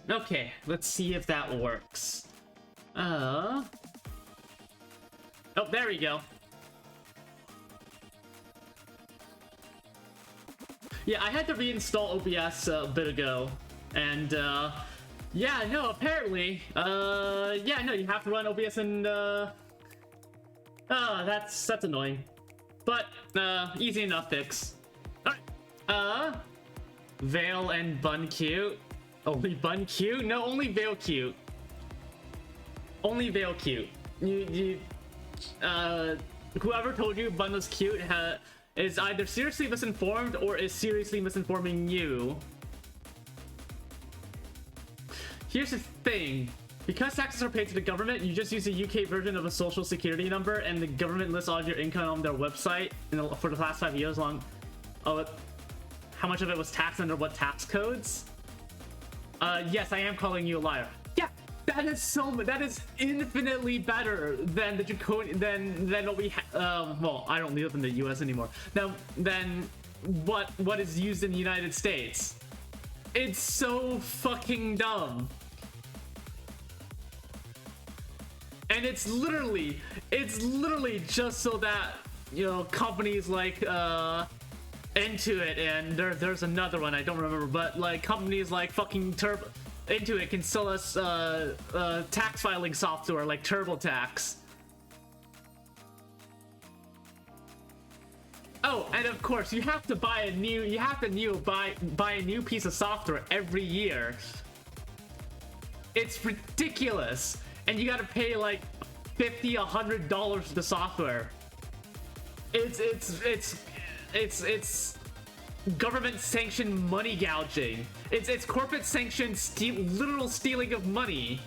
Okay, let's see if that works. Oh, there we go. Yeah, I had to reinstall OBS a bit ago, and yeah, no, apparently, yeah, no, you have to run OBS and that's annoying, but easy enough fix. Alright, Veil and Bun cute. Only Bun cute? No, only Veil cute. Only Veil cute. Whoever told you Bun was cute is either seriously misinformed or is seriously misinforming you. Here's the thing. Because taxes are paid to the government, you just use a UK version of a social security number, and the government lists all of your income on their website for the last 5 years long. How much of it was taxed under what tax codes? Yes, I am calling you a liar. Yeah, that is infinitely better than the draconian than what we well, I don't live in the US anymore. Than what is used in the United States. It's so fucking dumb. And it's literally just so that, you know, companies like Intuit, and there's another one I don't remember, but like companies like fucking Intuit can sell us tax filing software like TurboTax. Oh, and of course you have to buy a new piece of software every year. It's ridiculous, and you gotta pay like $50–100 for the software. It's government sanctioned money gouging. It's corporate sanctioned literal stealing of money.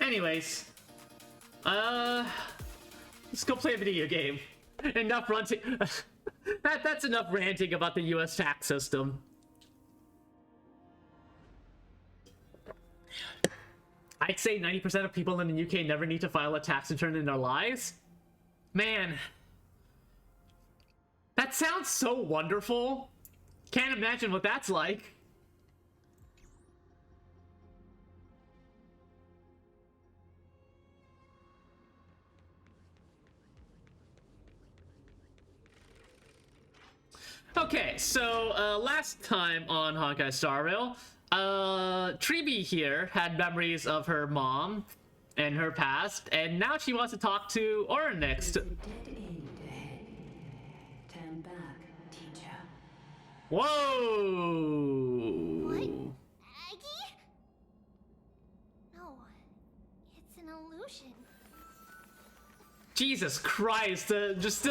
Anyways, let's go play a video game. Enough ranting. That's enough ranting about the US tax system. I'd say 90% of people in the UK never need to file a tax return in their lives. Man, that sounds so wonderful. Can't imagine what that's like. Okay, so last time on Honkai Star Rail, Treeby here had memories of her mom and her past, and now she wants to talk to Orin next. Turn back, teacher. Whoa! What? Aggie? No, it's an illusion. Jesus Christ! We'll pass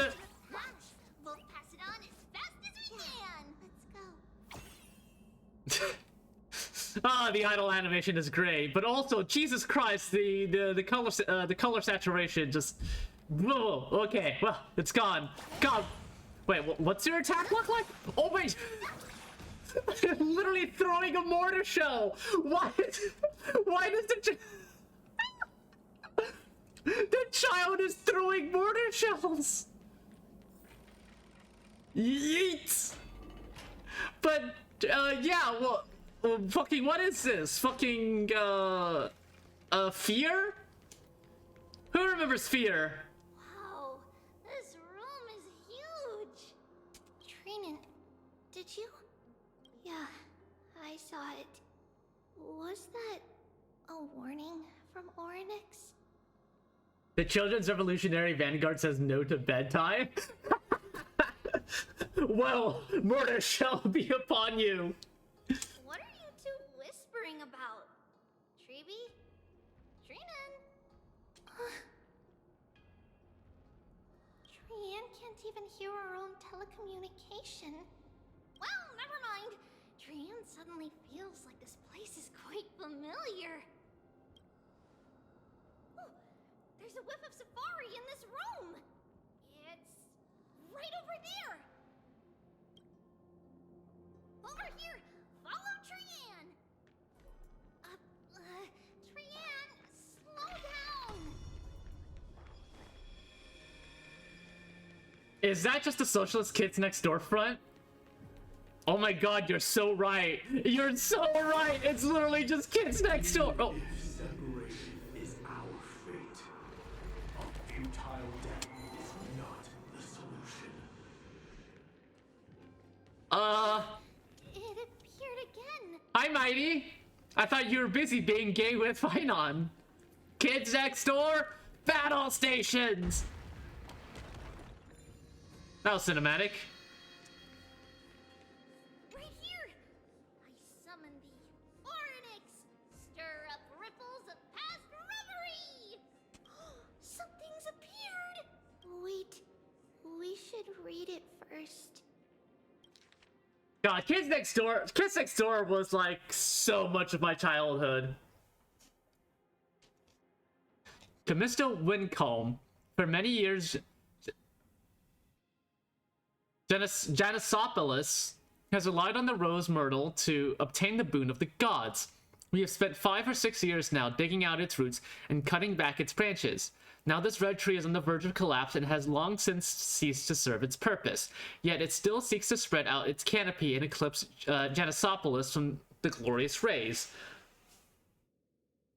it on as fast as we can. Let's go. Ah, the idle animation is great, but also Jesus Christ, the color saturation just. Whoa, okay, well, it's gone. God, wait, what's your attack look like? Oh wait, literally throwing a mortar shell. What? Why does the child is throwing mortar shells? Yeet. But yeah, well. Fucking, what is this? Fucking, Fear? Who remembers Fear? Wow, this room is huge. Trinan, did you? Yeah, I saw it. Was that a warning from Oryx? The Children's Revolutionary Vanguard says no to bedtime? Well, murder shall be upon you. What are you two whispering about? Treeby? Trinan? Trian can't even hear our own telecommunication. Well, never mind. Trian suddenly feels like this place is quite familiar. Oh, there's a whiff of safari in this room. It's right over there. Over here! Follow Trian! Trian, slow down! Is that just the socialist kids next door front? Oh my god, you're so right. You're so right. It's literally just kids next door. Oh. Separation is our fate. A futile death is not the solution. It appeared again. Hi, Mighty. I thought you were busy being gay with Finon. Kids next door, battle stations. That was cinematic. Right here. I summon thee, Orynyx. Stir up ripples of past reverie. Something's appeared. Wait, we should read it first. God, Kids Next Door. Kids Next Door was like so much of my childhood. Camisto Wincombe. For many years, Janisopoulos has relied on the rose myrtle to obtain the boon of the gods. We have spent 5 or 6 years now digging out its roots and cutting back its branches. Now this red tree is on the verge of collapse and has long since ceased to serve its purpose. Yet it still seeks to spread out its canopy and eclipse Janisopoulos from the glorious rays.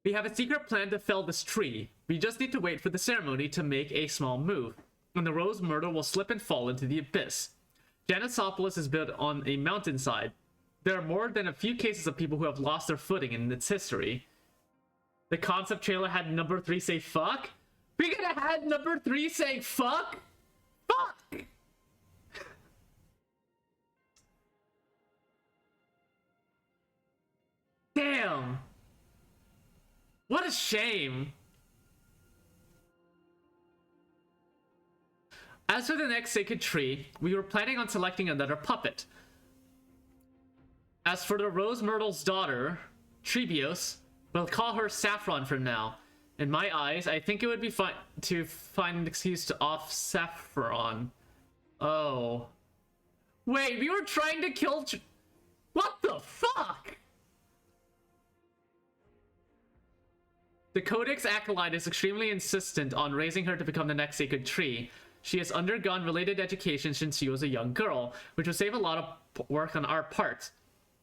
We have a secret plan to fell this tree. We just need to wait for the ceremony to make a small move, and the rose myrtle will slip and fall into the abyss. Janisopoulos is built on a mountainside. There are more than a few cases of people who have lost their footing in its history. The concept trailer had number 3 say fuck? We could have had number 3 saying fuck? Fuck! Damn! What a shame! As for the next sacred tree, we were planning on selecting another puppet. As for the Rose Myrtle's daughter, Trebios, we'll call her Saffron from now. In my eyes, I think it would be fun to find an excuse to off Saffron. Oh. Wait, we were trying to kill what the fuck? The Codex Acolyte is extremely insistent on raising her to become the next sacred tree. She has undergone related education since she was a young girl, which will save a lot of work on our part.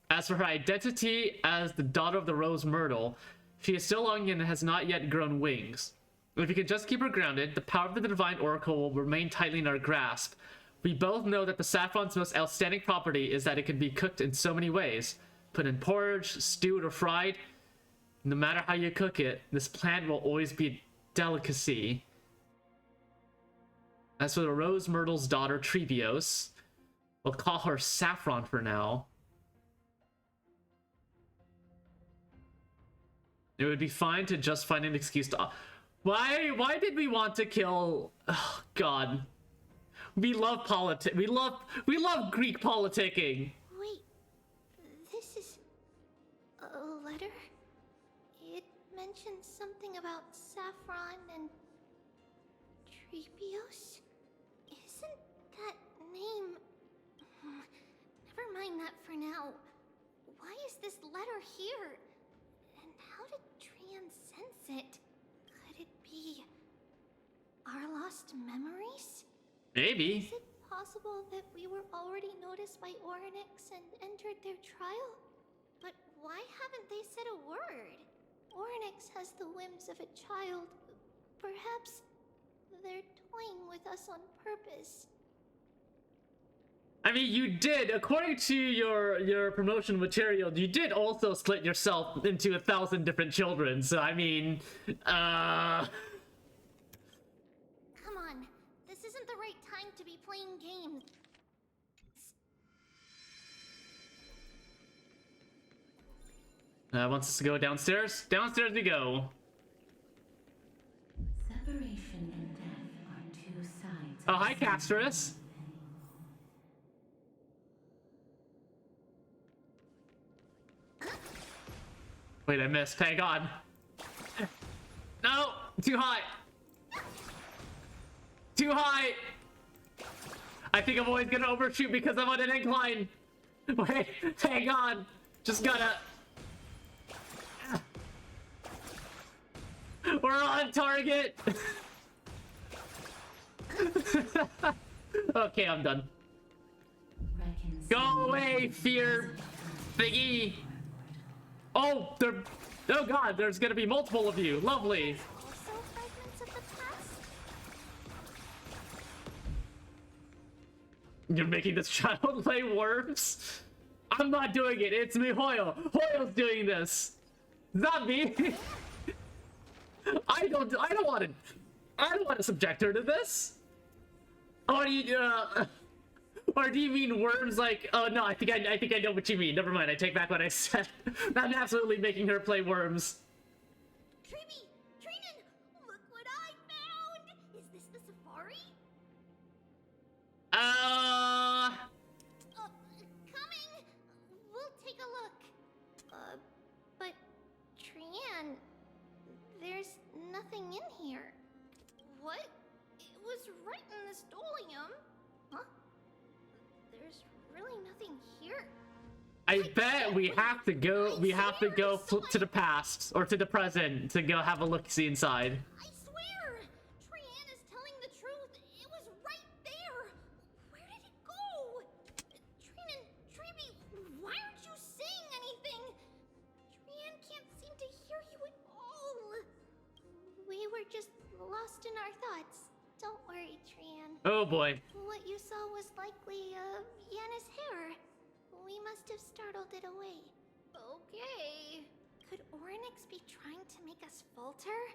As for her identity as the daughter of the Rose Myrtle, she is still young and has not yet grown wings. If we could just keep her grounded, the power of the Divine Oracle will remain tightly in our grasp. We both know that the saffron's most outstanding property is that it can be cooked in so many ways. Put in porridge, stewed, or fried. No matter how you cook it, this plant will always be a delicacy. As for the Rose Myrtle's daughter, Trebios, we'll call her Saffron for now. It would be fine to just find an excuse to... Why did we want to kill... Oh, God. We love we love Greek politicking. Wait, this is a letter? It mentions something about Saffron and Trebios? Isn't that name... Never mind that for now. Why is this letter here? And how to transcend it? Could it be our lost memories? Maybe. Is it possible that we were already noticed by Orynyx and entered their trial? But why haven't they said a word? Orynyx has the whims of a child. Perhaps they're toying with us on purpose. I mean, you did, according to your promotion material, you did also split yourself into 1,000 different children, so I mean, Come on, this isn't the right time to be playing games. Wants us to go downstairs? Downstairs we go. Separation and death are two sides. Oh, hi, Casterus. Wait, I missed. Hang on. No! Too high! Too high! I think I'm always gonna overshoot because I'm on an incline. Wait, hang on. Just gotta... We're on target! Okay, I'm done. Go away, fear thingy. Oh, oh god, there's gonna be multiple of you. Lovely. Also fragments of the past? You're making this child lay worms? I'm not doing it. It's me, Hoyle. Hoyle's doing this. It's not me. I don't want to subject her to this. Or do you mean worms like? Oh no, I think I know what you mean. Never mind. I take back what I said. I'm absolutely making her play worms. Treeby! Trinan! Look what I found! Is this the safari? Coming! We'll take a look. But Trian, there's nothing in here. What? It was right in the stolium. Huh? There's really nothing here. I bet we have to go. We have to go to the past or to the present to go have a look-see inside. I swear! Trian is telling the truth. It was right there. Where did it go? Trinan, Treeby, why aren't you saying anything? Trian can't seem to hear you at all. We were just lost in our thoughts. Don't worry, Trian. Oh boy. What you saw was likely, Yana's hair. We must have startled it away. Okay. Could Orynyx be trying to make us falter?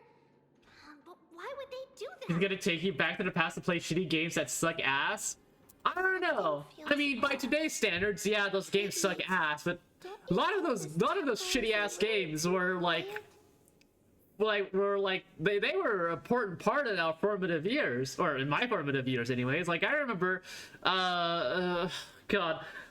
But why would they do that? He's gonna take you back to the past to play shitty games that suck ass? I don't know. I mean, by today's standards, yeah, those games suck ass, but a lot of those shitty ass games were like they were an important part in our formative years, or in my formative years anyways. Like I remember god,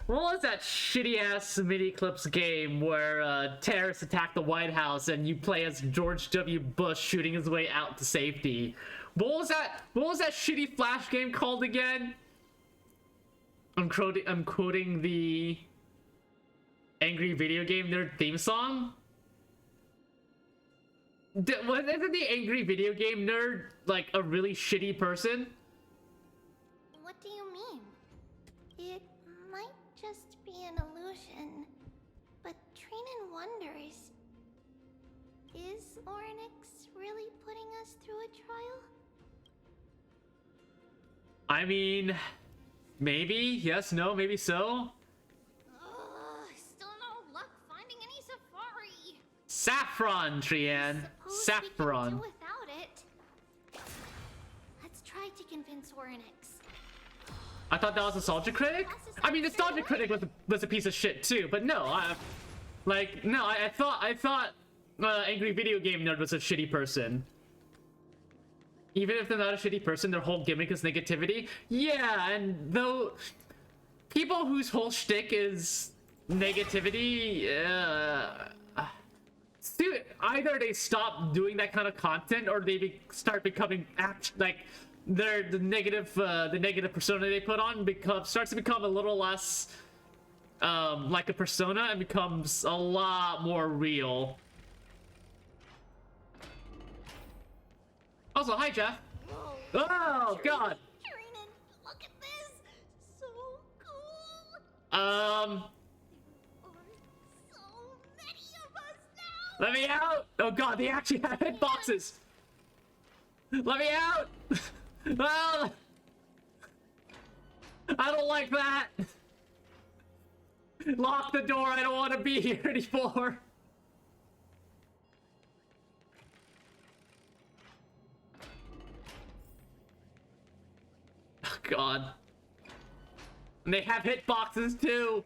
what was that shitty ass mini clips game where terrorists attack the White House and you play as George W. Bush shooting his way out to safety? What was that shitty Flash game called again? I'm quoting the Angry Video Game Nerd theme song. Isn't the Angry Video Game Nerd like a really shitty person? What do you mean? It might just be an illusion, but Trinan wonders, is Orynyx really putting us through a trial? I mean, maybe, yes, no, maybe so. Still no luck finding any safari. Saffron, Trian. Suppose Saffron. we can do without it. Let's try to convince Orynyx. I thought that was Nostalgia Critic? I mean, Nostalgia Critic was a piece of shit too, but no, I thought Angry Video Game Nerd was a shitty person. Even if they're not a shitty person, their whole gimmick is negativity. Yeah, and though people whose whole shtick is negativity, dude, either they stop doing that kind of content or they start becoming like the negative persona they put on starts to become a little less like a persona and becomes a lot more real. Also, hi Jeff. Whoa. Oh god. Trinan, look at this. So cool. There are so many of us now. Let me out! Oh god, they actually have hitboxes! Let me out! Well, I don't like that! Lock the door, I don't want to be here anymore! Oh god. And they have hitboxes too!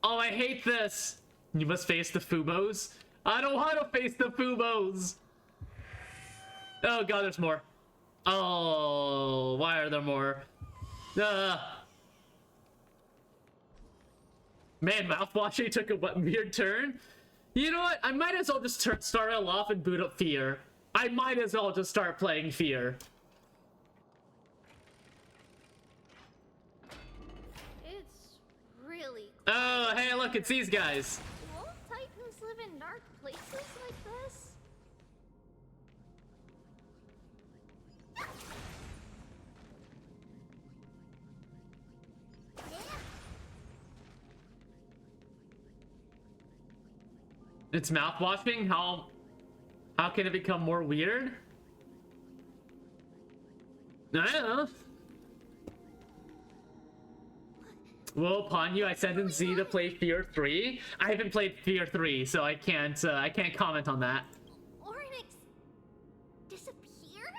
Oh, I hate this! You must face the Fumos. I don't want to face the Fumos! Oh god, there's more. Oh, why are there more? Man, mouthwashing took a weird turn. You know what? I might as well just start it off and boot up Fear. I might as well just start playing Fear. It's really cool. Oh, hey, look, it's these guys. Won't Titans live in dark places like this? It's mouthwashing? How can it become more weird? I don't know. Well, upon you, I sent in Z to play Fear 3. I haven't played Fear 3, so I can't comment on that. Oryx disappeared?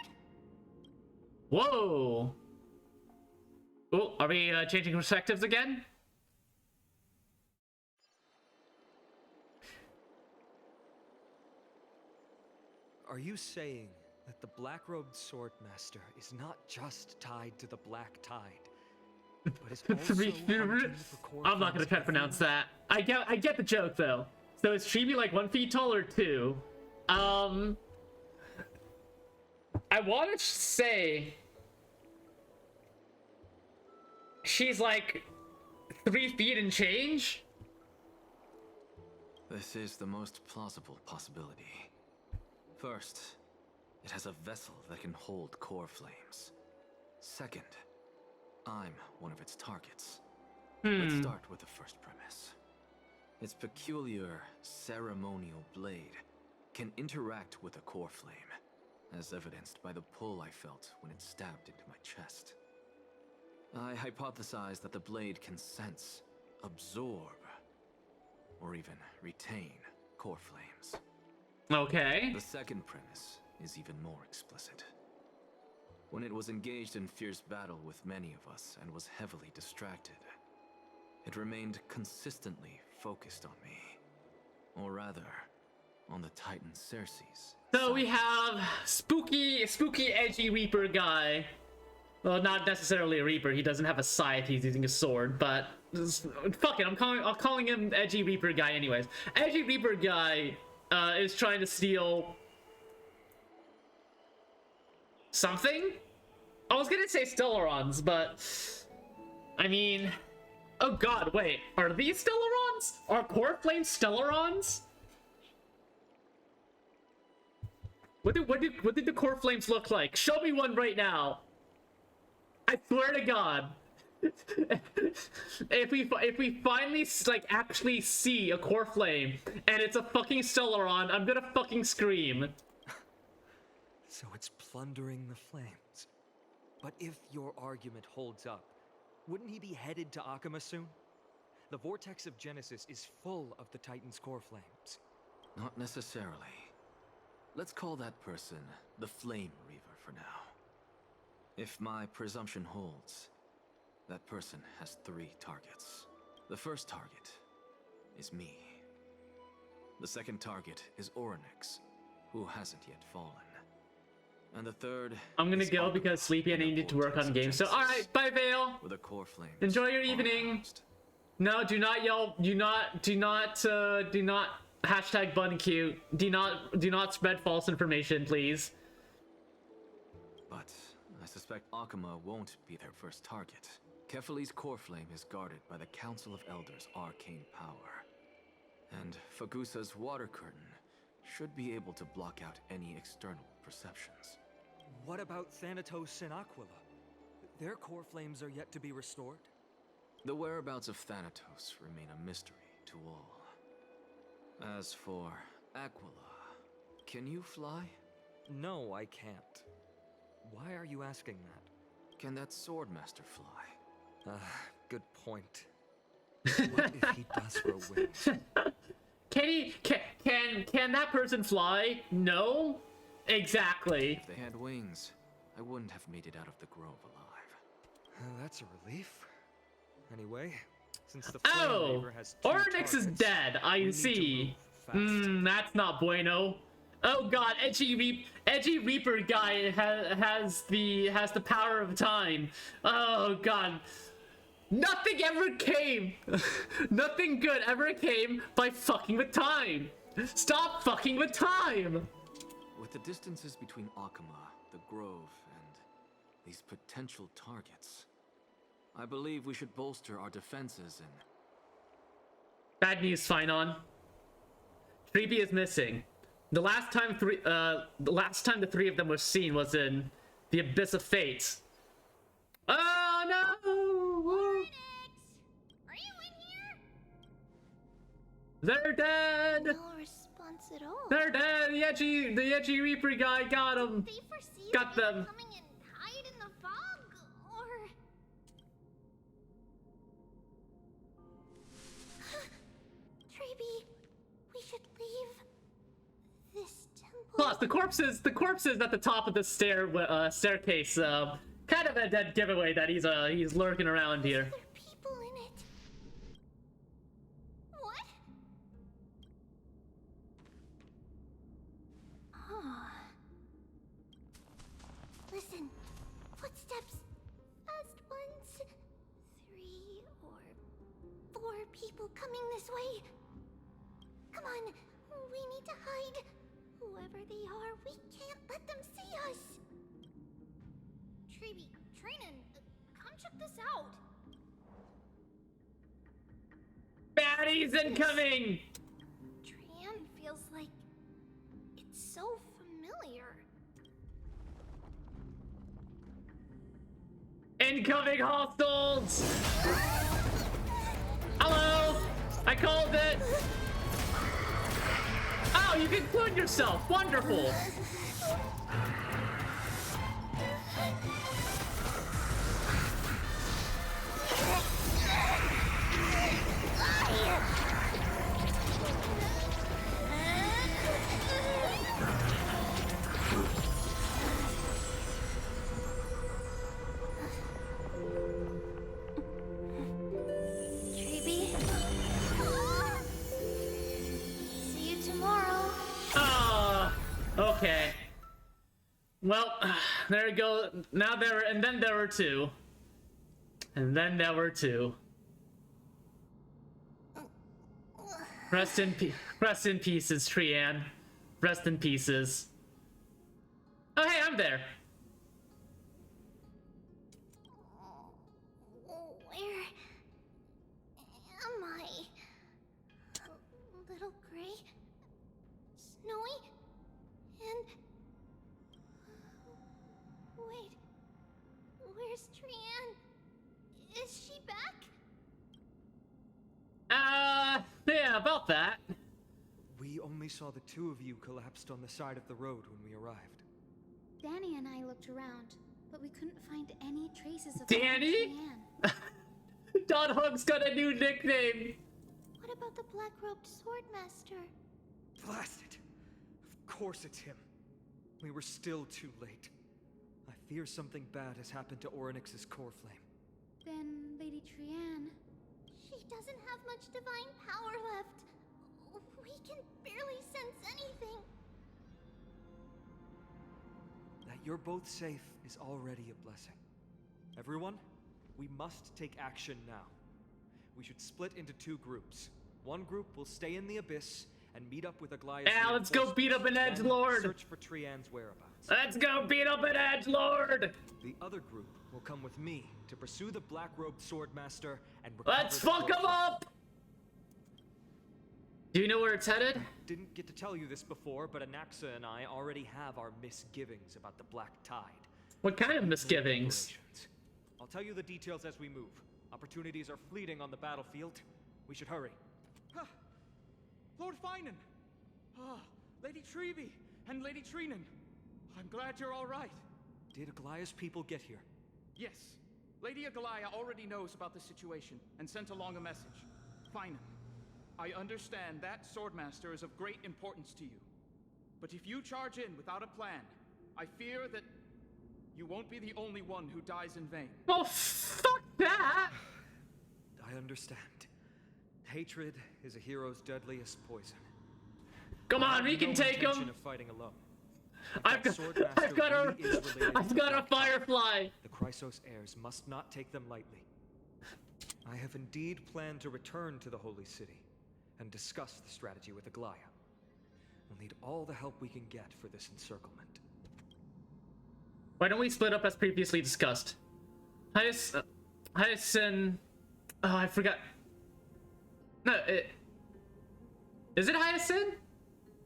Whoa! Oh, are we changing perspectives again? Are you saying that the black-robed swordmaster is not just tied to the Black Tide, but is also hunting for I'm not gonna try to pronounce that. I get the joke though. So is Chibi like 1 feet tall or 2? I want to say she's like 3 feet and change. This is the most plausible possibility. First, it has a vessel that can hold core flames. Second, I'm one of its targets. Let's start with the first premise. Its peculiar ceremonial blade can interact with a core flame, as evidenced by the pull I felt when it stabbed into my chest. I hypothesize that the blade can sense, absorb, or even retain core flames. Okay. The second premise is even more explicit. When it was engaged in fierce battle with many of us and was heavily distracted, it remained consistently focused on me. Or rather, on the Titan Cersei's. So we have spooky, edgy Reaper guy. Well, not necessarily a Reaper. He doesn't have a scythe. He's using a sword. But fuck it. I'm calling him edgy Reaper guy anyways. Edgy Reaper guy is trying to steal something. I was gonna say Stellarons, but I mean, oh god, wait. Are these Stellarons? Are core flames Stellarons? What did the core flames look like? Show me one right now. I swear to God. if we finally like actually see a core flame and it's a fucking Stellaron, I'm gonna fucking scream. So it's plundering the flames. But if your argument holds up, wouldn't he be headed to Akama soon? The vortex of Genesis is full of the Titan's core flames. Not necessarily. Let's call that person the Flame Reaver for now. If my presumption holds, that person has 3 targets. The first target is me. The second target is Oryx, who hasn't yet fallen. And the third, I'm gonna go because Sleepy and I need to work on games. So alright, bye Vale. with a core flame. Enjoy your evening. No, do not yell. Do not hashtag bun cute. Do not spread false information, please. But I suspect Akama won't be their first target. Kefali's core flame is guarded by the Council of Elders' arcane power. And Fagusa's water curtain should be able to block out any external perceptions. What about Thanatos and Aquila? Their core flames are yet to be restored. The whereabouts of Thanatos remain a mystery to all. As for Aquila, can you fly? No, I can't. Why are you asking that? Can that Swordmaster fly? Good point. What if he does grow wings? Can that person fly? No? Exactly. If they had wings, I wouldn't have made it out of the grove alive. That's a relief. Anyway, since the Flame Reaver has 2 Oryx is targets, dead. we I need to see. move fast. That's not bueno. Oh god, edgy Reaper guy has the power of time. Oh god. Nothing ever came. Nothing good ever came by fucking with time. Stop fucking with time. With the distances between Akama, the grove, and these potential targets, I believe we should bolster our defenses and... Bad news, Finon. Treeby is missing. The last time the 3 of them were seen was in the Abyss of Fate. Oh no! Oryx! Are you in here? They're dead! No response. response at all. They're dead. The edgy Reaper guy got him. They foresee Got that we were them. coming and hide in the fog, or Treeby, we should leave this temple. Plus, the corpses at the top of the staircase. Kind of a dead giveaway that he's lurking around here. There are people in it. What? Listen, footsteps. Fast ones. 3 or 4 people coming this way. Come on, we need to hide. Whoever they are, we can't let them see us. Treeby, Trinan, come check this out. Baddies incoming! Tran feels like it's so familiar. Incoming hostiles! Hello! I called it! Oh, you can clone yourself! Wonderful! Treeby. See you tomorrow. Ah, okay. Well, there you go. Now and then there were 2. And then there were 2. Rest in pieces, Trian. Rest in pieces. Oh, hey, I'm there. Where am I? Little gray, snowy, and wait, where's Trian? Is she back? Yeah, about that. We only saw the 2 of you collapsed on the side of the road when we arrived. Danny and I looked around, but we couldn't find any traces of Danny? Diane. Don Hug's got a new nickname. What about the black-robed swordmaster? Blast it! Of course it's him. We were still too late. I fear something bad has happened to Orynyx's core flame. Then Lady Trian. She doesn't have much divine power left. We can barely sense anything. That you're both safe is already a blessing. Everyone, we must take action now. We should split into 2 groups. One group will stay in the abyss and meet up with Aglaya's Yeah, let's go beat up an reinforcements, edgelord. then search for Trian's whereabouts. Let's go beat up an edgelord. The other group will come with me to pursue the black-robed swordmaster and recover Let's the fuck core him flame. up. Do you know where it's headed? Didn't get to tell you this before, but Anaxa and I already have our misgivings about the Black Tide. What kind of misgivings? Operations. I'll tell you the details as we move. Opportunities are fleeting on the battlefield. We should hurry. Lord Finan! Lady Treeby and Lady Trinan. I'm glad you're all right. Did Aglaya's people get here? Yes. Lady Aglaya already knows about the situation and sent along a message. Finan, I understand that Swordmaster is of great importance to you. But if you charge in without a plan, I fear that you won't be the only one who dies in vain. Well, fuck that. I understand. Hatred is a hero's deadliest poison. Come I on, have we can no take intention him. of fighting alone. I've got I've got a firefly. The Chrysos heirs must not take them lightly. I have indeed planned to return to the Holy City and discuss the strategy with Aglaya. We'll need all the help we can get for this encirclement. Why don't we split up as previously discussed? Hyacinth. Oh, I forgot. No, is it Hyacinth?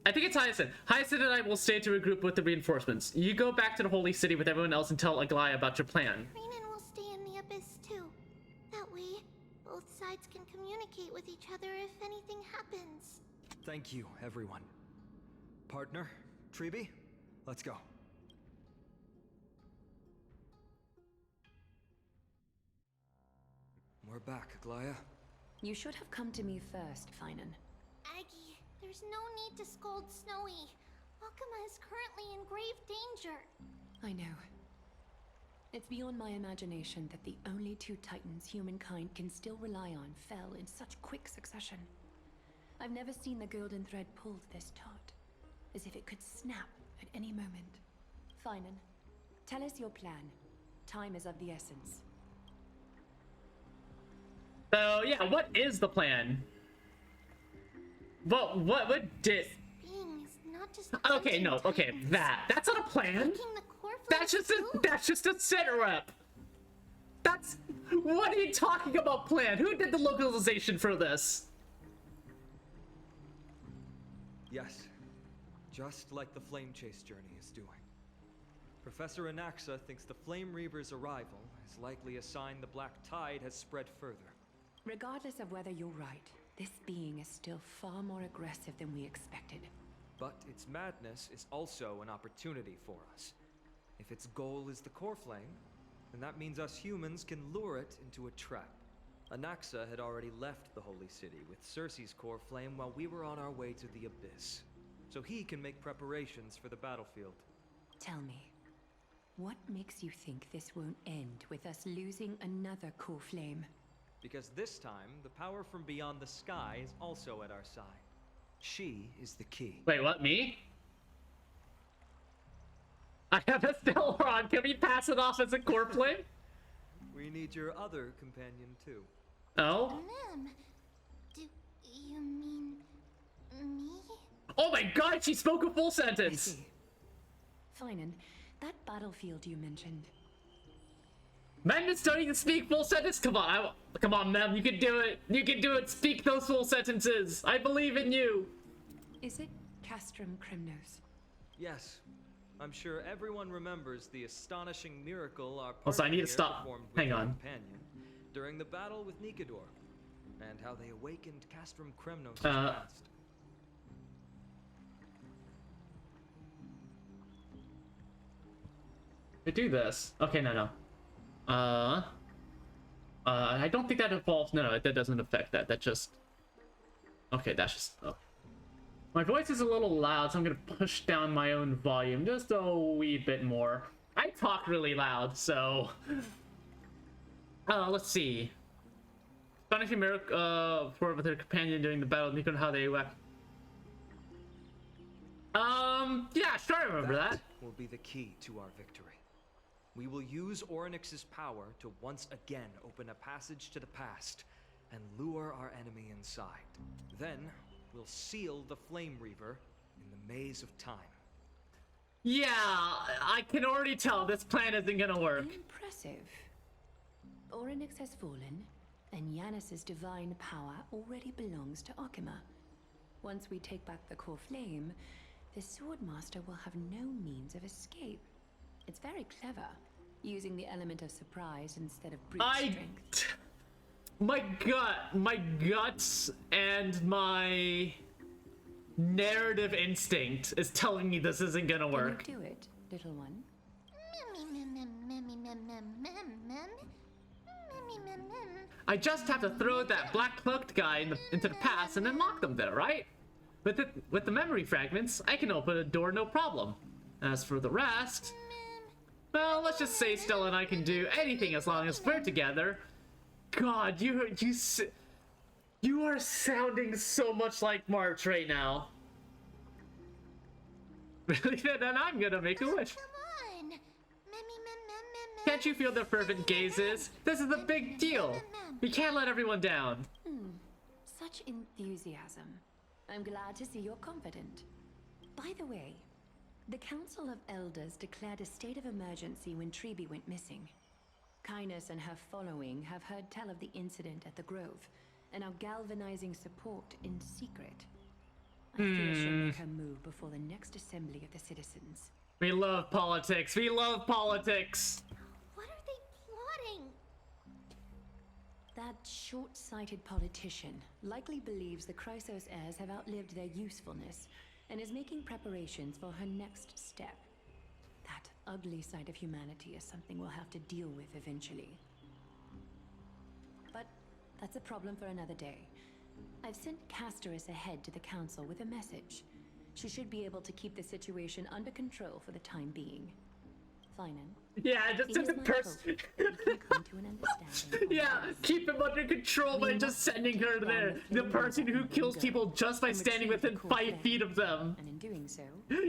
I think it's Hyacinth. Hyacinth and I will stay to regroup with the reinforcements. You go back to the Holy City with everyone else and tell Aglaya about your plan. Renan will stay in the abyss too. That way, both sides can communicate with each other if anything happens. Thank you, everyone. Partner, Treeby, let's go. We're back, Aglaya. You should have come to me first, Finan. Aggie, there's no need to scold Snowy. Akuma is currently in grave danger. I know. It's beyond my imagination that the only two titans humankind can still rely on fell in such quick succession. I've never seen the golden thread pulled this taut, as if it could snap at any moment. Finan, tell us your plan. Time is of the essence. So yeah, what is the plan? What did? Being is not just Okay, no, okay, that's not a plan. Taking the core That's just a sit rep. That's what are you talking about? Plan? Who did the localization for this? Yes, just like the Flame Chase journey is doing. Professor Anaxa thinks the Flame Reaver's arrival is likely a sign the Black Tide has spread further. Regardless of whether you're right, this being is still far more aggressive than we expected. But its madness is also an opportunity for us. If its goal is the core flame, then that means us humans can lure it into a trap. Anaxa had already left the Holy City with Cersei's core flame while we were on our way to the Abyss. So he can make preparations for the battlefield. Tell me, what makes you think this won't end with us losing another core flame? Because this time, the power from beyond the sky is also at our side. She is the key. Wait, what? Me? I have a stellar on. Can we pass it off as a core flame? We need your other companion too. Oh? Ma'am, do you mean me? Oh my god, she spoke a full sentence! Finan, that battlefield you mentioned. Man is starting to speak full sentence. Come on, come on, ma'am. You can do it. You can do it. Speak those full sentences. I believe in you. Is it Castrum Kremnos? Yes. I'm sure everyone remembers the astonishing miracle our Also, I need to partner stop. performed with Hang your on. companion during the battle with Nikador, and how they awakened Castrum Kremnos' Uh. past. To do this. Okay, no. I don't think that involves. No, that doesn't affect that. That just. Okay, that's just. Oh. My voice is a little loud, so I'm gonna push down my own volume just a wee bit more. I talk really loud, so. Let's see. Astonishing miracle for with her companion during the battle of Nico and how they wept. Yeah, sure, I remember that. Will be the key to our victory. We will use Orynyx's power to once again open a passage to the past and lure our enemy inside. Then, we'll seal the Flame Reaver in the maze of time. Yeah, I can already tell this plan isn't gonna work. Impressive. Orynyx has fallen, and Yanis's divine power already belongs to Akuma. Once we take back the core flame, the Swordmaster will have no means of escape. It's very clever, using the element of surprise instead of brute strength. My guts and my narrative instinct is telling me this isn't gonna work. Can you do it, little one? I just have to throw that black cloaked guy into the past and then lock them there, right? With the memory fragments, I can open a door no problem. As for the rest, well, let's just say Stella and I can do anything as long as we're together. God, you are sounding so much like March right now. Really? Then I'm gonna make a wish. Come on. Can't you feel their fervent gazes? This is a big deal. We can't let everyone down. Such enthusiasm. I'm glad to see you're confident. By the way, the Council of Elders declared a state of emergency when Treeby went missing. Kynus and her following have heard tell of the incident at the Grove, and are galvanizing support in secret. I fear she'll make her move before the next assembly of the citizens. We love politics. We love politics. What are they plotting? That short-sighted politician likely believes the Chrysos heirs have outlived their usefulness, and is making preparations for her next step. That ugly side of humanity is something we'll have to deal with eventually. But that's a problem for another day. I've sent Castorus ahead to the council with a message. She should be able to keep the situation under control for the time being. Finan. Yeah, just It is the my person. hope that we can come to an understanding. Yeah, keep him under control by just sending her there. The person who kills people just by standing within 5 feet of them. And in doing so,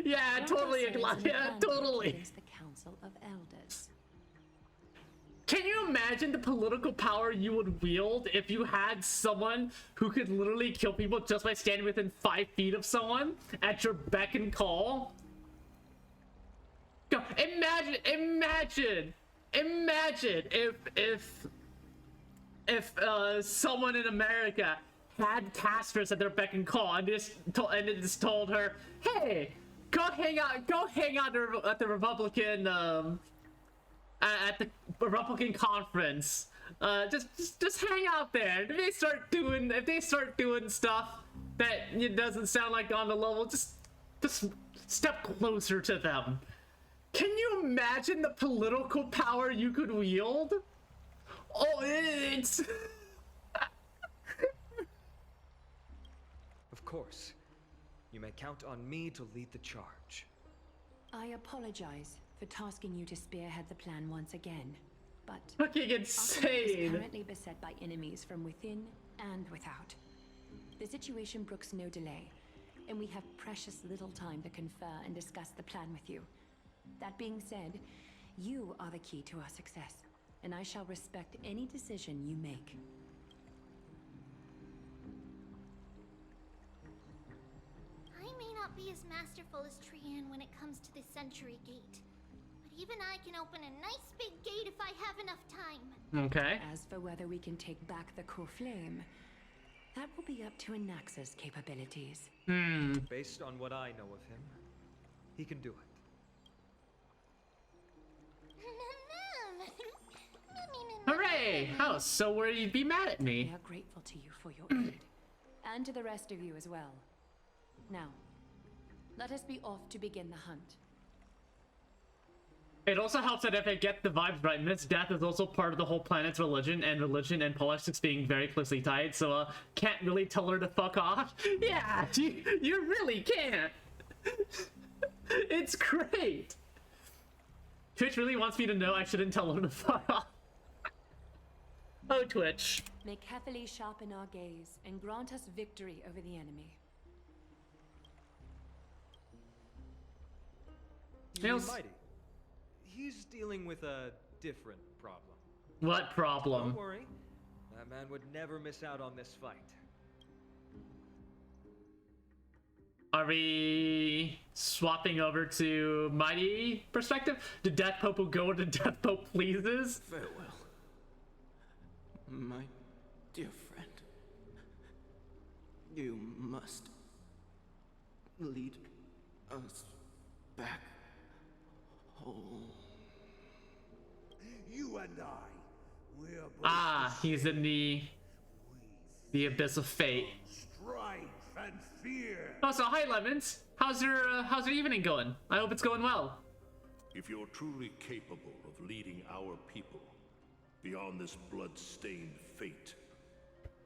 Yeah, totally, yeah, totally. against the Council of Elders. Can you imagine the political power you would wield if you had someone who could literally kill people just by standing within 5 feet of someone at your beck and call? Go, imagine if someone in America had Castorus at their beck and call and just told her, hey, go hang out at the Republican conference. Just hang out there. If they start doing stuff that it doesn't sound like on the level, just step closer to them. Can you imagine the political power you could wield? Oh, it's... Of course. You may count on me to lead the charge. I apologize for tasking you to spearhead the plan once again, but fucking Arkham is insane. currently beset by enemies from within and without. The situation brooks no delay, and we have precious little time to confer and discuss the plan with you. That being said, you are the key to our success, and I shall respect any decision you make. I may not be as masterful as Trian when it comes to the Century Gate, but even I can open a nice big gate if I have enough time. Okay. As for whether we can take back the core flame, that will be up to Anaxa's capabilities. Based on what I know of him, he can do it. Hooray! How so where you'd be mad at We me? are grateful to you for your aid, and to the rest of you as well. Now, let us be off to begin the hunt. It also helps that if I get the vibes right, Miss Death is also part of the whole planet's religion and politics being very closely tied, so can't really tell her to fuck off. Yeah, you really can't. It's great. Twitch really wants me to know I shouldn't tell her to fuck off. Oh, Twitch. May carefully sharpen our gaze and grant us victory over the enemy. Nails. Mighty. He's dealing with a different problem. What problem? Don't worry. That man would never miss out on this fight. Are we swapping over to Mighty perspective? The Death Pope will go where the Death Pope pleases? Farewell, my dear friend. You must lead us back home. You and I, we're both Ah, he's in the abyss of fate. strife and fear. Oh, so hi, Lemons. How's your evening going? I hope it's going well. If you're truly capable of leading our people beyond this blood-stained fate,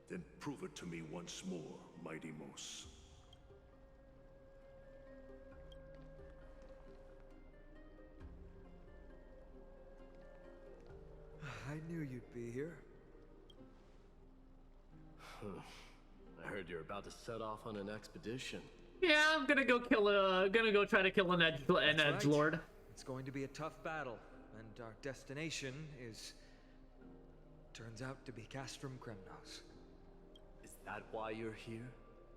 then prove it to me once more, Mighty Mos. I knew you'd be here. I heard you're about to set off on an expedition. Yeah, I'm gonna go try to kill an edgelord. It's going to be a tough battle, and our destination turns out to be Castrum Kremnos. Is that why you're here?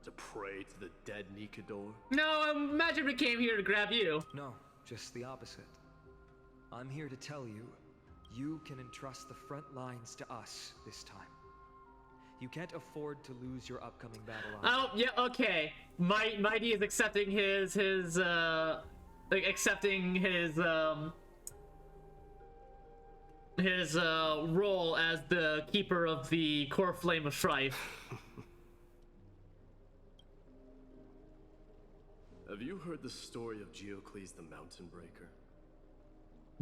To pray to the dead Nikador? No, imagine we came here to grab you. No, just the opposite. I'm here to tell you, you can entrust the front lines to us this time. You can't afford to lose your upcoming battle on. Oh, yeah, okay. Mighty is accepting his role as the keeper of the core flame of strife. Have you heard the story of Geocles the Mountain Breaker?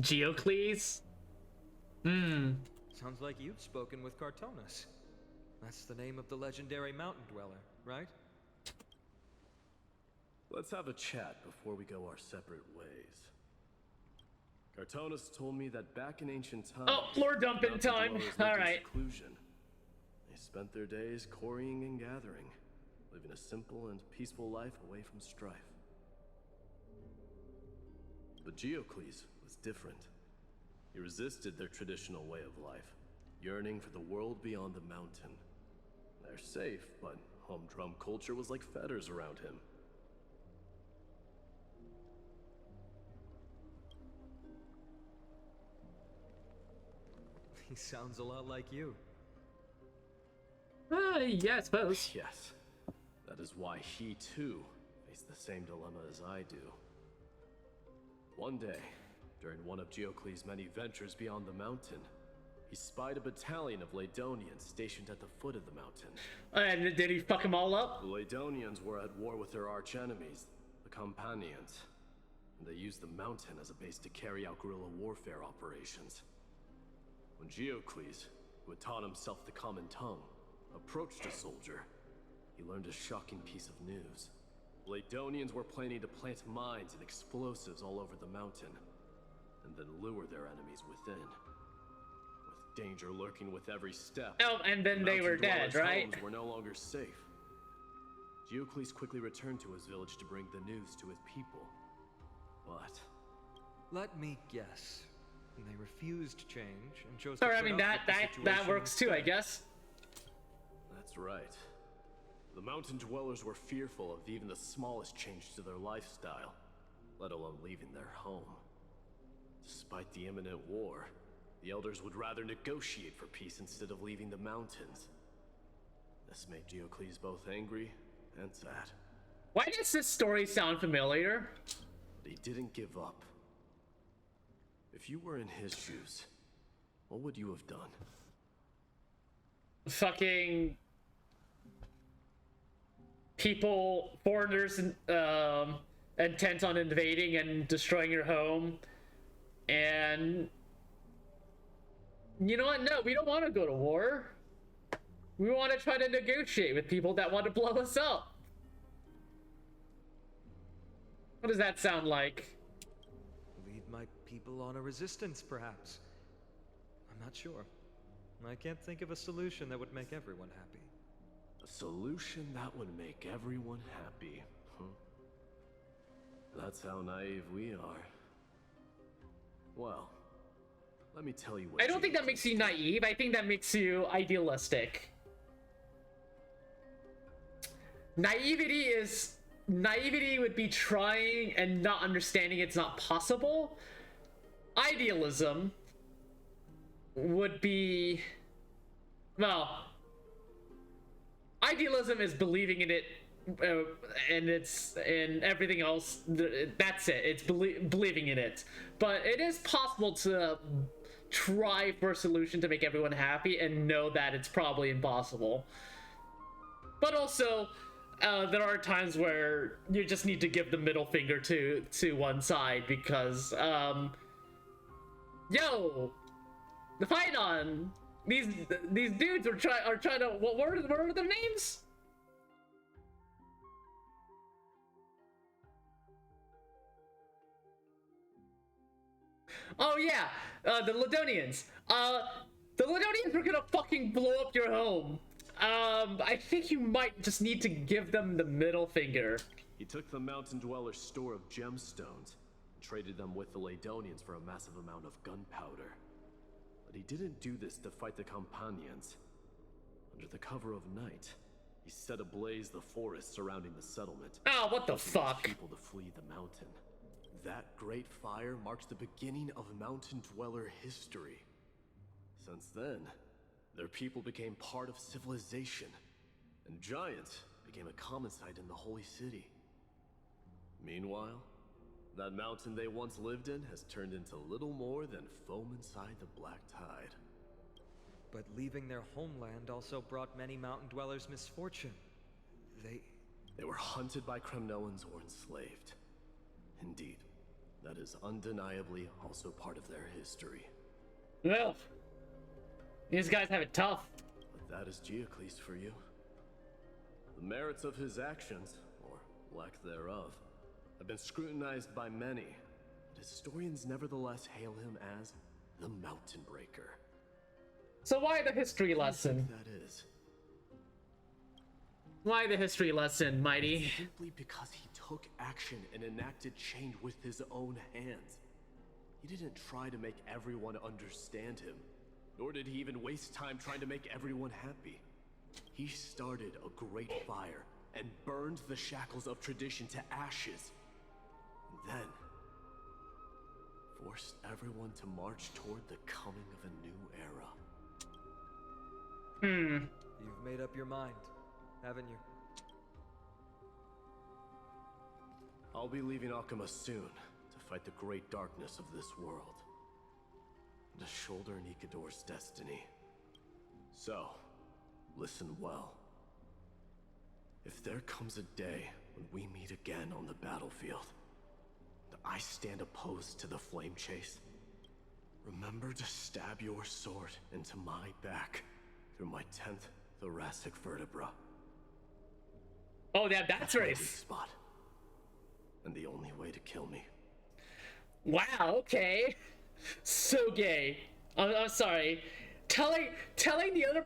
Geocles? Sounds like you've spoken with Cartonus. That's the name of the legendary mountain dweller, right? Let's have a chat before we go our separate ways. Cartonus told me that back in ancient times... Oh, floor dumping mountain time. dwellers lived All in right. seclusion. They spent their days quarrying and gathering, living a simple and peaceful life away from strife. But Geocles was different. He resisted their traditional way of life, yearning for the world beyond the mountain. They're safe, but humdrum culture was like fetters around him. He sounds a lot like you. Yeah, I suppose. Yes. That is why he, too, faced the same dilemma as I do. One day, during one of Geocles' many ventures beyond the mountain, he spied a battalion of Ladonians stationed at the foot of the mountain. And did he fuck them all up? The Ladonians were at war with their arch-enemies, the Companions, and they used the mountain as a base to carry out guerrilla warfare operations. When Geocles, who had taught himself the common tongue, approached a soldier, he learned a shocking piece of news. Ladonians were planning to plant mines and explosives all over the mountain, and then lure their enemies within. With danger lurking with every step. Oh, and then they were dead, right? Homes were no longer safe. Geocles quickly returned to his village to bring the news to his people. But... let me guess. They refused change and chose to Or I put mean up with the that situation works too, I instead. guess. that's right. The mountain dwellers were fearful of even the smallest change to their lifestyle, let alone leaving their home. Despite the imminent war, the elders would rather negotiate for peace instead of leaving the mountains. This made Geocles both angry and sad. Why does this story sound familiar? But he didn't give up. If you were in his shoes, what would you have done? Fucking people, foreigners, intent on invading and destroying your home, and you know what? No, we don't want to go to war. We want to try to negotiate with people that want to blow us up. What does that sound like? Lead my people on a resistance, perhaps. I'm not sure. I can't think of a solution that would make everyone happy. A solution that would make everyone happy. That's how naive we are. Well, let me tell you what... I don't think that makes you naive. I think that makes you idealistic. Naivety would be trying and not understanding it's not possible. Idealism would be, well, idealism is believing in it, and everything else. That's it. It's believing in it. But it is possible to try for a solution to make everyone happy and know that it's probably impossible. But also, there are times where you just need to give the middle finger to one side because, yo, the fight on these dudes are trying to what were their names? Oh yeah, the Ladonians. The Ladonians were gonna fucking blow up your home. I think you might just need to give them the middle finger. He took the mountain dweller's store of gemstones and traded them with the Ladonians for a massive amount of gunpowder. But he didn't do this to fight the Companions. Under the cover of night, he set ablaze the forest surrounding the settlement. Oh, what the fuck? People to flee the mountain. That great fire marks the beginning of mountain dweller history. Since then, their people became part of civilization, and giants became a common sight in the holy city. Meanwhile, that mountain they once lived in has turned into little more than foam inside the black tide. But leaving their homeland also brought many mountain dwellers misfortune. They were hunted by Kremnoans or enslaved. Indeed, that is undeniably also part of their history. Well, these guys have it tough. But that is Geocles for you. The merits of his actions, or lack thereof, have been scrutinized by many, but historians nevertheless hail him as the Mountain Breaker. So why the history lesson? That is. Why the history lesson, Mighty? Simply because he took action and enacted change with his own hands. He didn't try to make everyone understand him, nor did he even waste time trying to make everyone happy. He started a great fire and burned the shackles of tradition to ashes. And then forced everyone to march toward the coming of a new era. You've made up your mind, haven't you? I'll be leaving Akuma soon to fight the great darkness of this world, and to shoulder Nikador's destiny. So, listen well. If there comes a day when we meet again on the battlefield, and I stand opposed to the flame chase, remember to stab your sword into my back through my 10th thoracic vertebra. Oh, yeah, that's right. Spot. And the only way to kill me. Wow, okay. So gay. I'm sorry. Telling the other,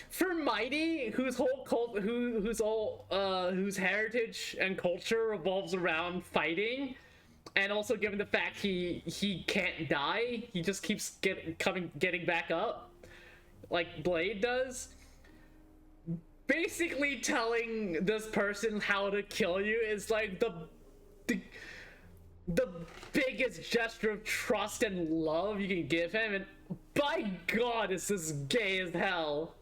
for Mighty, whose whole cult, whose heritage and culture revolves around fighting, and also given the fact he can't die, he just keeps getting back up, like Blade does. Basically telling this person how to kill you is like the biggest gesture of trust and love you can give him, and by God, is this gay as hell.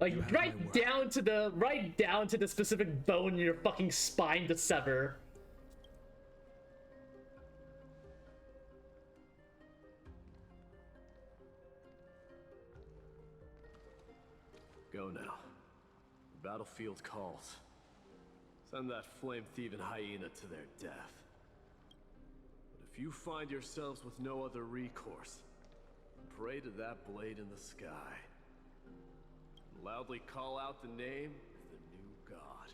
Like right down to the specific bone in your fucking spine to sever. Go now. The battlefield calls. Send that flame-thieving hyena to their death. But if you find yourselves with no other recourse, pray to that blade in the sky. And loudly call out the name of the new god.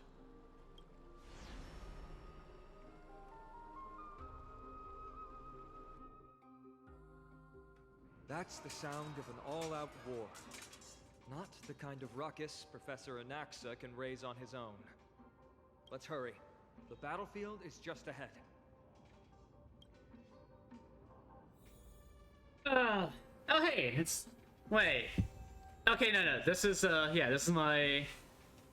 That's the sound of an all-out war. Not the kind of ruckus Professor Anaxa can raise on his own. Let's hurry. The battlefield is just ahead. Oh hey, wait. Okay, no, this is this is my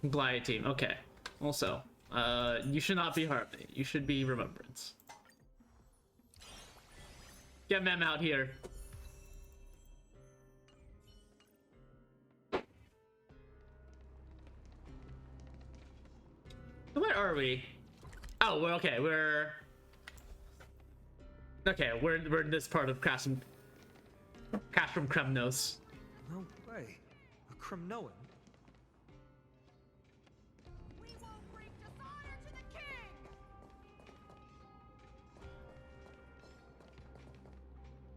Glide team. Okay. Also, you should not be Harvey. You should be Remembrance. Get Mem out here. Where are we? Oh, we're okay. We're in this part of Castrum Kremnos. No way. A Kremnoan? We won't bring dishonor to the king!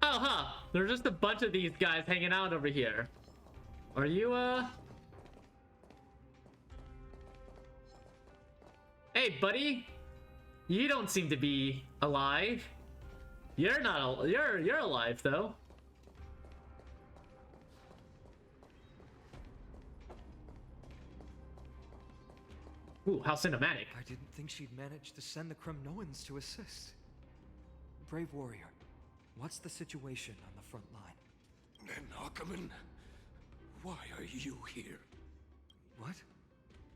Oh, huh. There's just a bunch of these guys hanging out over here. Are you, Hey, buddy. You don't seem to be alive. You're not. You're alive though. Ooh, how cinematic. I didn't think she'd manage to send the Kremnoans to assist. Brave warrior, what's the situation on the front line? Nakaman, why are you here? What?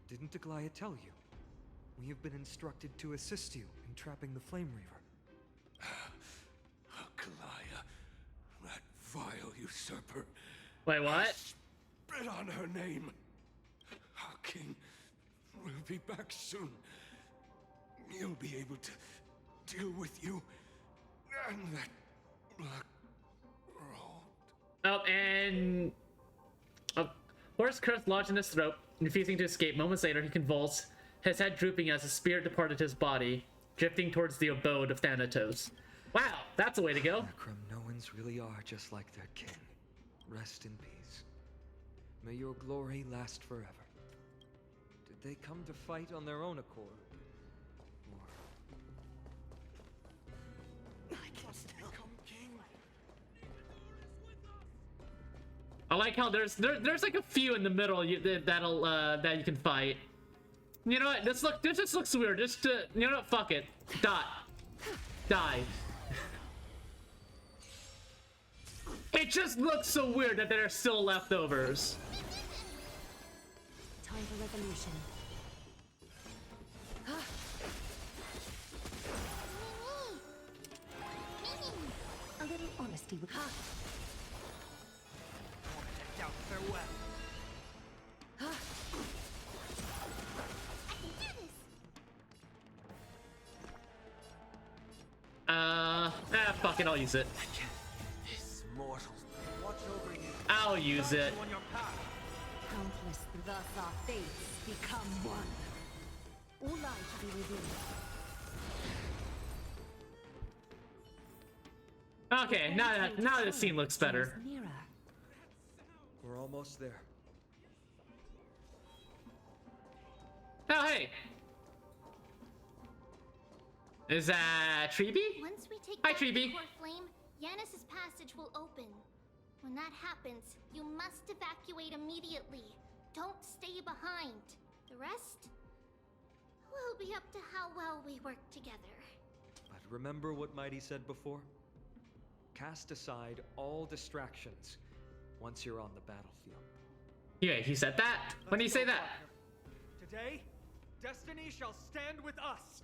Didn't Deglaya tell you? We have been instructed to assist you in trapping the Flame Reaver. Kalaya, that vile usurper. Wait, what? Spit on her name. Our king will be back soon. He'll be able to deal with you and that black road. Oh, and Horse curse lodged in his throat, refusing to escape. Moments later, he convulsed, his head drooping as his spirit departed his body, drifting towards the abode of Thanatos. Wow, that's a way to go. The Kremnoans really are just like their king. Rest in peace. May your glory last forever. Did they come to fight on their own accord? I like how there's like a few in the middle that you can fight. You know what? This just looks weird. Just you know what? Fuck it. Die. It just looks so weird that there are still leftovers. Time for revolution. A little honesty would help. Farewell. Fuck it, I'll use it. This mortal. Watch over you. I'll use it. On your path. Countless, thus our fates become one. All life to be revealed. Okay, now this scene looks better. We're almost there. Oh, hey. Is that Treeby? Once we take Hi, back the Treeby. core flame, Yanis's passage will open. When that happens, you must evacuate immediately. Don't stay behind. The rest will be up to how well we work together. But remember what Mighty said before? Cast aside all distractions once you're on the battlefield. Yeah, he said that? When did he say that? Today, destiny shall stand with us.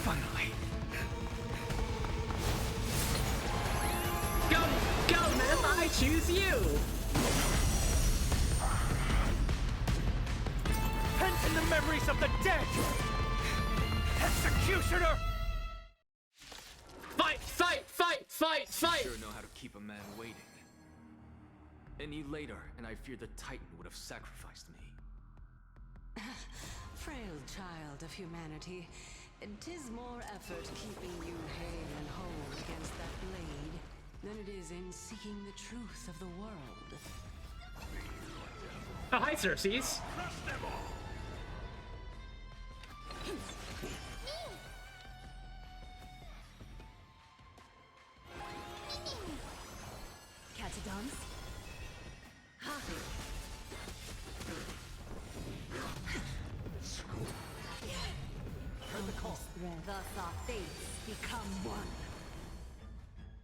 Finally. Go, Myth, I choose you! Pent in the memories of the dead! Executioner! I Fight! sure know how to keep a man waiting. Any later, and I fear the Titan would have sacrificed me. Frail child of humanity, 'tis more effort keeping you hale and whole against that blade than it is in seeking the truth of the world. Oh, hi, Xerxes. Catadons? Thus our fates become one.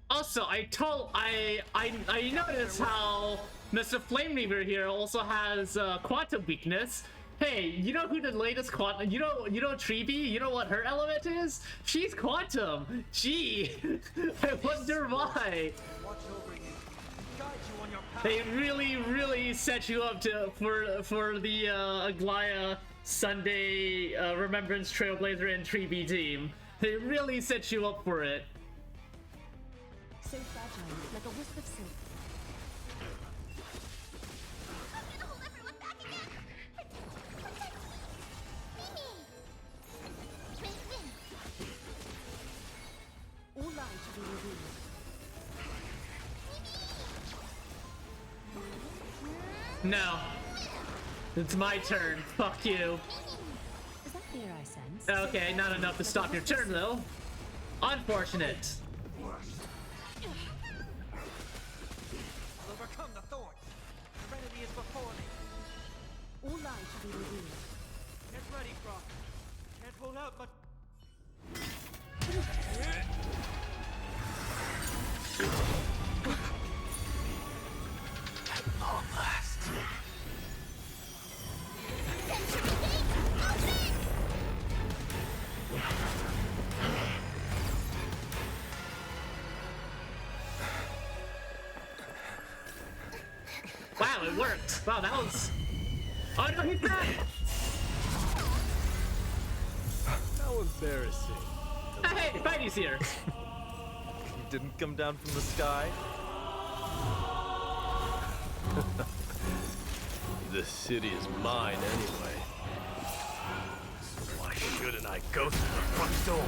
Also, I noticed how Mr. Flame Reaver here also has quantum weakness. Hey, you know who the latest quantum? You know Treeby? You know what her element is? She's quantum. Gee, I wonder why. Watch over you. Guide you on your path. They really set you up for the Aglaya Sunday Remembrance Trailblazer and Treeby team. They really set you up for it. So fragile, like a wisp of silk. I'm gonna hold everyone back again! Protect Mimi! All life to be revealed. No. It's my turn. Fuck you. Is that fear I sense? Okay, not enough to stop your turn though. Unfortunate. Overcome the thorns. Serenity is before me. All life to be revealed. Get ready, Croc. Can't hold out, but At long last. Wow, it worked. Wow, that was... Oh no, he's back! How embarrassing. Hey, Spidey's here. You didn't come down from the sky? This city is mine anyway. So why shouldn't I go through the front door?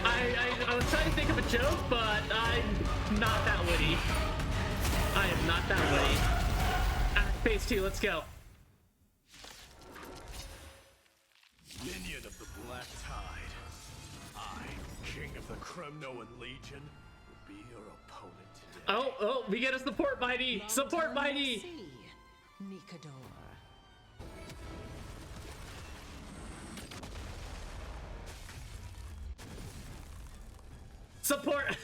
I was trying to think of a joke, but I'm not that witty. I am not that witty. Phase 2, let's go. Minion of the Black Tide, I, King of the Kremnoan Legion, will be your opponent today. Oh, we get a support mighty! Support mighty! Nikador. Support!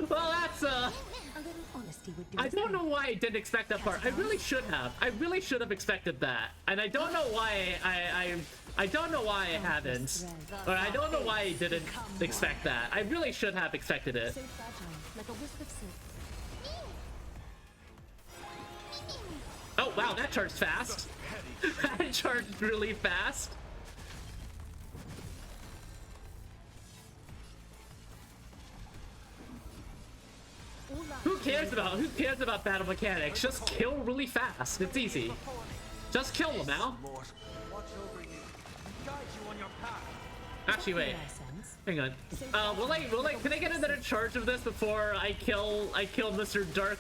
Well, that's A little honesty would do. I don't know why I didn't expect that part. I really should have. I really should have expected that, and I don't know why I don't know why I haven't, or I don't know why I didn't expect that. I really should have expected it. So fragile, like a wisp of silk. Oh wow, that charged fast. That charged really fast. Who cares about battle mechanics? Just kill really fast. It's easy. Just kill them, Al. Actually, wait. Hang on. Can I get another charge of this before I kill Mr. Dark?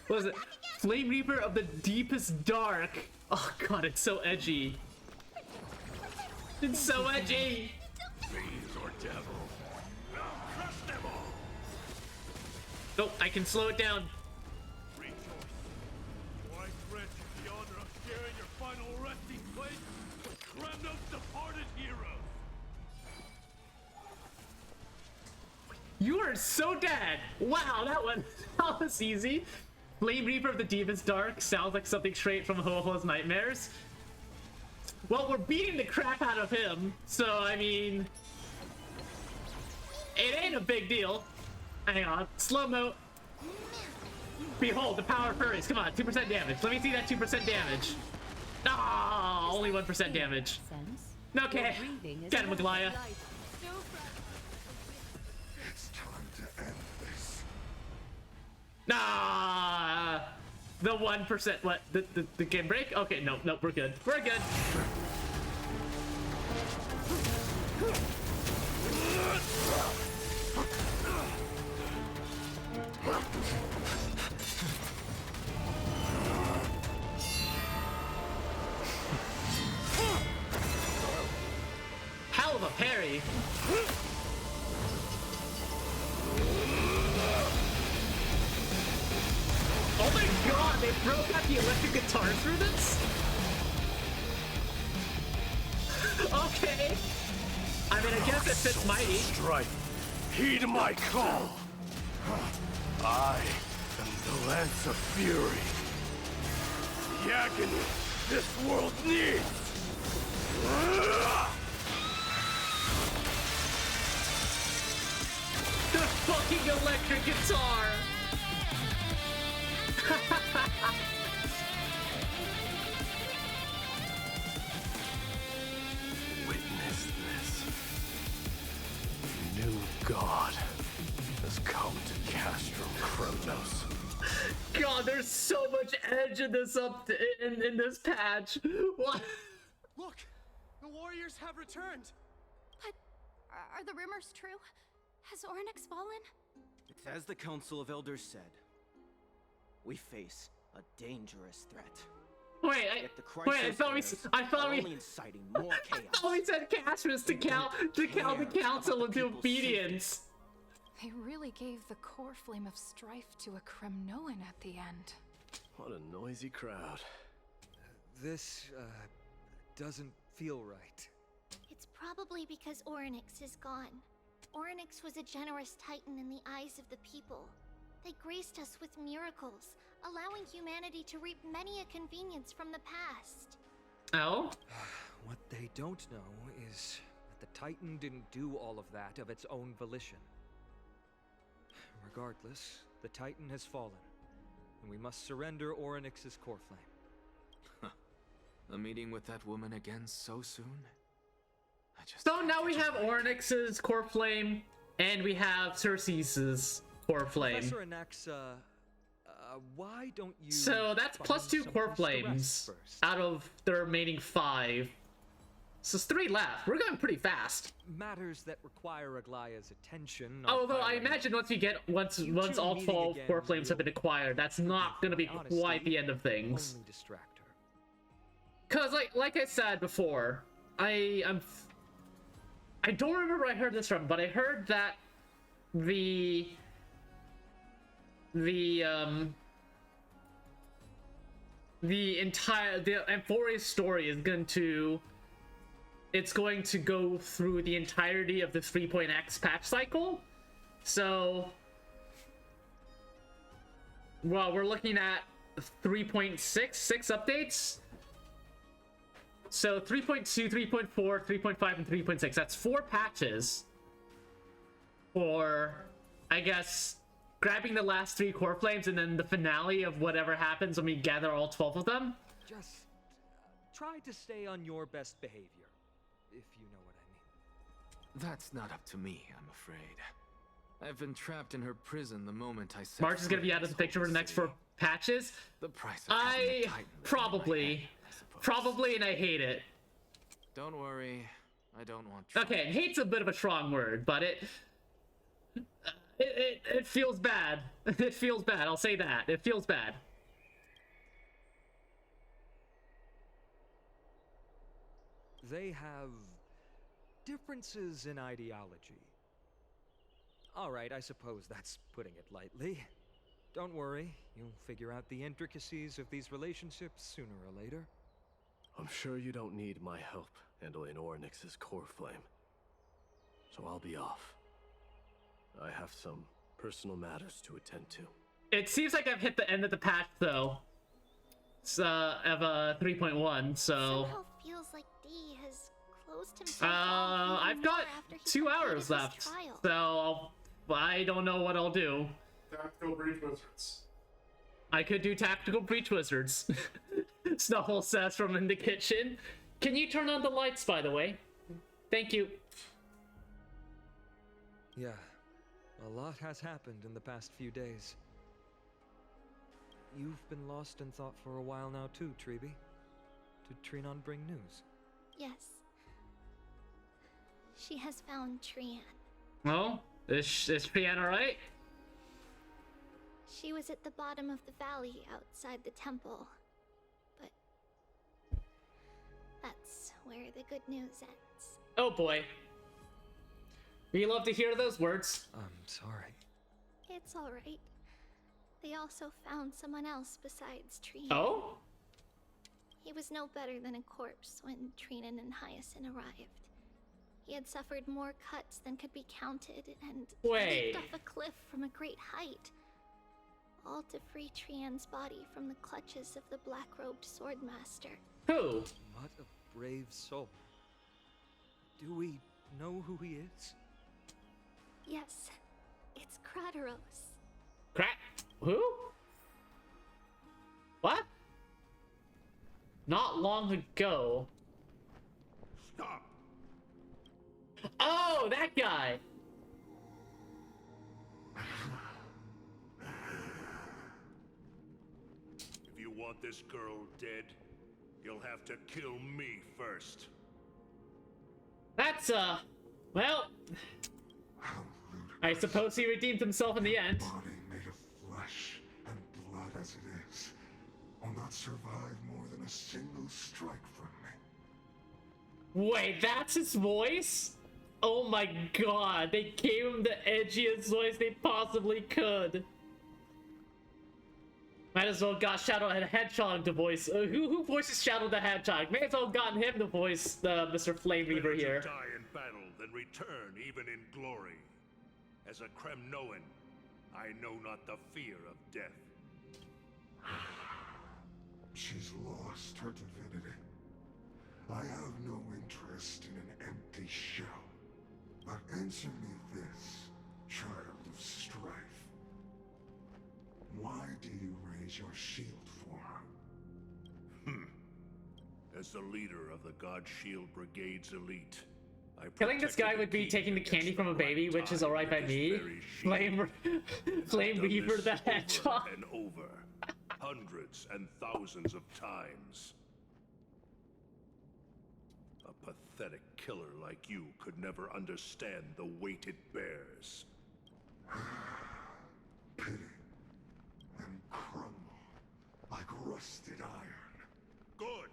What was it? Flame Reaper of the Deepest Dark. Oh god, it's so edgy. It's so edgy. Fiends or devil. I'll crush them all. Oh, I can slow it down. Rejoice. For I grant you the honor of sharing your final resting place with Kremno's departed heroes. You are so dead. Wow, that was easy. Flame Reaper of the Deepest Dark sounds like something straight from Ho-Ho's Nightmares. Well, we're beating the crap out of him, so I mean, it ain't a big deal. Hang on, slow-mo. Behold, the power of furries. Come on, 2% damage. Let me see that 2% damage. Ah, only 1% damage. Okay, get him, Maglaya. It's time to end this. Nah, the 1%. What? The game break? Okay, no, we're good. We're good. Hell of a parry. Oh my god, they broke out the electric guitar through this? Okay. I mean, I guess it fits mighty. Strike. Heed my call. I am the Lance of Fury. The agony this world needs. The fucking electric guitar. Witness this. New God has come to Castrum Kronos. God, there's so much edge in this in this patch. What? Look, the warriors have returned. But are the rumors true? Has Oryx fallen? It's as the Council of Elders said. We face a dangerous threat. Wait, I thought we only inciting more chaos. I thought we said Cassius to cow the council into obedience. They really gave the core flame of strife to a Kremnoan at the end. What a noisy crowd. This, doesn't feel right. It's probably because Oryx is gone. Oryx was a generous titan in the eyes of the people. They graced us with miracles, allowing humanity to reap many a convenience from the past. Oh? What they don't know is that the Titan didn't do all of that of its own volition. Regardless, the Titan has fallen, and we must surrender Oryx's core flame. A meeting with that woman again so soon? I just So now we have Ornyx's core flame, and we have Cersei's core flame. Professor Anaxa, why don't you... So that's +2 core flames out of the remaining 5. So it's 3 left. We're going pretty fast. Matters that require Aglaya's attention. Although I imagine once all 12 core flames have been acquired, that's not going to be quite the end of things. Only distract her. Cause like I said before, I don't remember where I heard this from, but I heard that the Amphoria's story is going to go through the entirety of the 3.x patch cycle. So, well, we're looking at 3.6 updates. So 3.2, 3.4, 3.5, and 3.6. That's 4 patches for, I guess, grabbing the last 3 core flames and then the finale of whatever happens when we gather all 12 of them. Just try to stay on your best behavior, if you know what I mean. That's not up to me, I'm afraid. I've been trapped in her prison the moment I set March is gonna be out of the picture for the next 4 patches. The price of having a Titan probably, and I hate it. Don't worry, I don't want. Okay, hate's a bit of a strong word, but it feels bad. It feels bad. I'll say that. It feels bad. They have differences in ideology. All right, I suppose that's putting it lightly. Don't worry, you'll figure out the intricacies of these relationships sooner or later. I'm sure you don't need my help handling Ornyx's core flame. So I'll be off. I have some personal matters to attend to. It seems like I've hit the end of the patch, though. It's, of 3.1, so... Somehow feels like D has closed himself off I've got 2 hours left, so I don't know what I'll do. Tactical Breach Wizards. I could do Tactical Breach Wizards. Snuffle says from in the kitchen. Can you turn on the lights, by the way? Thank you. Yeah, a lot has happened in the past few days. You've been lost in thought for a while now too, Treeby. Did Trinon bring news? Yes. She has found Trian. Oh, is Trian alright? She was at the bottom of the valley outside the temple. But that's where the good news ends. Oh boy. We love to hear those words. I'm sorry. It's alright. They also found someone else besides Trian. Oh? He was no better than a corpse when Trinan and Hyacinth arrived. He had suffered more cuts than could be counted and leaped off a cliff from a great height. All to free Trian's body from the clutches of the black-robed swordmaster. Who? What a brave soul. Do we know who he is? Yes, it's Krateros. Who? What? Not long ago. Stop! Oh, that guy! If you want this girl dead, you'll have to kill me first. That's, well... I suppose he redeemed himself in the end. Body made of flesh and blood as it is will not survive more than a single strike from me. Wait, that's his voice? Oh my god, they gave him the edgiest voice they possibly could. Might as well got Shadow the Hedgehog to voice. Who voices Shadow the Hedgehog? May as well gotten him to voice Mr. Flame Reaver here. Better to die in battle than return even in glory. As a Kremnoan, I know not the fear of death. She's lost her divinity. I have no interest in an empty shell. But answer me this, child of strife. Why do you raise your shield for her? As the leader of the God Shield Brigade's elite, I Killing this guy would be taking the candy from a baby, which is alright by me. Flame Weaver the Hedgehog. And over, hundreds and thousands of times. A pathetic killer like you could never understand the weight it bears. Pity and crumble like rusted iron. Good.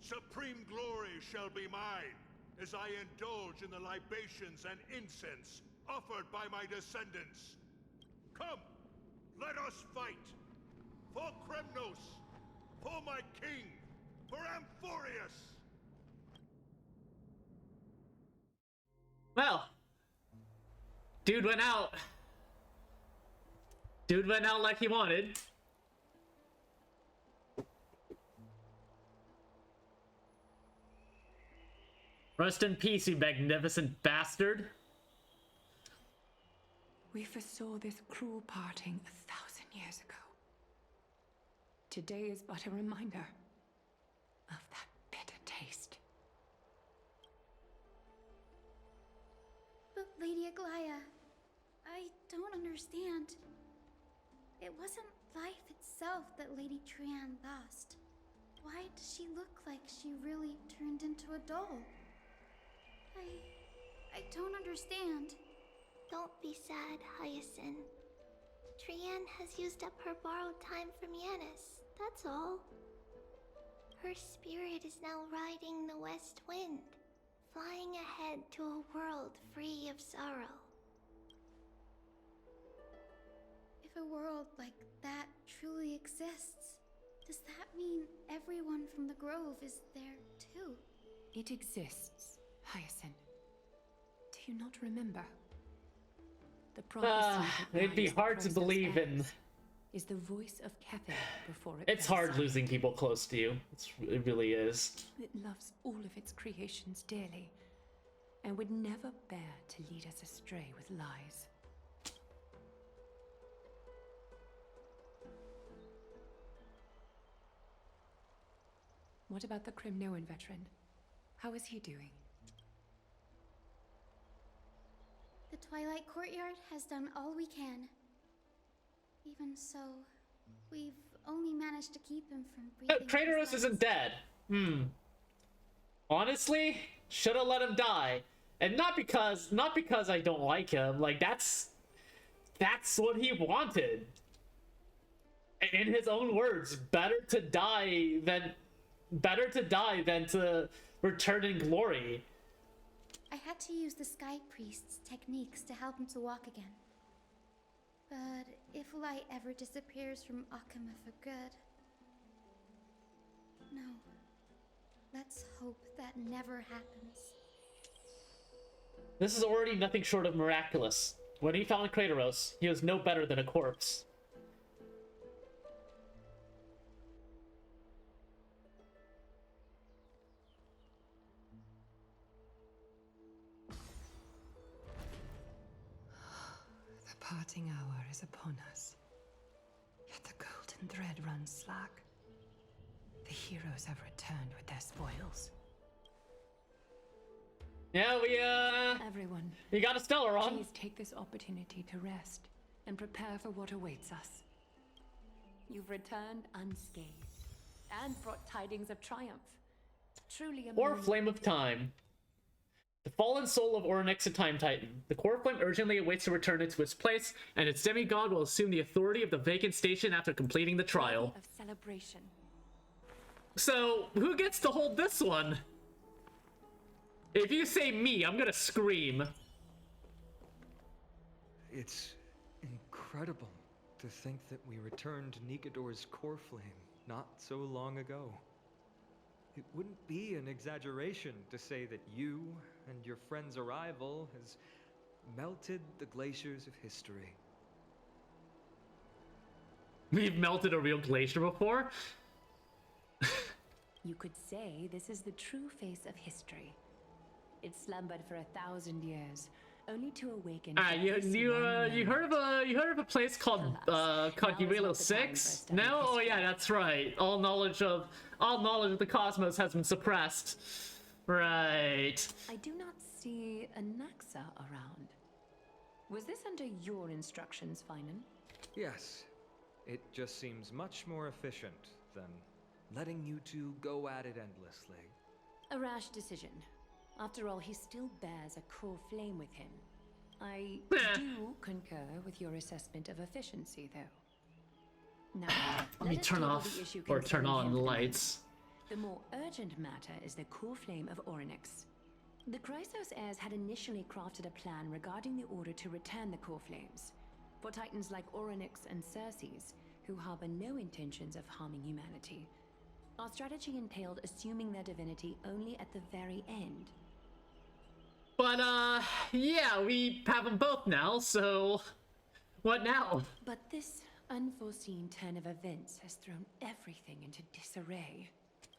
Supreme glory shall be mine, as I indulge in the libations and incense offered by my descendants. Come, let us fight! For Kremnos! For my king! For Amphorius! Well, dude went out. Dude went out like he wanted. Rest in peace, you magnificent bastard. We foresaw this cruel parting 1,000 years ago. Today is but a reminder of that bitter taste. But Lady Aglaya, I don't understand. It wasn't life itself that Lady Trian lost. Why does she look like she really turned into a doll? I don't understand. Don't be sad, Hyacinth. Trian has used up her borrowed time from Yanis, that's all. Her spirit is now riding the west wind, flying ahead to a world free of sorrow. If a world like that truly exists, does that mean everyone from the Grove is there too? It exists, Hyacinth. Do you not remember? The prophecy it'd be hard to believe in. Is the voice of Cathay before it. It's hard losing people close to you. It really is. It loves all of its creations dearly, and would never bear to lead us astray with lies. What about the Kremnoan veteran? How is he doing? The Twilight Courtyard has done all we can. Even so, we've only managed to keep him from breathing. Kratos isn't dead. Honestly, should have let him die. And not because I don't like him. Like, that's what he wanted. In his own words, better to die than to return in glory. I had to use the Sky Priest's techniques to help him to walk again. But if light ever disappears from Akama for good... No. Let's hope that never happens. This is already nothing short of miraculous. When he found Kratos, he was no better than a corpse. The parting hour is upon us. Yet the golden thread runs slack. The heroes have returned with their spoils. Yeah, Everyone, you got a stellar on. Please take this opportunity to rest and prepare for what awaits us. You've returned unscathed and brought tidings of triumph. Truly a Or Flame of Time. The fallen soul of Oryx, a Time Titan. The core flame urgently awaits to return into its place, and its demigod will assume the authority of the vacant station after completing the trial. Of celebration. So, who gets to hold this one? If you say me, I'm gonna scream. It's incredible to think that we returned Nikador's core flame not so long ago. It wouldn't be an exaggeration to say that you and your friend's arrival has melted the glaciers of history. We've melted a real glacier before? You could say this is the true face of history. It slumbered for 1,000 years, only to awaken. You heard of a place called Uelo 6? No? Oh yeah, that's right. All knowledge of the cosmos has been suppressed. Right. I do not see a Naxa around. Was this under your instructions, Finan? Yes. It just seems much more efficient than letting you two go at it endlessly. A rash decision. After all, he still bears a core flame with him. I do concur with your assessment of efficiency, though. Now, let me turn off or turn on the lights. The more urgent matter is the core flame of Orynyx. The Chrysos heirs had initially crafted a plan regarding the order to return the core flames. For titans like Orynyx and Circes, who harbor no intentions of harming humanity, our strategy entailed assuming their divinity only at the very end. But, yeah, we have them both now, so what now? But this unforeseen turn of events has thrown everything into disarray.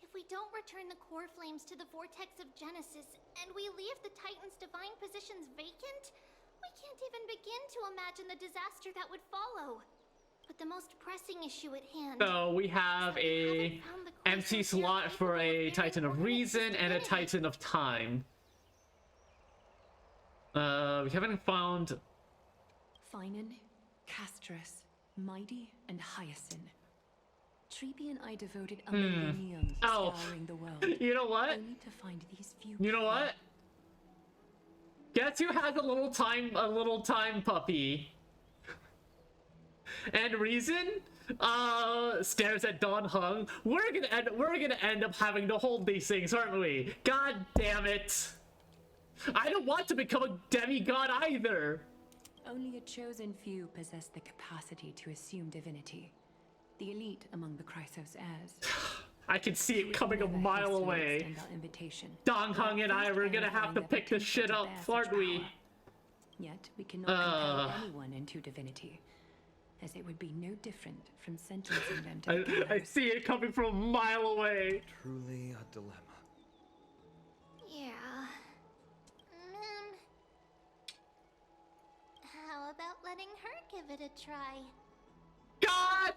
If we don't return the core flames to the vortex of Genesis, and we leave the Titan's divine positions vacant, we can't even begin to imagine the disaster that would follow. But the most pressing issue at hand. So we have a empty slot for a Titan of Reason and a Titan of Time. We haven't found Finan, Castris, Mighty, and Hyacinth. Treby and I devoted a millennium to scouring the world. You know what? Only to find these few. You know what? Guess who has a little time puppy? And Reason stares at Don Hung. We're gonna end up having to hold these things, aren't we? God damn it! I don't want to become a demigod either. Only a chosen few possess the capacity to assume divinity. The elite among the Chrysos heirs. I can see it coming a mile away. Don Hung and I were gonna have to pick this shit up, aren't we? Yet we cannot compel anyone into divinity, as it would be no different from sentencing them to I see it coming from a mile away. Truly a dilemma. Yeah. How about letting her give it a try? God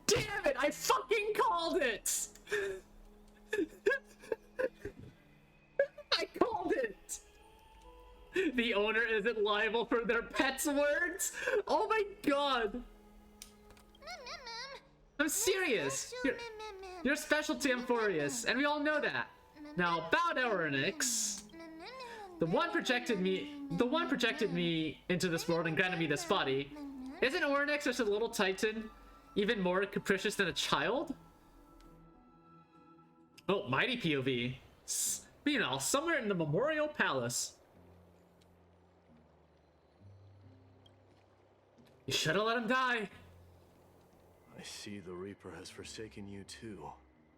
damn it! I fucking called it! I called it! The owner isn't liable for their pet's words? Oh my god! I'm serious! You're specialty Amphorius, and we all know that. Now, about Orynyx, the one projected me into this world and granted me this body. Isn't Orynyx just a little titan, even more capricious than a child? Oh, mighty POV. Meanwhile, somewhere in the Memorial Palace. You should've let him die. I see the Reaper has forsaken you too,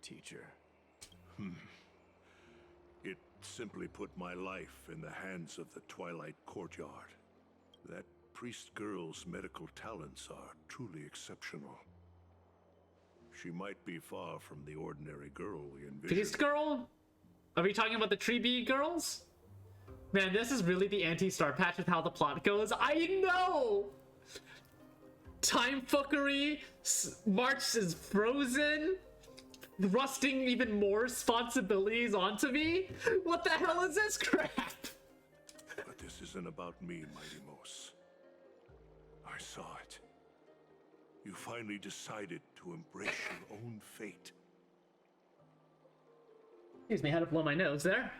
teacher. It simply put my life in the hands of the Twilight Courtyard. That priest girl's medical talents are truly exceptional. She might be far from the ordinary girl we envisioned. Priest girl? Are we talking about the Treby girls? Man, this is really the anti-star patch with how the plot goes. I know! Time fuckery, March is frozen, thrusting even more responsibilities onto me? What the hell is this crap? But this isn't about me, Mighty Mos. I saw it. You finally decided to embrace your own fate. Excuse me, I had to blow my nose there.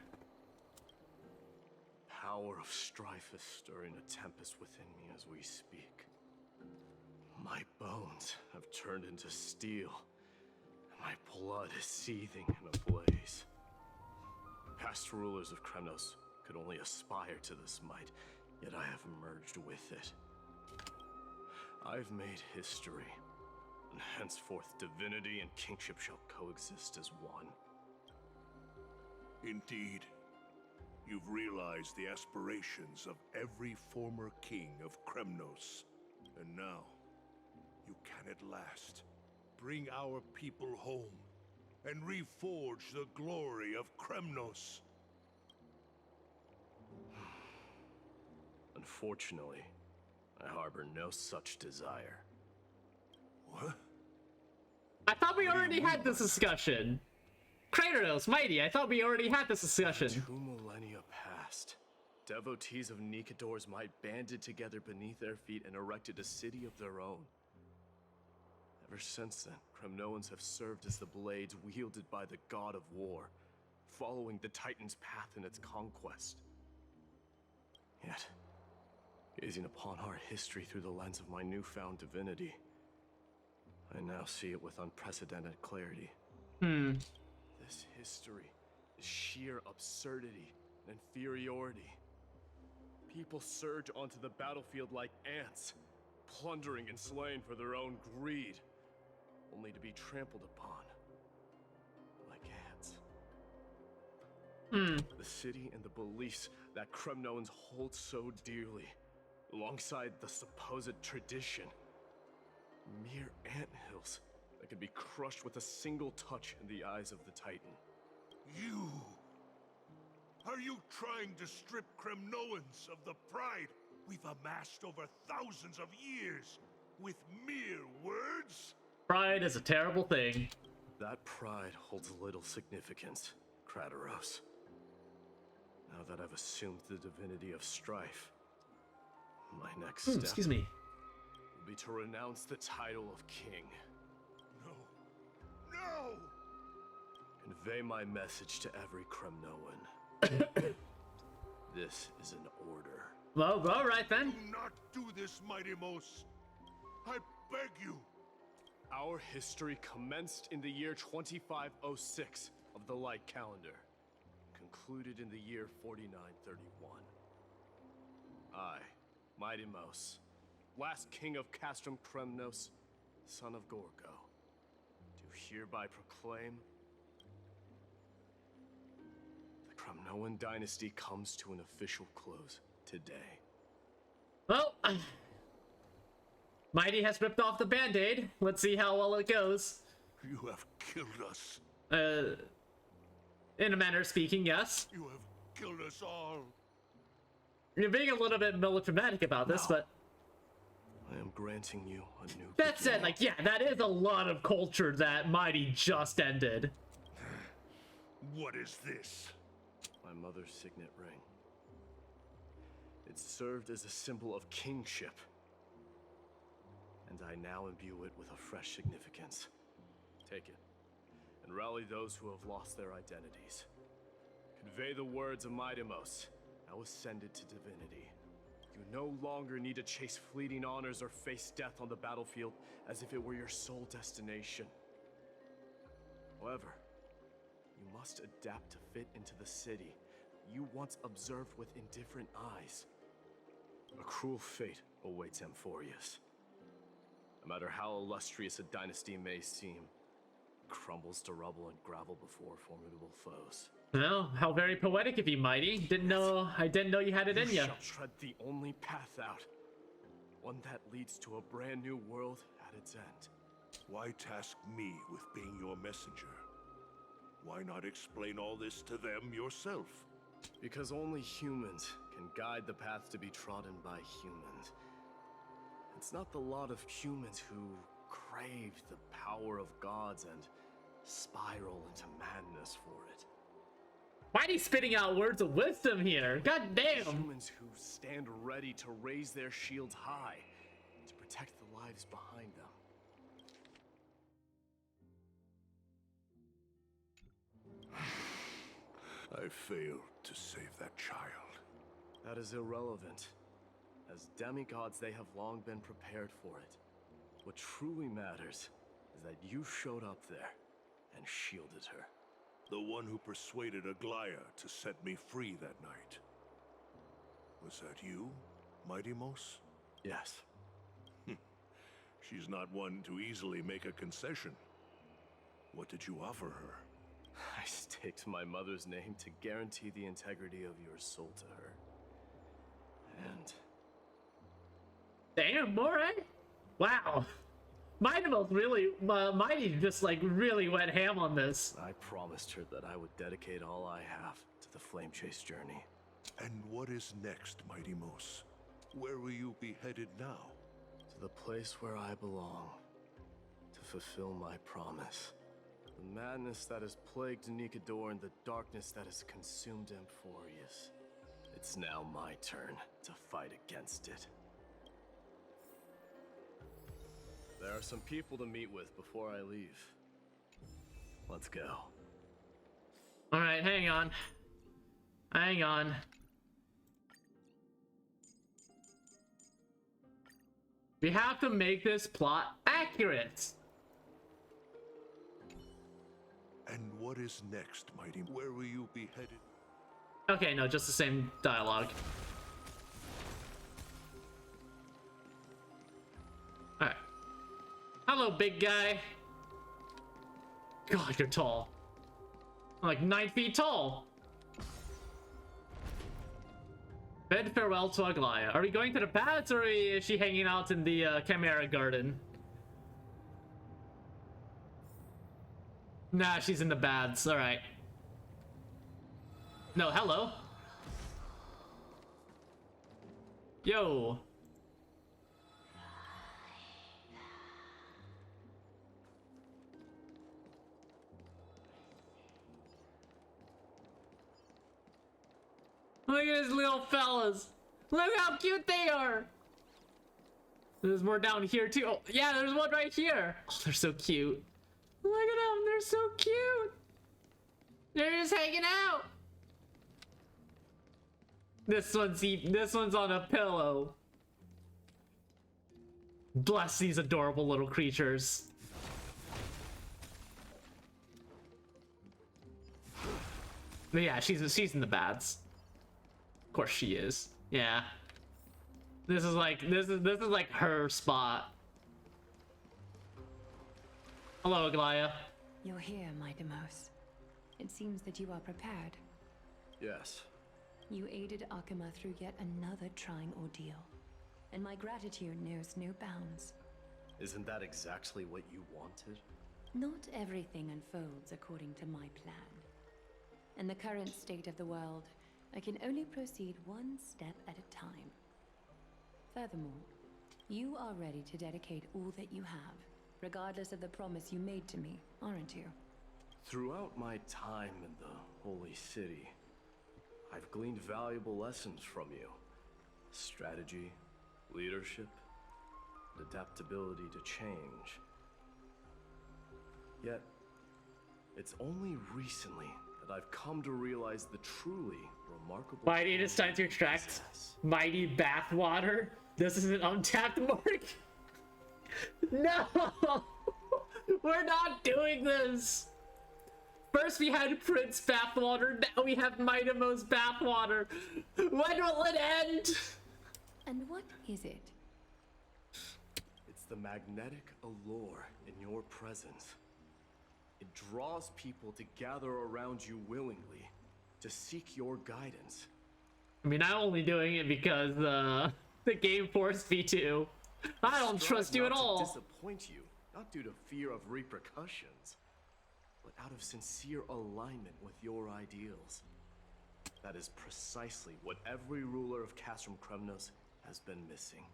Power of strife is stirring a tempest within me as we speak. My bones have turned into steel, and my blood is seething in a blaze. Past rulers of Kremnos could only aspire to this might, yet I have merged with it. I've made history, and henceforth divinity and kingship shall coexist as one. Indeed, you've realized the aspirations of every former king of Kremnos, and now you can at last bring our people home and reforge the glory of Kremnos. Unfortunately, I harbor no such desire. What? I thought we already had this discussion. Kratos, Mighty, I thought we already had this discussion. 2 millennia past. Devotees of Nikadors might banded together beneath their feet and erected a city of their own. Ever since then, Kremnoans have served as the blades wielded by the god of war, following the Titan's path in its conquest. Yet, gazing upon our history through the lens of my newfound divinity, I now see it with unprecedented clarity. This history is sheer absurdity and inferiority. People surge onto the battlefield like ants, plundering and slaying for their own greed, only to be trampled upon like ants. The city and the beliefs that Kremnoans hold so dearly, alongside the supposed tradition, mere anthills that could be crushed with a single touch in the eyes of the Titan. You! Are you trying to strip Kremnoans of the pride we've amassed over thousands of years with mere words? Pride is a terrible thing. That pride holds little significance, Kratos. Now that I've assumed the divinity of strife, my next step excuse me. will be to renounce the title of king. No. No! Convey my message to every Kremnoan. This is an order. Well, all right then. Do not do this, Mighty Mos. I beg you. Our history commenced in the year 2506 of the Light Calendar, concluded in the year 4931. I, Mighty Mos, last king of Castrum Kremnos, son of Gorgo, do hereby proclaim the Kremnoan dynasty comes to an official close today. Well, Mighty has ripped off the band-aid. Let's see how well it goes. You have killed us. In a manner of speaking, yes. You have killed us all. You're being a little bit melodramatic about this, but I am granting you a new that said, like, yeah, that is a lot of culture that Mighty just ended. What is this? My mother's signet ring. It served as a symbol of kingship, and I now imbue it with a fresh significance. Take it, and rally those who have lost their identities. Convey the words of Mightimos, now ascended to divinity. You no longer need to chase fleeting honors or face death on the battlefield as if it were your sole destination. However, you must adapt to fit into the city you once observed with indifferent eyes. A cruel fate awaits Amphorius. No matter how illustrious a dynasty may seem, it crumbles to rubble and gravel before formidable foes. Well, how very poetic of you, Mighty. I didn't know you had it in ya. You shall tread the only path out. One that leads to a brand new world at its end. Why task me with being your messenger? Why not explain all this to them yourself? Because only humans can guide the path to be trodden by humans. It's not the lot of humans who crave the power of gods and spiral into madness for it. Mighty's spitting out words of wisdom here. God damn. Humans who stand ready to raise their shields high to protect the lives behind them. I failed to save that child. That is irrelevant. As demigods, they have long been prepared for it. What truly matters is that you showed up there and shielded her. The one who persuaded Aglaya to set me free that night. Was that you, Mighty Mos? Yes. She's not one to easily make a concession. What did you offer her? I staked my mother's name to guarantee the integrity of your soul to her. And... Damn, alright. Wow. Mighty just like really went ham on this. I promised her that I would dedicate all I have to the Flame Chase journey. And what is next, Mighty Mos? Where will you be headed now? To the place where I belong. To fulfill my promise. The madness that has plagued Nikador and the darkness that has consumed Amphorius. It's now my turn to fight against it. There are some people to meet with before I leave. Let's go. Alright, hang on. Hang on. We have to make this plot accurate. And what is next, mighty? Where will you be headed? Okay, no, just the same dialogue. Alright. Hello, big guy. God, you're tall. Like 9 feet tall. Bid farewell to Aglaya. Are we going to the paths, or is she hanging out in the Chimera Garden? Nah, she's in the baths. All right. No, hello. Yo. Look at these little fellas. Look how cute they are. There's more down here too. Oh, yeah, there's one right here. Oh, they're so cute. Look at them. They're so cute. They're just hanging out. This one's on a pillow. Bless these adorable little creatures. But yeah, she's in the baths. Of course she is. Yeah. This is like her spot. Hello, Aglaya. You're here, my Demos. It seems that you are prepared. Yes. You aided Akuma through yet another trying ordeal, and my gratitude knows no bounds. Isn't that exactly what you wanted? Not everything unfolds according to my plan. In the current state of the world, I can only proceed one step at a time. Furthermore, you are ready to dedicate all that you have, regardless of the promise you made to me, aren't you? Throughout my time in the Holy City, I've gleaned valuable lessons from you. Strategy, leadership, adaptability to change. Yet, it's only recently that I've come to realize the truly remarkable... Mighty, it is time to extract mighty bathwater. This is an untapped mark. No! We're not doing this! First we had Prince Bathwater, now we have Mightymo's Bathwater. When will it end? And what is it? It's the magnetic allure in your presence. It draws people to gather around you willingly, to seek your guidance. I mean, I'm only doing it because the game forced me to. I don't trust you at all. To disappoint you, not due to fear of repercussions, but out of sincere alignment with your ideals. That is precisely what every ruler of Castrum Kremnos has been missing.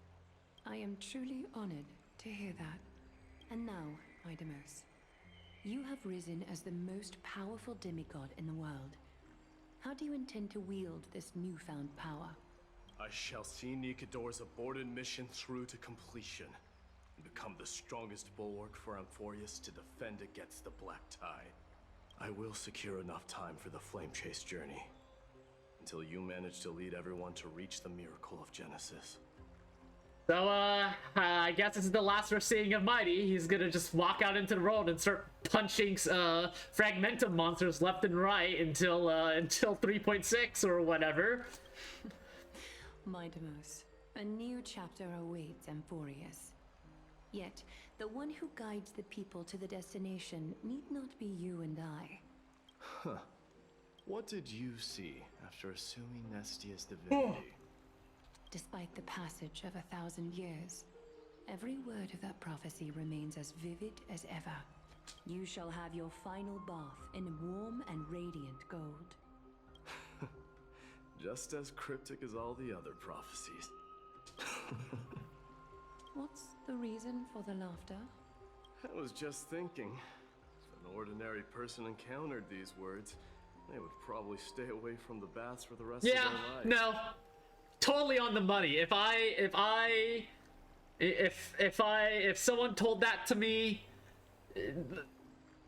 I am truly honored to hear that. And now, Idamos, you have risen as the most powerful demigod in the world. How do you intend to wield this newfound power? I shall see Nikador's aborted mission through to completion, and become the strongest bulwark for Amphorius to defend against the Black Tide. I will secure enough time for the Flame Chase journey, until you manage to lead everyone to reach the miracle of Genesis. So, I guess this is the last we're seeing of Mighty. He's gonna just walk out into the road and start punching, Fragmentum monsters left and right until 3.6 or whatever. Mightymouse, a new chapter awaits Amphorius. Yet, the one who guides the people to the destination need not be you and I. Huh. What did you see after assuming Nestia's divinity? Despite the passage of 1,000 years, every word of that prophecy remains as vivid as ever. You shall have your final bath in warm and radiant gold. Just as cryptic as all the other prophecies. What's the reason for the laughter? I was just thinking, if an ordinary person encountered these words, they would probably stay away from the baths for the rest of their lives. No. Totally on the money. If someone told that to me,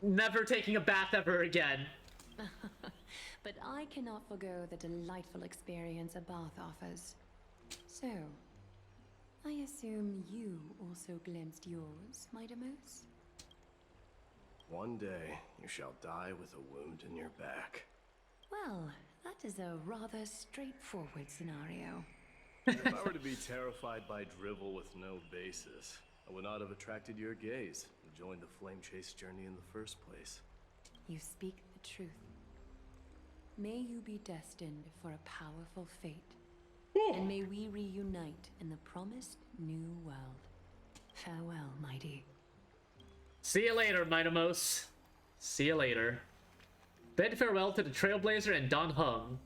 never taking a bath ever again. But I cannot forgo the delightful experience a bath offers. So, I assume you also glimpsed yours, Mightymoose? One day, you shall die with a wound in your back. Well, that is a rather straightforward scenario. If I were to be terrified by drivel with no basis, I would not have attracted your gaze and joined the flame chase journey in the first place. You speak the truth. May you be destined for a powerful fate. And may we reunite in the promised new world. Farewell, Mighty. See you later, Mightymouse. See you later. Bid farewell to the Trailblazer and Don Hung.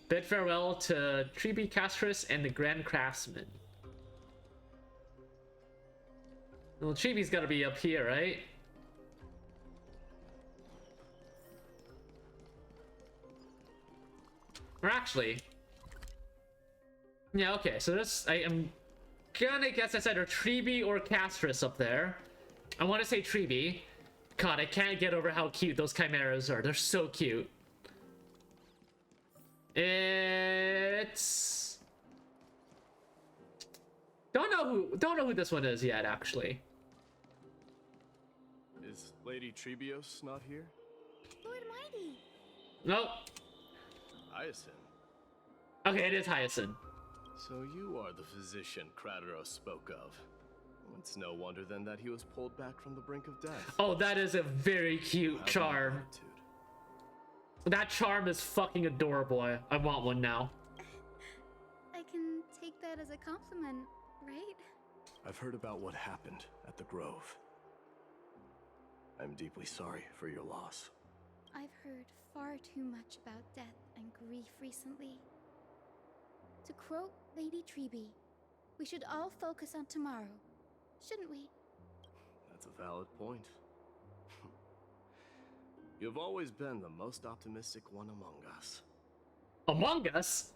Bid farewell to Tribi Castris and the Grand Craftsman. Well, Tribi's gotta be up here, right? Or actually... Yeah, okay, so this... I am gonna guess that's either Tribi or Castris up there. I want to say Tribi. God, I can't get over how cute those chimeras are. They're so cute. It's... Don't know who this one is yet, actually. Is Lady Trebios not here? Lord Mighty. Nope. Hyacinth. Okay, it is Hyacinth. So you are the physician Krateros spoke of. It's no wonder then that he was pulled back from the brink of death. Oh, that is a very cute charm. That charm is fucking adorable. I want one now. I can take that as a compliment, right? I've heard about what happened at the Grove. I'm deeply sorry for your loss. I've heard far too much about death and grief recently. To quote Lady Tribi, we should all focus on tomorrow, shouldn't we? That's a valid point. You've always been the most optimistic one among us. Among Us?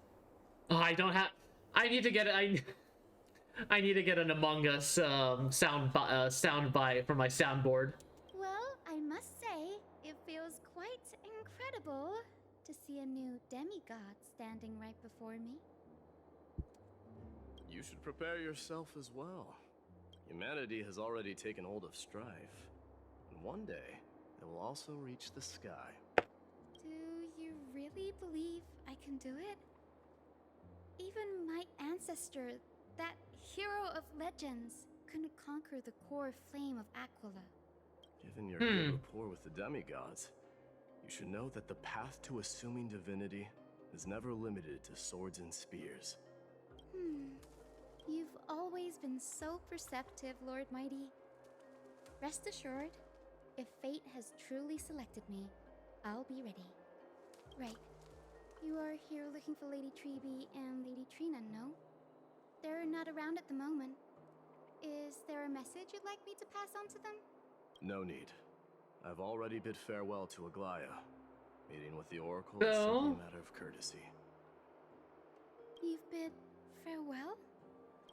Oh, I don't have... I need to get it. I need to get an Among Us sound bite for my soundboard. Well, I must say, it feels quite incredible to see a new demigod standing right before me. You should prepare yourself as well. Humanity has already taken hold of strife, and one day it will also reach the sky. Do you really believe I can do it? Even my ancestor, that hero of legends, couldn't conquer the core flame of Aquila. Given your good rapport with the demigods, you should know that the path to assuming divinity is never limited to swords and spears. You've always been so perceptive, Lord Mighty. Rest assured, if fate has truly selected me, I'll be ready. Right. You are here looking for Lady Tribi and Lady Trina, no? They're not around at the moment. Is there a message you'd like me to pass on to them? No need. I've already bid farewell to Aglaya. Meeting with the Oracle is simply a matter of courtesy. You've bid farewell?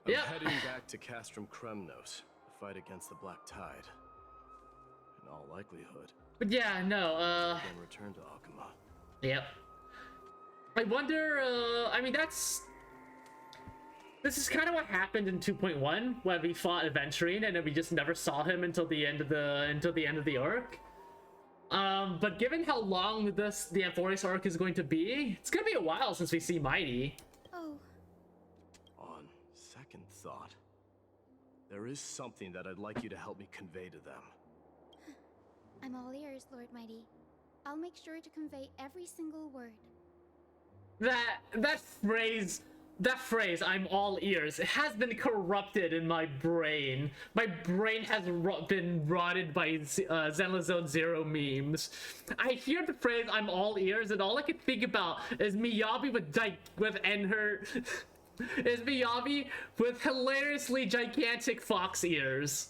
I'm heading back to Castrum Kremnos to fight against the Black Tide. In all likelihood. But yeah, no, Then return to Akuma. Yep. I wonder, I mean, this is kind of what happened in 2.1 when we fought Aventurine and then we just never saw him until the end of the arc. But given how long the Amphoris arc is going to be, it's gonna be a while since we see Mighty. Oh. On second thought, there is something that I'd like you to help me convey to them. I'm all ears, Lord Mighty. I'll make sure to convey every single word. That phrase, I'm all ears, it has been corrupted in my brain. My brain has been rotted by Zenlazone Zero memes. I hear the phrase, I'm all ears, and all I can think about is Miyabi with Enher is Miyabi with hilariously gigantic fox ears.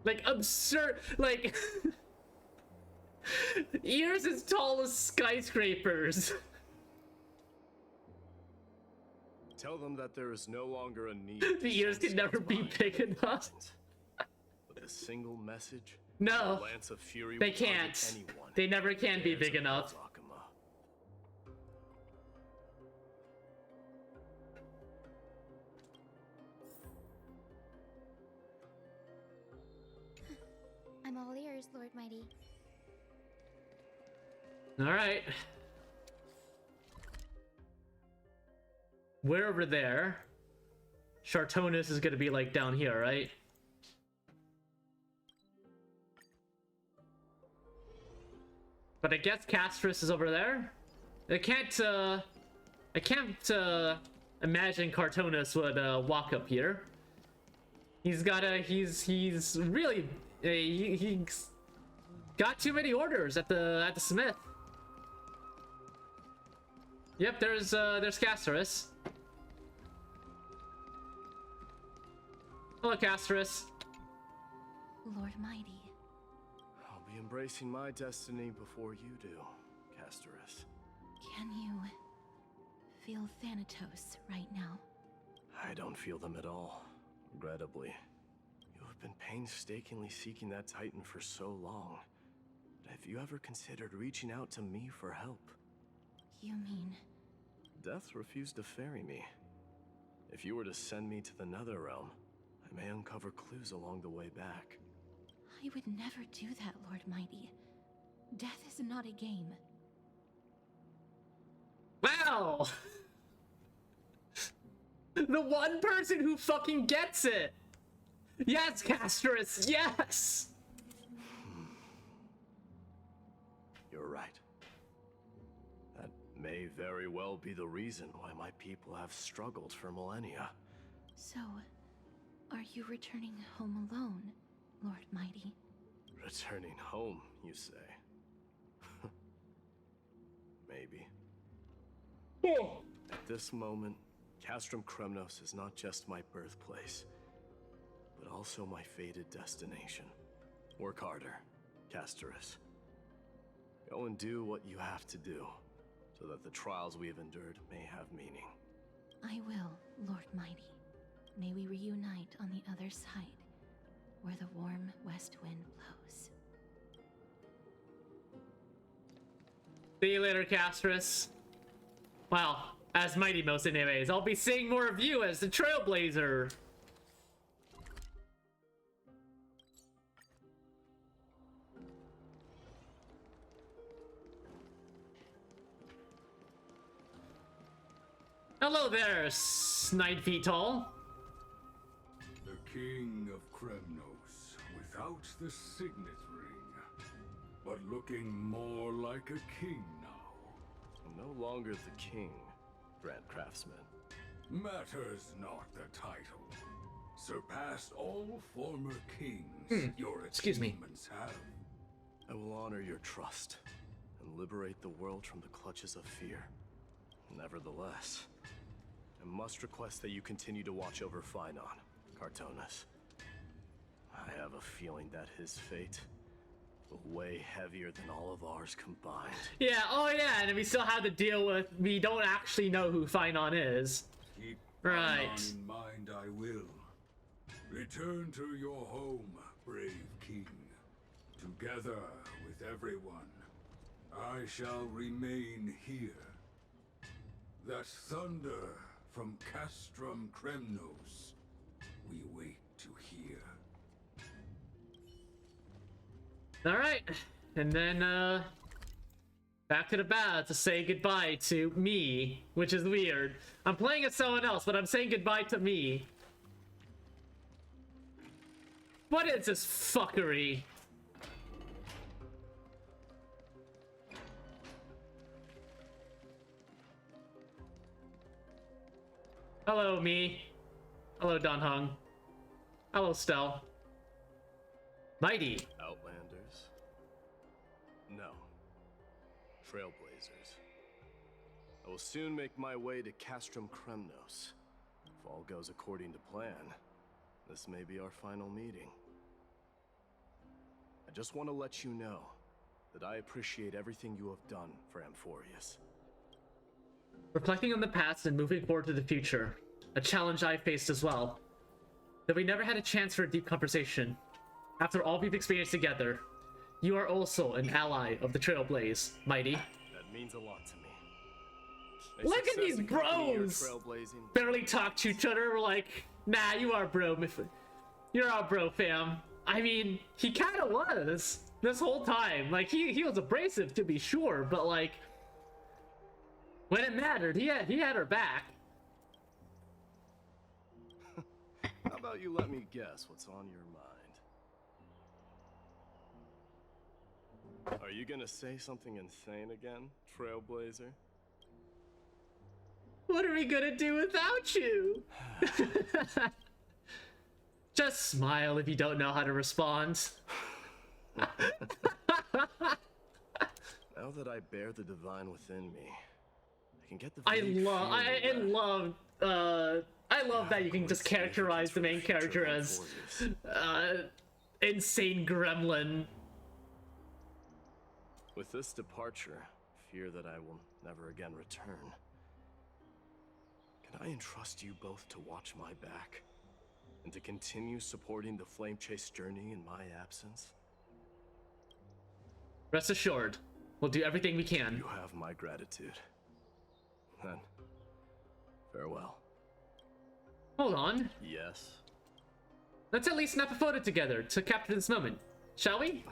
Like, absurd, like, ears as tall as skyscrapers. Tell them that there is no longer a need. The ears can never be big enough. With a single message, No, the Lance of Fury they will target can't. anyone They never can who be dares big enough. oppose Akuma. I'm all ears, Lord Mighty. All right. We're over there. Shartonis is gonna be like down here, right? But I guess Castris is over there. I can't imagine Cartonis would walk up here. He's really he's got too many orders at the smith. Yep, there's Castris. Hello, Castris. Lord Mighty. I'll be embracing my destiny before you do, Castoris. Can you feel Thanatos right now? I don't feel them at all, regrettably. You have been painstakingly seeking that Titan for so long. But have you ever considered reaching out to me for help? You mean... Death refused to ferry me. If you were to send me to the Netherrealm, I may uncover clues along the way back. I would never do that, Lord Mighty. Death is not a game. Wow! The one person who fucking gets it! Yes, Castris, yes! You're right. That may very well be the reason why my people have struggled for millennia. So, are you returning home alone, Lord Mighty? Returning home, you say? Maybe. At this moment, Castrum Kremnos is not just my birthplace, but also my fated destination. Work harder, Castoris. Go and do what you have to do, so that the trials we have endured may have meaning. I will, Lord Mighty. May we reunite on the other side, where the warm west wind blows. See you later, Castris. Well, as Mighty Most anyways. I'll be seeing more of you as the Trailblazer. Hello there, 9 feet tall. The King of Kremnos, without the signet ring, but looking more like a king now. I'm no longer the king, Grand Craftsman. Matters not the title. Surpassed all former kings your achievements have. I will honor your trust and liberate the world from the clutches of fear. Nevertheless, I must request that you continue to watch over Phainon, Cartonis. I have a feeling that his fate will weigh heavier than all of ours combined. Yeah, oh yeah, and we still have to deal with, we don't actually know who Phainon is. Keep right. Phainon in mind, I will. Return to your home, brave king. Together with everyone, I shall remain here. That thunder from Castrum Kremnos, we wait to hear. Alright, and then, back to the bat to say goodbye to me, which is weird. I'm playing as someone else, but I'm saying goodbye to me. What is this fuckery? Hello, me. Hello, Don Hung. Hello, Stel. Mighty. Outlanders? No. Trailblazers. I will soon make my way to Castrum Kremnos. If all goes according to plan, this may be our final meeting. I just want to let you know that I appreciate everything you have done for Amphorius. Reflecting on the past and moving forward to the future, a challenge I faced as well. That we never had a chance for a deep conversation. After all we've experienced together, you are also an ally of the Trailblaze, Mighty. That means a lot to me. Look at these bros! Barely talk to each other. We're like, nah, you are bro. You're our bro, fam. I mean, he kind of was this whole time. Like, he was abrasive to be sure, but like, when it mattered, he had her back. How about you let me guess what's on your mind? Are you gonna say something insane again, Trailblazer? What are we gonna do without you? Just smile if you don't know how to respond. Now that I bear the divine within me, I can get the I love that you can just characterize the main character as insane gremlin. With this departure, fear that I will never again return. Can I entrust you both to watch my back? And to continue supporting the Flame Chase journey in my absence? Rest assured, we'll do everything we can. You have my gratitude. Then, farewell. Hold on. Yes? Let's at least snap a photo together to capture this moment, shall we?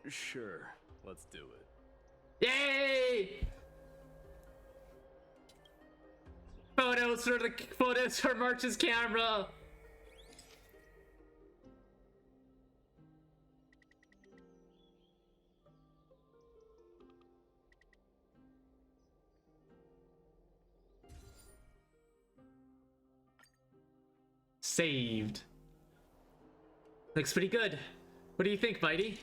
Sure, let's do it. Yay! Photos for March's camera. Saved. Looks pretty good. What do you think, Mighty?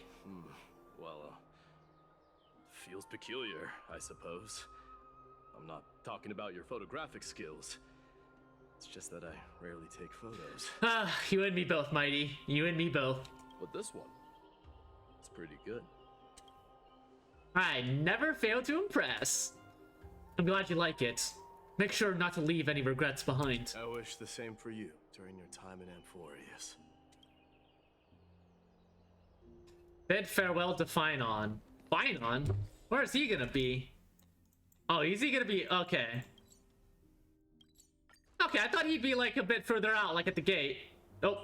Well, feels peculiar, I suppose. I'm not talking about your photographic skills. It's just that I rarely take photos. Ah, you and me both, Mighty. You and me both. But this one, it's pretty good. I never fail to impress. I'm glad you like it. Make sure not to leave any regrets behind. I wish the same for you during your time in Amphorius. Bid farewell to Finon. Finon? Where is he gonna be? Oh, is he gonna be? Okay. Okay, I thought he'd be like a bit further out, like at the gate. Oh.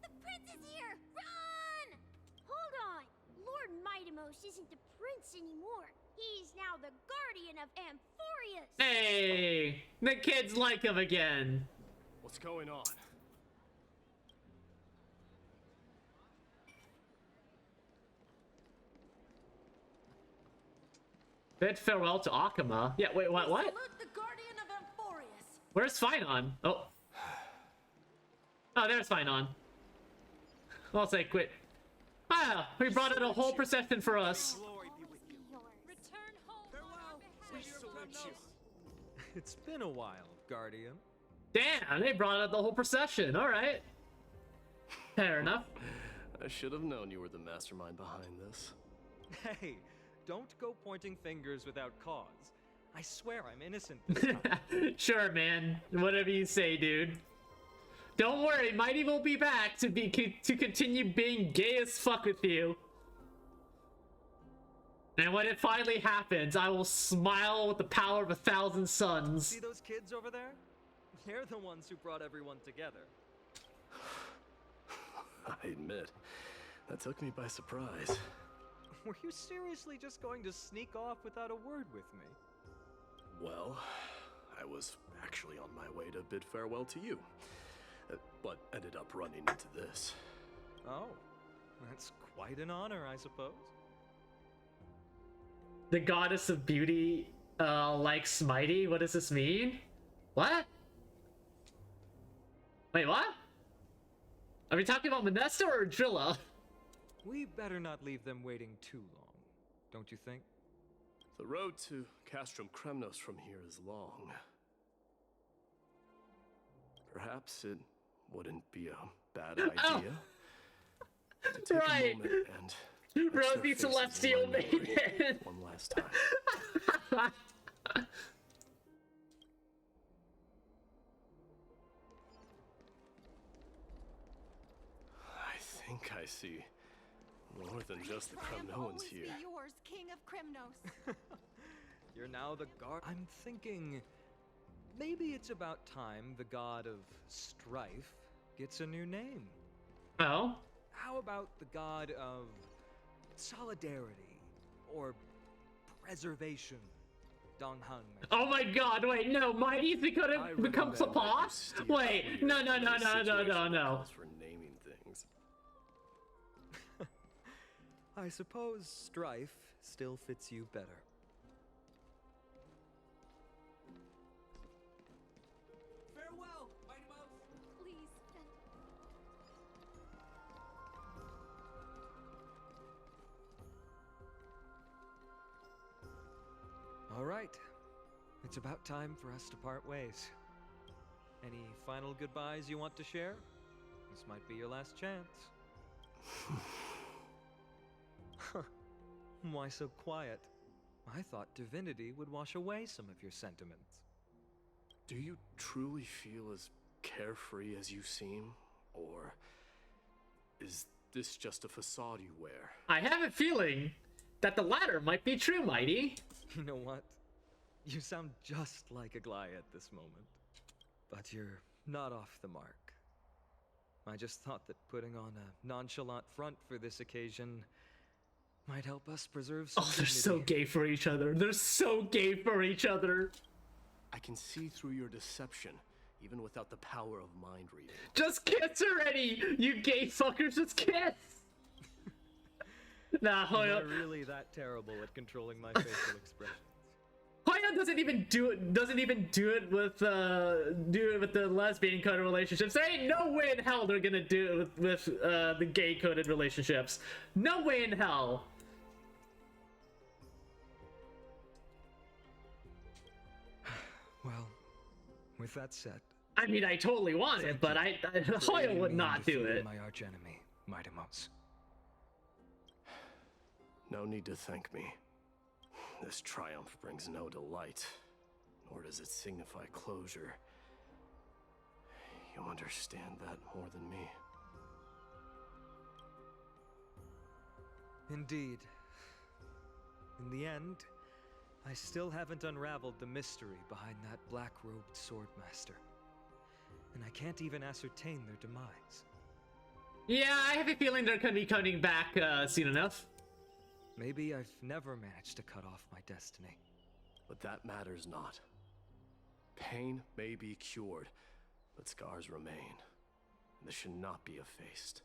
The prince is here! Run! Hold on. Lord Mightimos isn't the prince anymore. He's now the guardian of Amphorius. Hey, the kids like him again. What's going on? Bid farewell to Akama. Yeah, wait, what? Salute the guardian of Amphorius. Where's Finon? Oh. Oh, there's Finon. I'll say quit. Ah, he brought out a whole procession for us. Return home on our behalf. It's been a while, Guardian. Damn, they brought out the whole procession. All right. Fair enough. I should have known you were the mastermind behind this. Hey, don't go pointing fingers without cause. I swear I'm innocent this time. Sure, man. Whatever you say, dude. Don't worry, Mighty will be back to continue being gay as fuck with you. And when it finally happens, I will smile with the power of 1,000 suns. See those kids over there? They're the ones who brought everyone together. I admit, that took me by surprise. Were you seriously just going to sneak off without a word with me? Well, I was actually on my way to bid farewell to you, but ended up running into this. Oh, that's quite an honor, I suppose. The goddess of beauty likes Mighty? What does this mean? What? Wait, what? Are we talking about Monesta or Drilla? We better not leave them waiting too long, don't you think? The road to Castrum Kremnos from here is long. Perhaps it wouldn't be a bad idea to take a moment and Rosy Celestial Maiden. one last time. I think I see more than just the Kremnoans here. Be yours, King of Kremnos. You're now the guard. I'm thinking maybe it's about time the god of strife gets a new name. Oh? How about the god of solidarity or preservation? Donghang. Oh my god, wait, no, Mighty Dakota becomes a boss? Wait, no. For naming things. I suppose strife still fits you better. Farewell, Mighty Mouse. Please. All right. It's about time for us to part ways. Any final goodbyes you want to share? This might be your last chance. Why so quiet? I thought divinity would wash away some of your sentiments. Do you truly feel as carefree as you seem? Or is this just a facade you wear? I have a feeling that the latter might be true, Mighty. You know what? You sound just like Aglaya at this moment. But you're not off the mark. I just thought that putting on a nonchalant front for this occasion might help us preserve some Oh, they're dignity. so gay for each other. They're so gay for each other. I can see through your deception, even without the power of mind reading. Just kiss already, you gay fuckers, just kiss! Nah, Am Hoyo. I really that terrible at controlling my facial expressions? Hoyo doesn't even do it with the lesbian coded relationships. There ain't no way in hell they're gonna do it with the gay coded relationships. No way in hell. Well, with that said, I mean, I totally want it, but Hoyo would not do it. My archenemy, Mightimos. No need to thank me. This triumph brings no delight, nor does it signify closure. You understand that more than me. Indeed. In the end, I still haven't unraveled the mystery behind that black-robed swordmaster. And I can't even ascertain their demise. Yeah, I have a feeling they're gonna be coming back soon enough. Maybe I've never managed to cut off my destiny. But that matters not. Pain may be cured, but scars remain. This should not be effaced.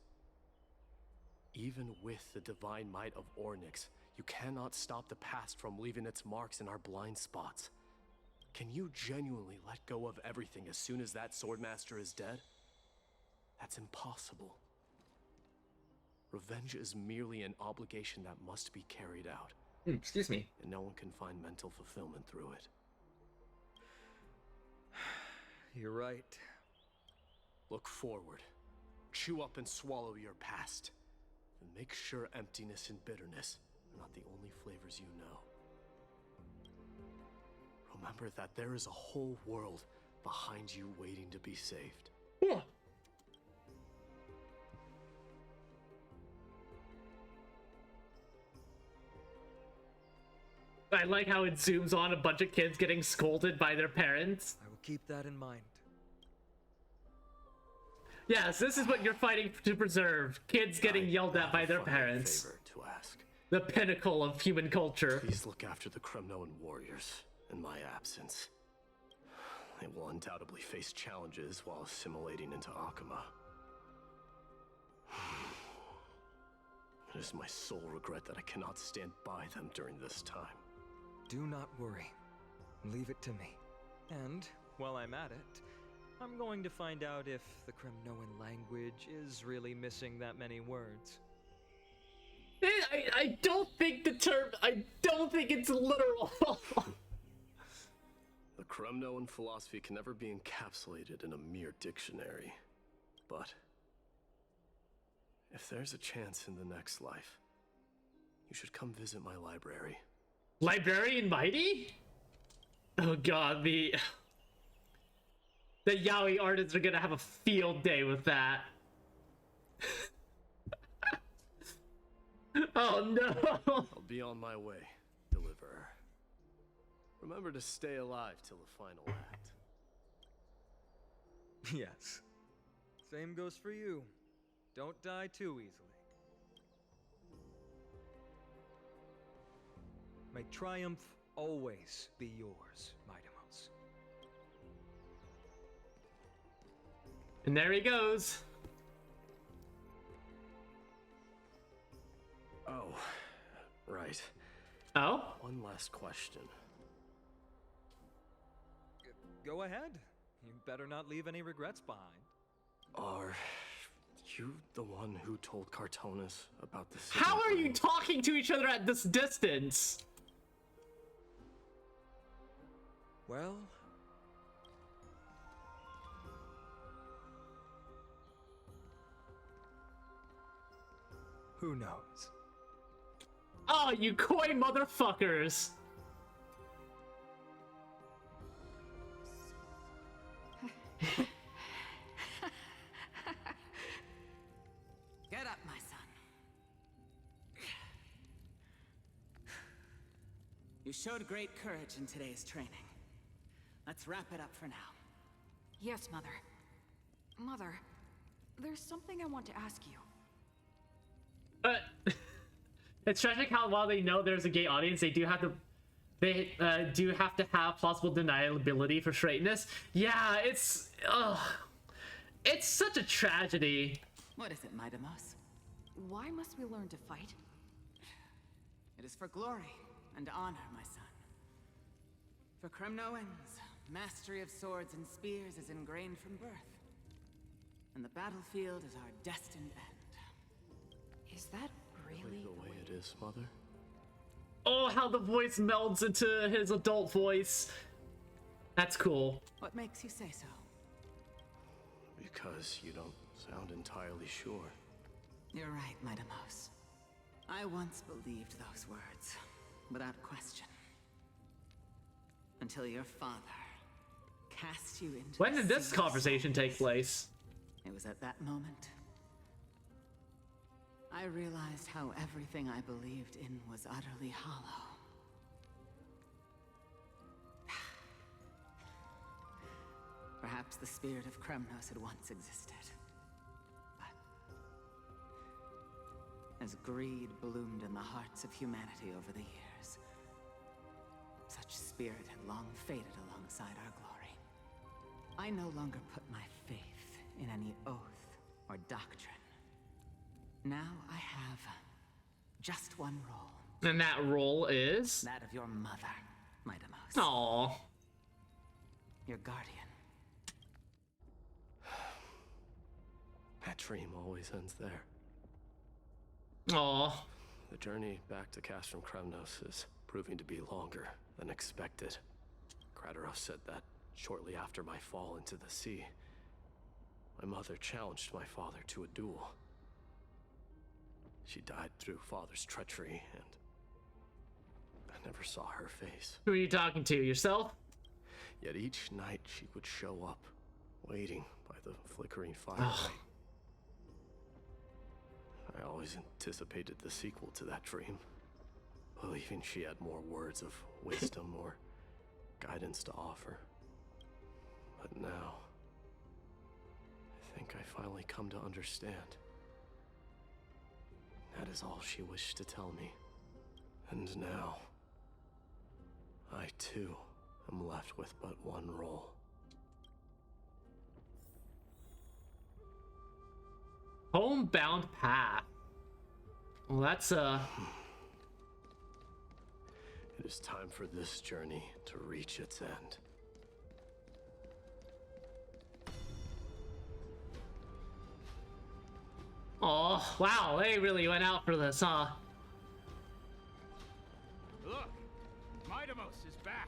Even with the divine might of Ornyx, you cannot stop the past from leaving its marks in our blind spots. Can you genuinely let go of everything as soon as that swordmaster is dead? That's impossible. Revenge is merely an obligation that must be carried out. Excuse me. And no one can find mental fulfillment through it. You're right. Look forward. Chew up and swallow your past. And make sure emptiness and bitterness are not the only flavors you know. Remember that there is a whole world behind you waiting to be saved. Yeah. I like how it zooms on a bunch of kids getting scolded by their parents. I will keep that in mind. Yes, this is what you're fighting to preserve. Kids getting yelled at by their parents. Favor to ask. The pinnacle of human culture. Please look after the Kremnoan warriors in my absence. They will undoubtedly face challenges while assimilating into Akama. It is my sole regret that I cannot stand by them during this time. Do not worry. Leave it to me. And, while I'm at it, I'm going to find out if the Kremnoan language is really missing that many words. I I don't think it's literal. The Kremnoan philosophy can never be encapsulated in a mere dictionary. But if there's a chance in the next life, you should come visit my library. Librarian Mighty? Oh god, the yaoi artists are gonna have a field day with that. Oh no! I'll be on my way, Deliverer. Remember to stay alive till the final act. Yes. Same goes for you. Don't die too easily. May triumph always be yours, Mightimos. And there he goes. Oh, right. Oh? One last question. Go ahead. You better not leave any regrets behind. Are you the one who told Cartonis about this? How are you talking to each other at this distance? Well... who knows? Oh, you coy motherfuckers! Get up, my son. You showed great courage in today's training. Let's wrap it up for now. Yes, Mother. Mother, there's something I want to ask you. It's tragic how while they know there's a gay audience, they do have to have plausible deniability for straightness. Yeah, it's such a tragedy. What is it, Mightimos? Why must we learn to fight? It is for glory and honor, my son. For Kremnoans, mastery of swords and spears is ingrained from birth. And the battlefield is our destined end. Is that really the way it is, Mother? Oh, how the voice melds into his adult voice. That's cool. What makes you say so? Because you don't sound entirely sure. You're right, Mightimos. I once believed those words, without question. Until your father cast you into When did this conversation take place? It was at that moment I realized how everything I believed in was utterly hollow. Perhaps the spirit of Kremnos had once existed. But as greed bloomed in the hearts of humanity over the years, such spirit had long faded alongside our glory. I no longer put my faith in any oath or doctrine. Now I have just one role. And that role is? That of your mother, Mightimos. Aww. Your guardian. That dream always ends there. Aww. The journey back to Castrum Kremnos is proving to be longer than expected. Krateros said that shortly after my fall into the sea, my mother challenged my father to a duel. She died through father's treachery, and I never saw her face. Who are you talking to? Yourself? Yet each night she would show up, waiting by the flickering firelight. I always anticipated the sequel to that dream, believing she had more words of wisdom or guidance to offer. But now, I think I finally come to understand. That is all she wished to tell me. And now, I too am left with but one role. Homebound path. Well, that's It is time for this journey to reach its end. Oh, wow, they really went out for this, huh? Look! Midamos is back!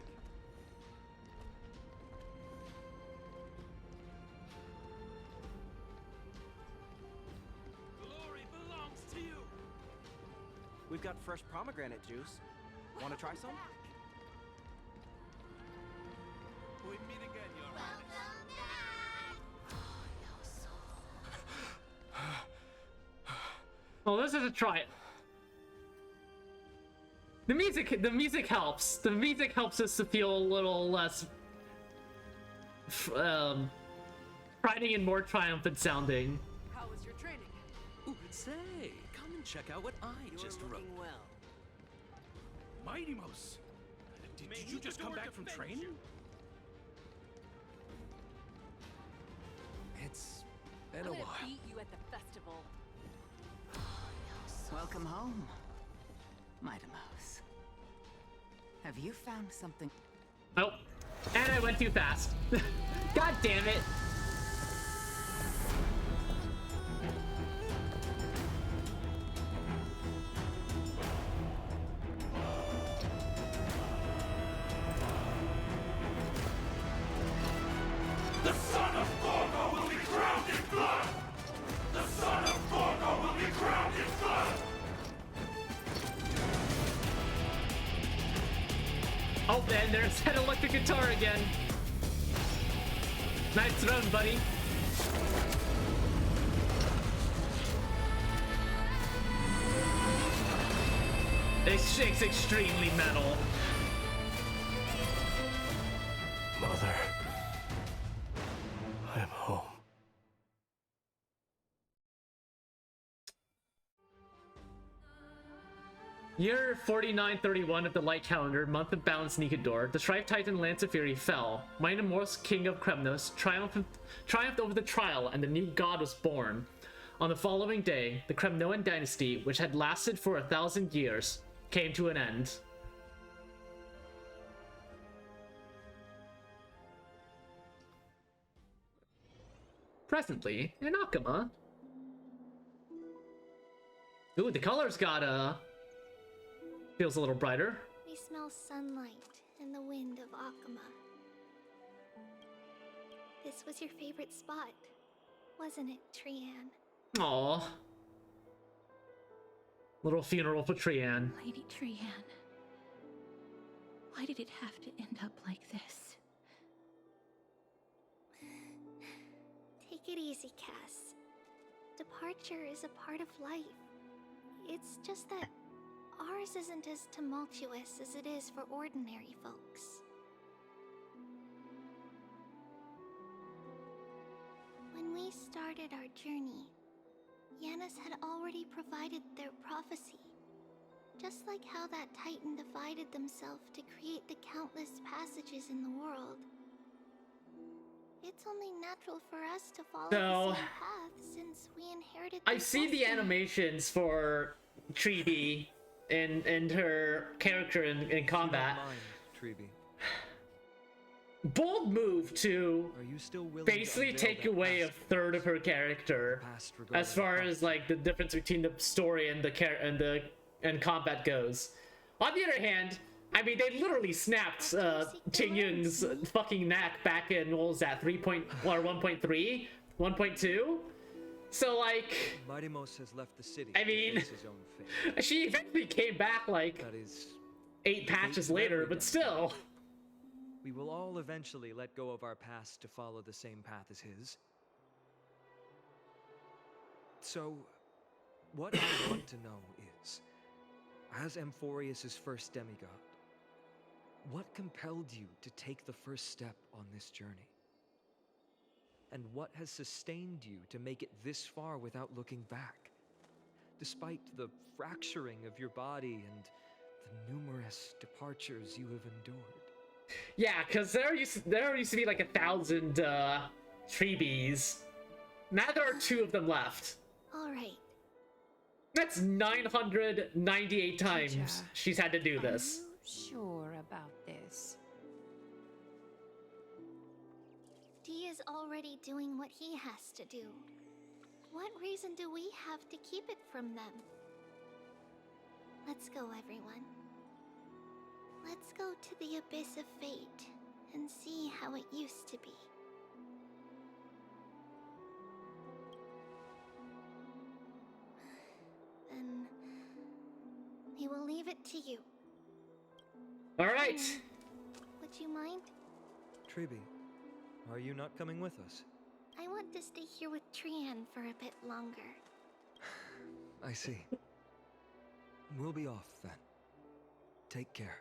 Glory belongs to you! We've got fresh pomegranate juice. Want to try some? We meet again, Your Oh, this is a try. The music helps. The music helps us to feel a little less fighting and more triumphant sounding. How was your training? Ooh, say, come and check out what I just wrote. Well. Midamos! Did you just come back from training? It's been a I'm gonna while. beat you at the festival. Welcome home, Midamos. Have you found something? Oh, and I went too fast. God damn it. The son of Gorgo will be crowned in blood! The son of Gorgo will be crowned in blood! Oh, and there's that electric guitar again. Nice throne, buddy. It's extremely metal. Mother, I am home. Year 4931 of the Light Calendar, month of Balance Nikador, the Strife Titan Lance of Fury fell. Minamor's king of Kremnos triumphed over the trial, and the new god was born. On the following day, the Kremnoan dynasty, which had lasted for 1,000 years, came to an end. Presently, in Akama. Ooh, the color's got feels a little brighter. We smell sunlight and the wind of Akama. This was your favorite spot, wasn't it, Trian? Aww. Little funeral for Trian. Lady Trian, why did it have to end up like this? Take it easy, Cass. Departure is a part of life. It's just that ours isn't as tumultuous as it is for ordinary folks. When we started our journey, Yanis had already provided their prophecy. Just like how that Titan divided themselves to create the countless passages in the world. It's only natural for us to follow the same path since we inherited I've seen the animations for Treeby and her character in combat. Bold move to basically take away a third of her character as far as like the difference between the story and the combat goes. On the other hand, I mean, they literally snapped Ting Yun's fucking neck back in, what was that, 1.3? 1.2? So, like... Midamos has left the city. I mean, to face his own fate. She eventually came back, like, 8 patches later, but still. We will all eventually let go of our past to follow the same path as his. So, what I want to know is, as Amphorius' first demigod, what compelled you to take the first step on this journey? And what has sustained you to make it this far without looking back? Despite the fracturing of your body and the numerous departures you have endured. Yeah, because there used to be like 1,000 freebies. Now there are 2 of them left. Alright. That's 998 times Teacher, she's had to do this. Sure about this? D is already doing what he has to do. What reason do we have to keep it from them? Let's go, everyone. Let's go to the abyss of fate and see how it used to be. Then we will leave it to you. All right. Would you mind? Treeby, are you not coming with us? I want to stay here with Trian for a bit longer. I see. We'll be off then. Take care.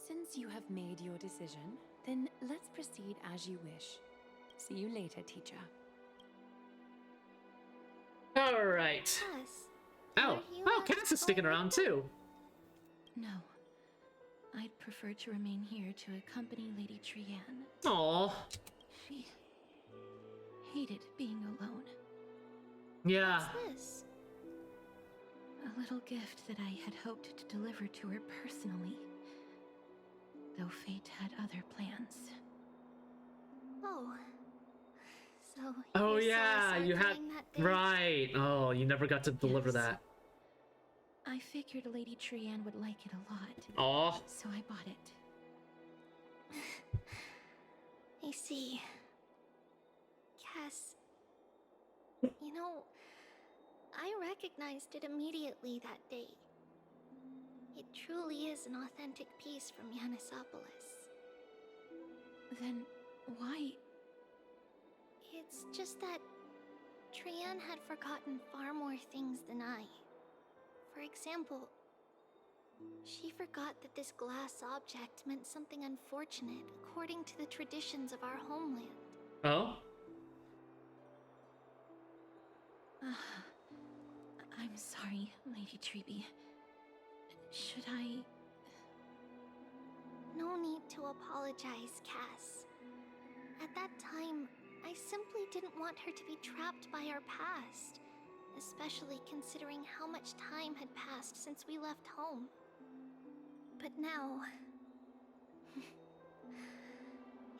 Since you have made your decision, then let's proceed as you wish. See you later, teacher. All right. Cass, Oh, Cass is sticking around too. No. I'd prefer to remain here to accompany Lady Trian. Aww. She hated being alone. Yeah. What's this? A little gift that I had hoped to deliver to her personally. Though fate had other plans. Oh. So Oh you saw yeah, us you had arguing that day? right. Oh, you never got to deliver that. I figured Lady Trian would like it a lot. Aw. So I bought it. I see. Cass. You know, I recognized it immediately that day. It truly is an authentic piece from Yanisopolis. Then why? It's just that Trian had forgotten far more things than I. For example, she forgot that this glass object meant something unfortunate according to the traditions of our homeland. Oh? I'm sorry, Lady Treeby. Should I... No need to apologize, Cass. At that time, I simply didn't want her to be trapped by our past, especially considering how much time had passed since we left home. But now...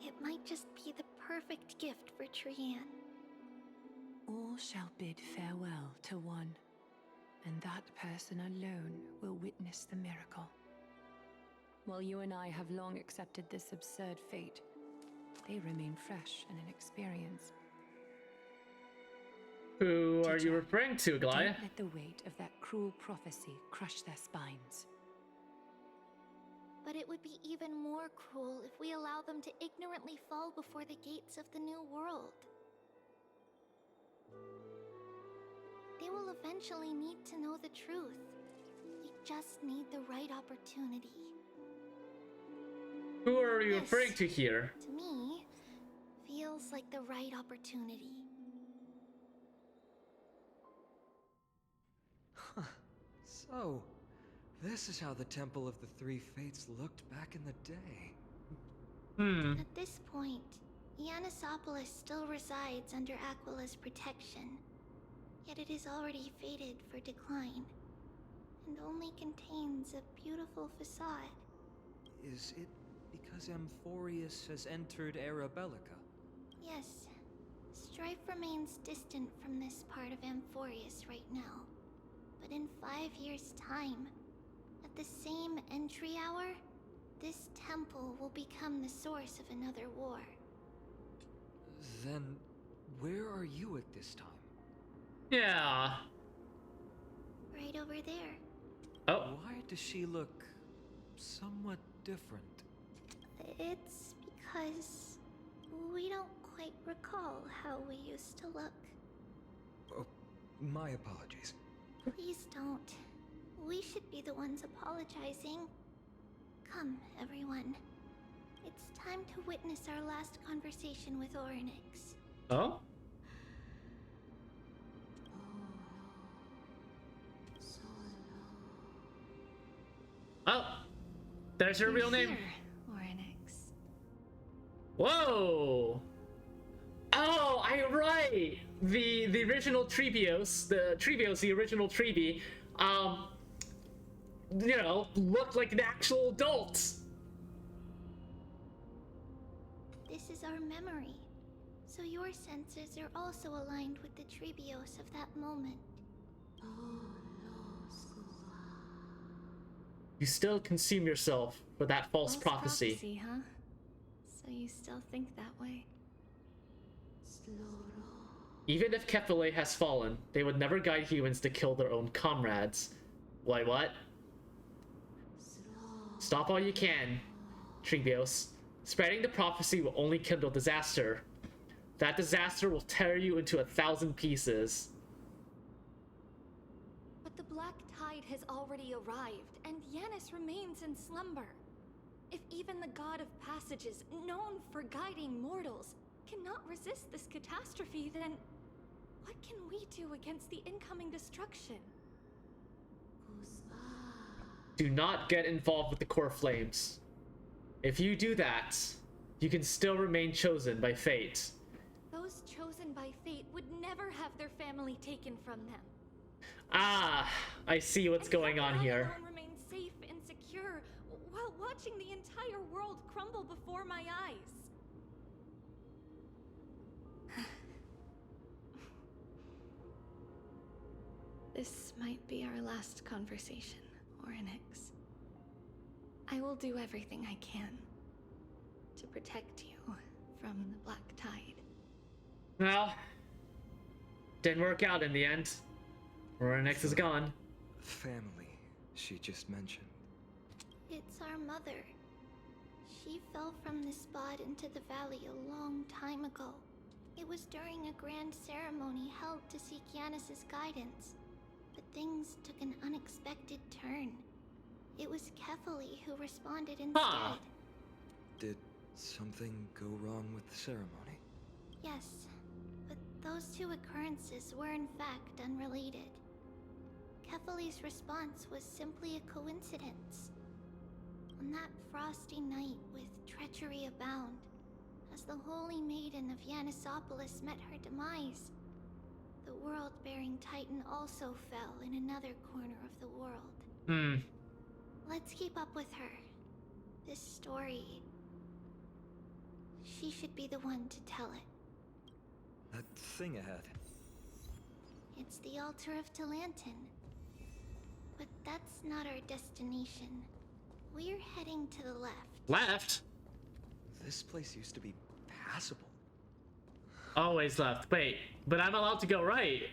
it might just be the perfect gift for Trian. All shall bid farewell to one, and that person alone will witness the miracle. While you and I have long accepted this absurd fate, they remain fresh and inexperienced. Who are you referring to, Goliath? Don't let the weight of that cruel prophecy crush their spines. But it would be even more cruel if we allow them to ignorantly fall before the gates of the new world. They will eventually need to know the truth. They just need the right opportunity. Who are you referring to here? To me, feels like the right opportunity. So, this is how the Temple of the Three Fates looked back in the day. At this point, Yanisopolis still resides under Aquila's protection. Yet it is already fated for decline, and only contains a beautiful facade. Is it because Amphorius has entered Era Bellica? Yes, strife remains distant from this part of Amphorius right now. But in 5 years' time, at the same entry hour, this temple will become the source of another war. Then, where are you at this time? Yeah. Right over there. Oh. Why does she look somewhat different? It's because we don't quite recall how we used to look. Oh, my apologies. Please don't. We should be the ones apologizing. Come, everyone. It's time to witness our last conversation with Orynyx. Oh? Oh, there's her real name. Orynyx. Whoa! Oh, I'm right. The original Treebios, the original Treeby, you know, looked like an actual adult. This is our memory, so your senses are also aligned with the Treebios of that moment. You still consume yourself for that false prophecy. Huh? So you still think that way? Even if Kefale has fallen, they would never guide humans to kill their own comrades. Why, what? Stop all you can, Treebios. Spreading the prophecy will only kindle disaster. That disaster will tear you into 1,000 pieces. But the black tide has already arrived, and Yanis remains in slumber. If even the god of passages, known for guiding mortals, cannot resist this catastrophe, then what can we do against the incoming destruction? Do not get involved with the core flames. If you do that, you can still remain chosen by fate. Those chosen by fate would never have their family taken from them. Ah, I see what's going on here. I remain safe and secure while watching the entire world crumble before my eyes. This might be our last conversation, Orynyx. I will do everything I can to protect you from the black tide. Well, didn't work out in the end. Orynyx is gone. Family, she just mentioned. It's our mother. She fell from this spot into the valley a long time ago. It was during a grand ceremony held to seek Yanis' guidance. But things took an unexpected turn. It was Kefale who responded instead. Did something go wrong with the ceremony? Yes, but those two occurrences were in fact unrelated. Kefale's response was simply a coincidence. On that frosty night with treachery abound, as the holy maiden of Yanisopolis met her demise, the world-bearing titan also fell in another corner of the world. Let's keep up with her. This story... she should be the one to tell it. That thing ahead. It's the altar of Talantin. But that's not our destination. We're heading to the left. Left? This place used to be passable. Always left. Wait, but I'm allowed to go right.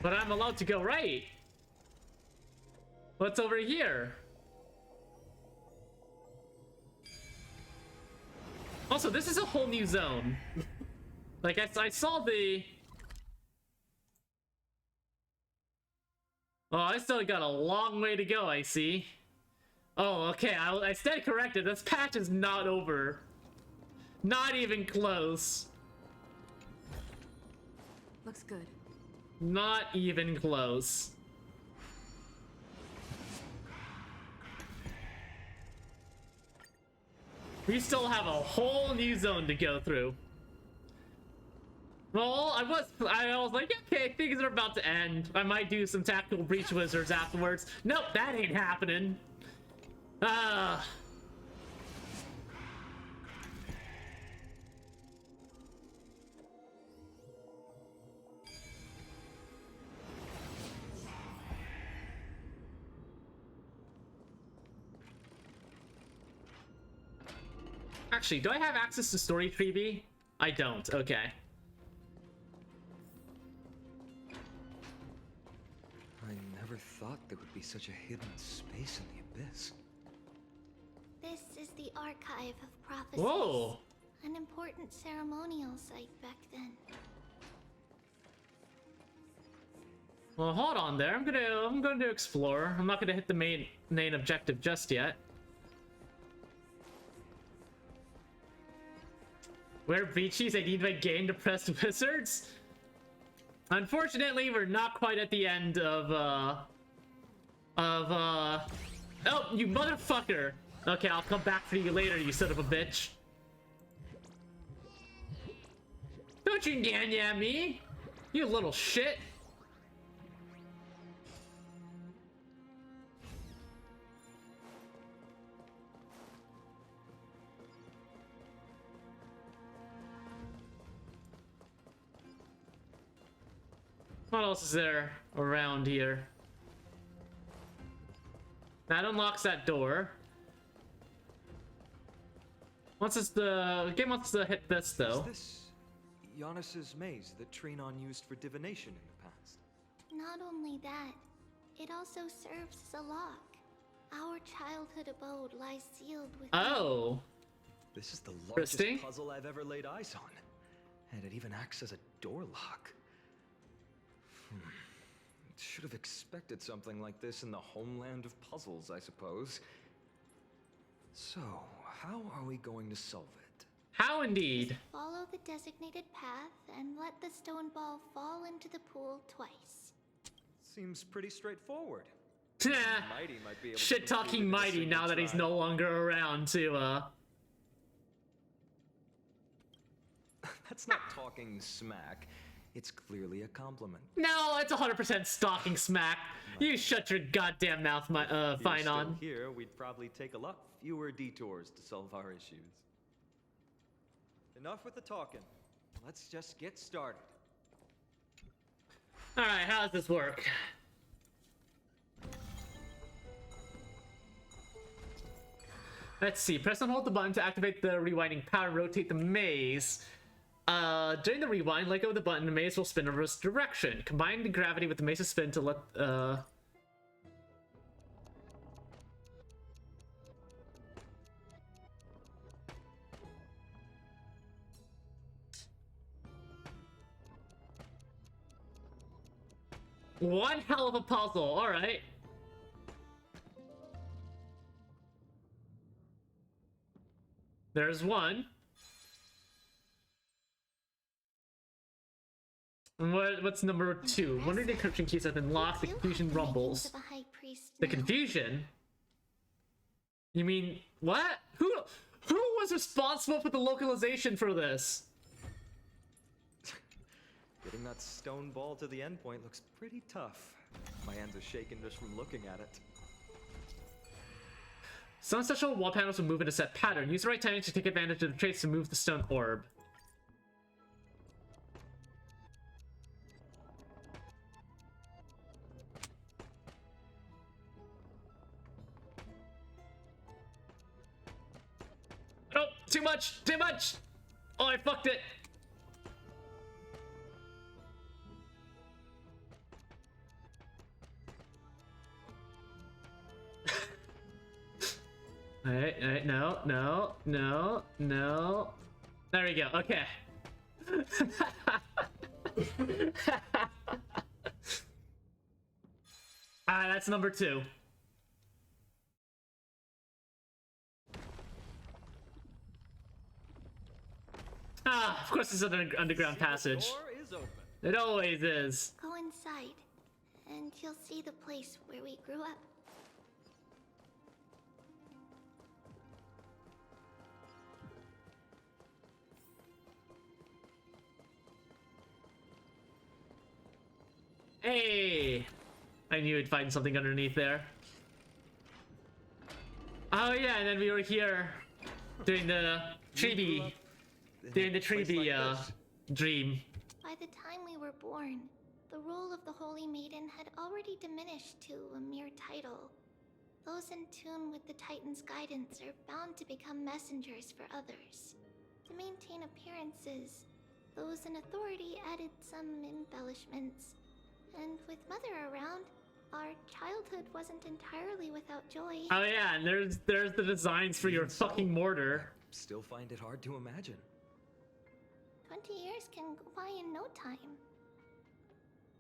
But I'm allowed to go right. What's over here? Also, this is a whole new zone. Like, I saw the... Oh, I still got a long way to go, I see. Oh, okay, I stand corrected. This patch is not over. Not even close. Looks good. Not even close. We still have a whole new zone to go through. Well, I was like, okay, things are about to end. I might do some tactical breach wizards afterwards. Nope, that ain't happening. Actually, do I have access to Story Freebie? I don't. Okay. I never thought there would be such a hidden space in the abyss. This is the Archive of Prophecies. Whoa! An important ceremonial site back then. Well, hold on there. I'm gonna explore. I'm not gonna hit the main objective just yet. Where beaches? I need my game to press wizards. Unfortunately, we're not quite at the end of oh, you motherfucker! Okay, I'll come back for you later, you son of a bitch. Don't you nyan me, you little shit. What else is there around here? That unlocks that door. The game wants to hit this though. Is this Giannis's maze that Trinon used for divination in the past? Not only that, it also serves as a lock. Our childhood abode lies sealed with. Oh. This is the largest puzzle I've ever laid eyes on. And it even acts as a door lock. Should have expected something like this in the homeland of puzzles, I suppose. So, how are we going to solve it? How indeed? Follow the designated path and let the stone ball fall into the pool twice. Seems pretty straightforward. Mighty might be able shit talking Mighty now that he's no longer around to That's not talking smack. It's clearly a compliment. No, it's 100% stalking smack. You shut your goddamn mouth, fine on. Here, we'd probably take a lot fewer detours to solve our issues. Enough with the talking. Let's just get started. All right, how does this work? Let's see. Press and hold the button to activate the rewinding power and rotate the maze. During the rewind, let go of the button, the maze will spin in reverse direction. Combine the gravity with the maze's spin to let, One hell of a puzzle, alright. There's one. What's number 2? One of the encryption keys has been locked. The confusion rumbles. The confusion? You mean what? Who was responsible for the localization for this? Getting that stone ball to the endpoint looks pretty tough. My hands are shaking just from looking at it. Some special wall panels will move in a set pattern. Use the right timing to take advantage of the traits to move the stone orb. Oh, too much! Too much! Oh, I fucked it! Alright, no. There we go, okay. That's number 2. Of course it's an underground passage. It always is. Go inside, and you'll see the place where we grew up. Hey! I knew we'd find something underneath there. Oh yeah, and then we were here doing the Treeby dream. By the time we were born, the role of the Holy Maiden had already diminished to a mere title. Those in tune with the Titan's guidance are bound to become messengers for others. To maintain appearances, those in authority added some embellishments. And with Mother around, our childhood wasn't entirely without joy. Oh yeah, and there's the designs for your fucking mortar. Still find it hard to imagine. 20 years can go by in no time.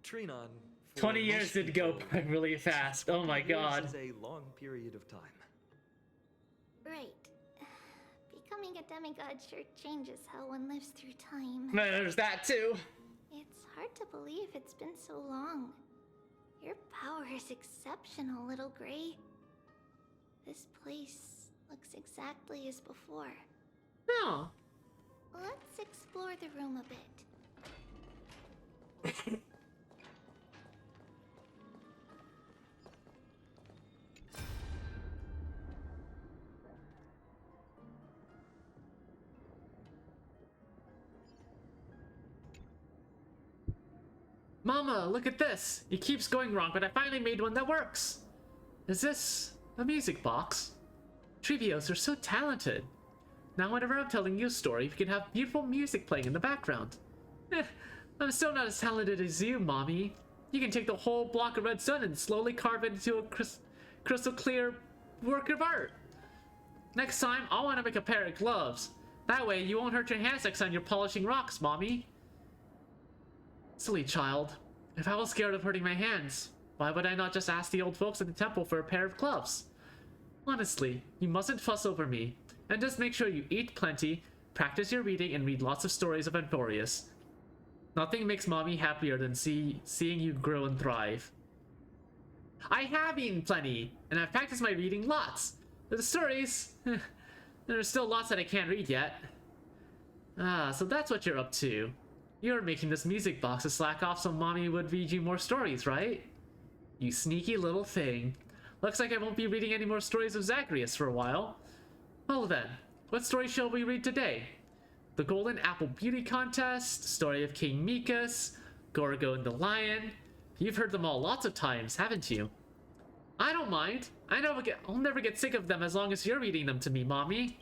Trinon. 20 years did go by really fast. Oh my god. This is a long period of time. Right. Becoming a demigod sure changes how one lives through time. There's that too. It's hard to believe it's been so long. Your power is exceptional, little Gray. This place looks exactly as before. No. Let's explore the room a bit. Mama, look at this! It keeps going wrong, but I finally made one that works! Is this a music box? Treebios are so talented. Now whenever I'm telling you a story, we can have beautiful music playing in the background. I'm still not as talented as you, Mommy. You can take the whole block of redstone and slowly carve it into a crystal clear work of art. Next time, I want to make a pair of gloves. That way, you won't hurt your hands next time you're polishing rocks, Mommy. Silly child. If I was scared of hurting my hands, why would I not just ask the old folks at the temple for a pair of gloves? Honestly, you mustn't fuss over me. And just make sure you eat plenty, practice your reading, and read lots of stories of Emporius. Nothing makes Mommy happier than seeing you grow and thrive. I have eaten plenty, and I've practiced my reading lots. The stories, there's still lots that I can't read yet. Ah, so that's what you're up to. You're making this music box to slack off so Mommy would read you more stories, right? You sneaky little thing. Looks like I won't be reading any more stories of Zagreus for a while. Well then, what story shall we read today? The Golden Apple Beauty Contest, Story of King Mikas, Gorgo and the Lion. You've heard them all lots of times, haven't you? I don't mind. I'll never get sick of them as long as you're reading them to me, Mommy.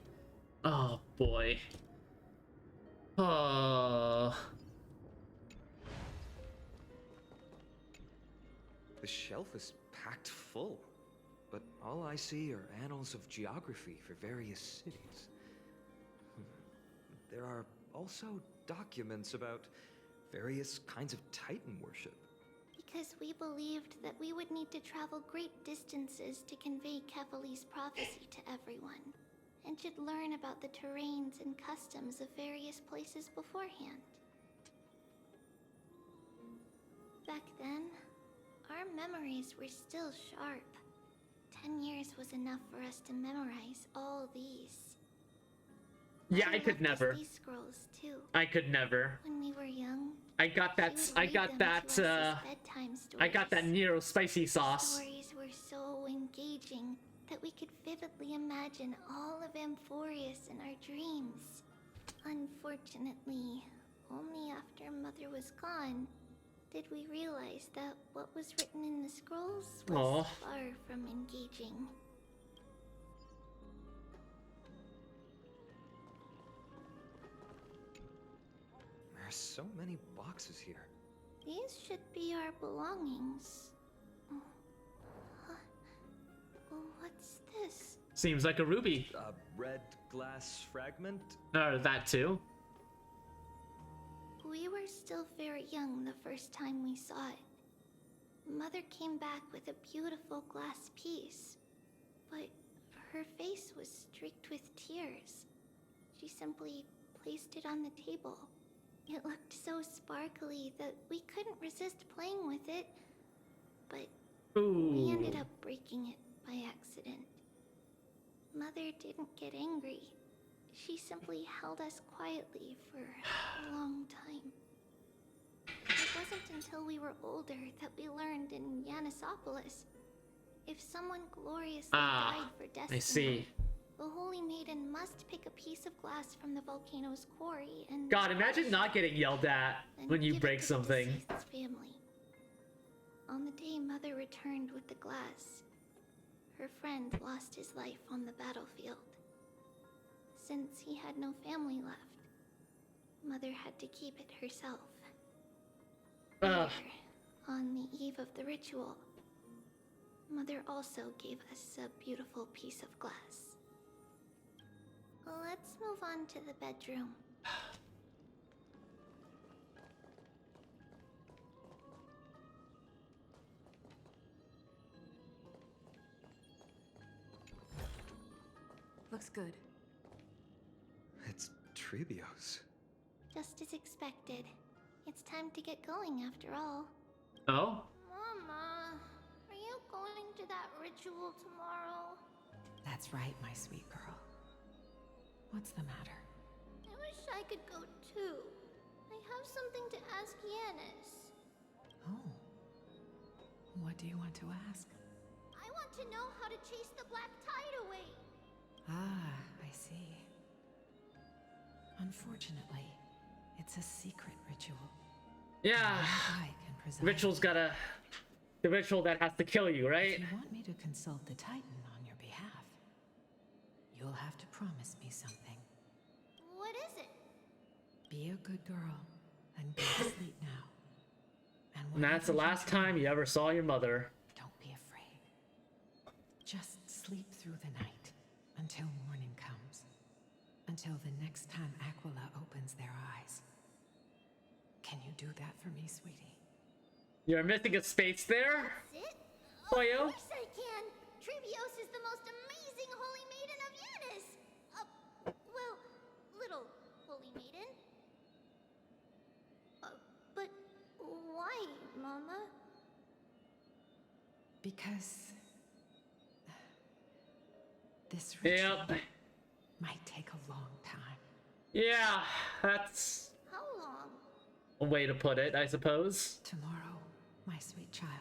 Oh boy. Oh. The shelf is packed full, but all I see are annals of geography for various cities. There are also documents about various kinds of Titan worship. Because we believed that we would need to travel great distances to convey Kefali's prophecy to everyone, and should learn about the terrains and customs of various places beforehand. Back then, our memories were still sharp. 10 years was enough for us to memorize all these. Yeah, I could never. These scrolls too. I could never. When we were young, I got that Nero spicy sauce. Stories were so engaging that we could vividly imagine all of Amphorius in our dreams. Unfortunately, only after Mother was gone did we realize that what was written in the scrolls was far from engaging. There's so many boxes here. These should be our belongings. What's this? Seems like a ruby. A red glass fragment? That too. We were still very young the first time we saw it. Mother came back with a beautiful glass piece, but her face was streaked with tears. She simply placed it on the table. It looked so sparkly that we couldn't resist playing with it, but we ended up breaking it by accident. Mother didn't get angry. She simply held us quietly for a long time. It wasn't until we were older that we learned in Yanisopolis, if someone gloriously died for destiny, I see. the Holy Maiden must pick a piece of glass from the volcano's quarry and... God, imagine not getting yelled at when you break something. Family. On the day Mother returned with the glass, her friend lost his life on the battlefield. Since he had no family left, Mother had to keep it herself. Later, on the eve of the ritual, Mother also gave us a beautiful piece of glass. Let's move on to the bedroom. Looks good. It's Treebios. Just as expected. It's time to get going after all. Oh? Mama, are you going to that ritual tomorrow? That's right, my sweet girl. What's the matter? I wish I could go too. I have something to ask Yanis. Oh. What do you want to ask? I want to know how to chase the black tide away. Ah, I see. Unfortunately, it's a secret ritual. Yeah. Only I can Ritual's gotta... The ritual that has to kill you, right? If you want me to consult the Titan on your behalf, you'll have to promise me something. What is it? Be a good girl and go to sleep now. And that's the last time you ever saw your mother. Don't be afraid. Just sleep through the night until morning comes. Until the next time Aquila opens their eyes. Can you do that for me, sweetie? You're missing a space there? That's it? Boyo? Of course I can! Treebios is the most amazing holy maiden of Yanis! Well, little holy maiden. But why, Mama? Because this ritual Yep. might take a long time. Yeah, that's How long? a way to put it, I suppose. Tomorrow, my sweet child.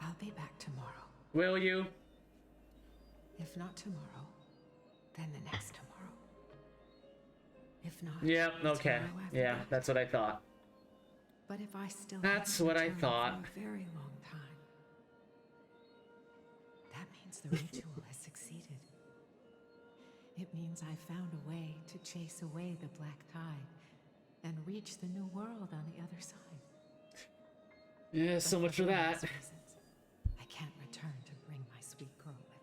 I'll be back tomorrow. Will you? If not tomorrow, then the next tomorrow. If not, Yep, okay. tomorrow after Yeah, that. that's what I thought. But if I still That's haven't what I returned thought. for a very long time, that means the ritual has succeeded. It means I found a way to chase away the black tide and reach the new world on the other side. Yeah, so much for that. Reasons, I can't return to bring my sweet girl with me.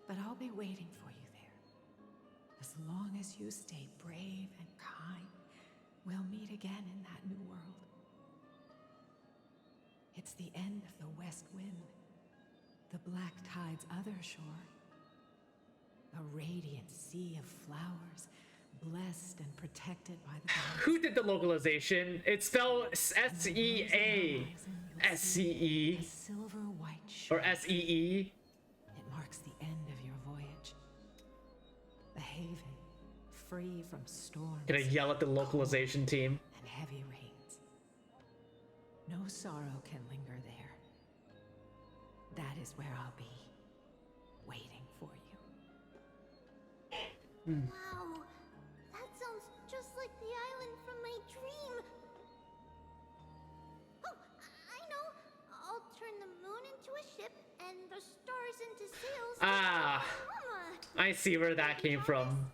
But I'll be waiting for you there. As long as you stay brave and kind, we'll meet again in that new world. It's the end of the West Wind, the black tide's other shore. A radiant sea of flowers, blessed and protected by the gods. Who did the localization? It's spelled S-E-A. S-C-E. Silver white or S-E-E. It marks the end of your voyage. A haven, free from storms. Gonna yell at the localization team. And heavy rains. No sorrow can linger there. That is where I'll be, waiting for you. Wow, that sounds just like the island from my dream. Oh, I know. I'll turn the moon into a ship and the stars into sails. Ah, Mama. I see where that came from.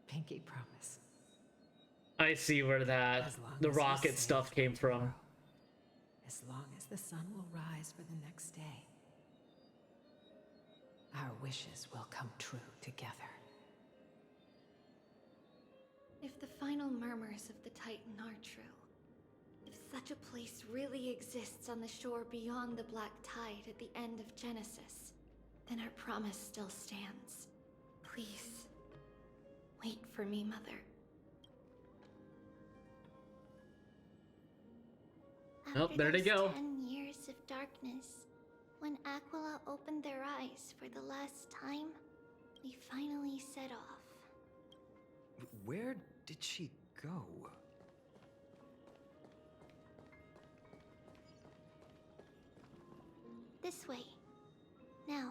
Pinky promise. I see where that, the as you rocket say stuff came from. As long as the sun will rise for the next day, our wishes will come true together. If the final murmurs of the Titan are true, if such a place really exists on the shore beyond the Black Tide at the end of Genesis, then our promise still stands. Please, wait for me, Mother. Oh, there they go. 10 years of darkness, when Aquila opened their eyes for the last time, we finally set off. Where did she go? This way. Now,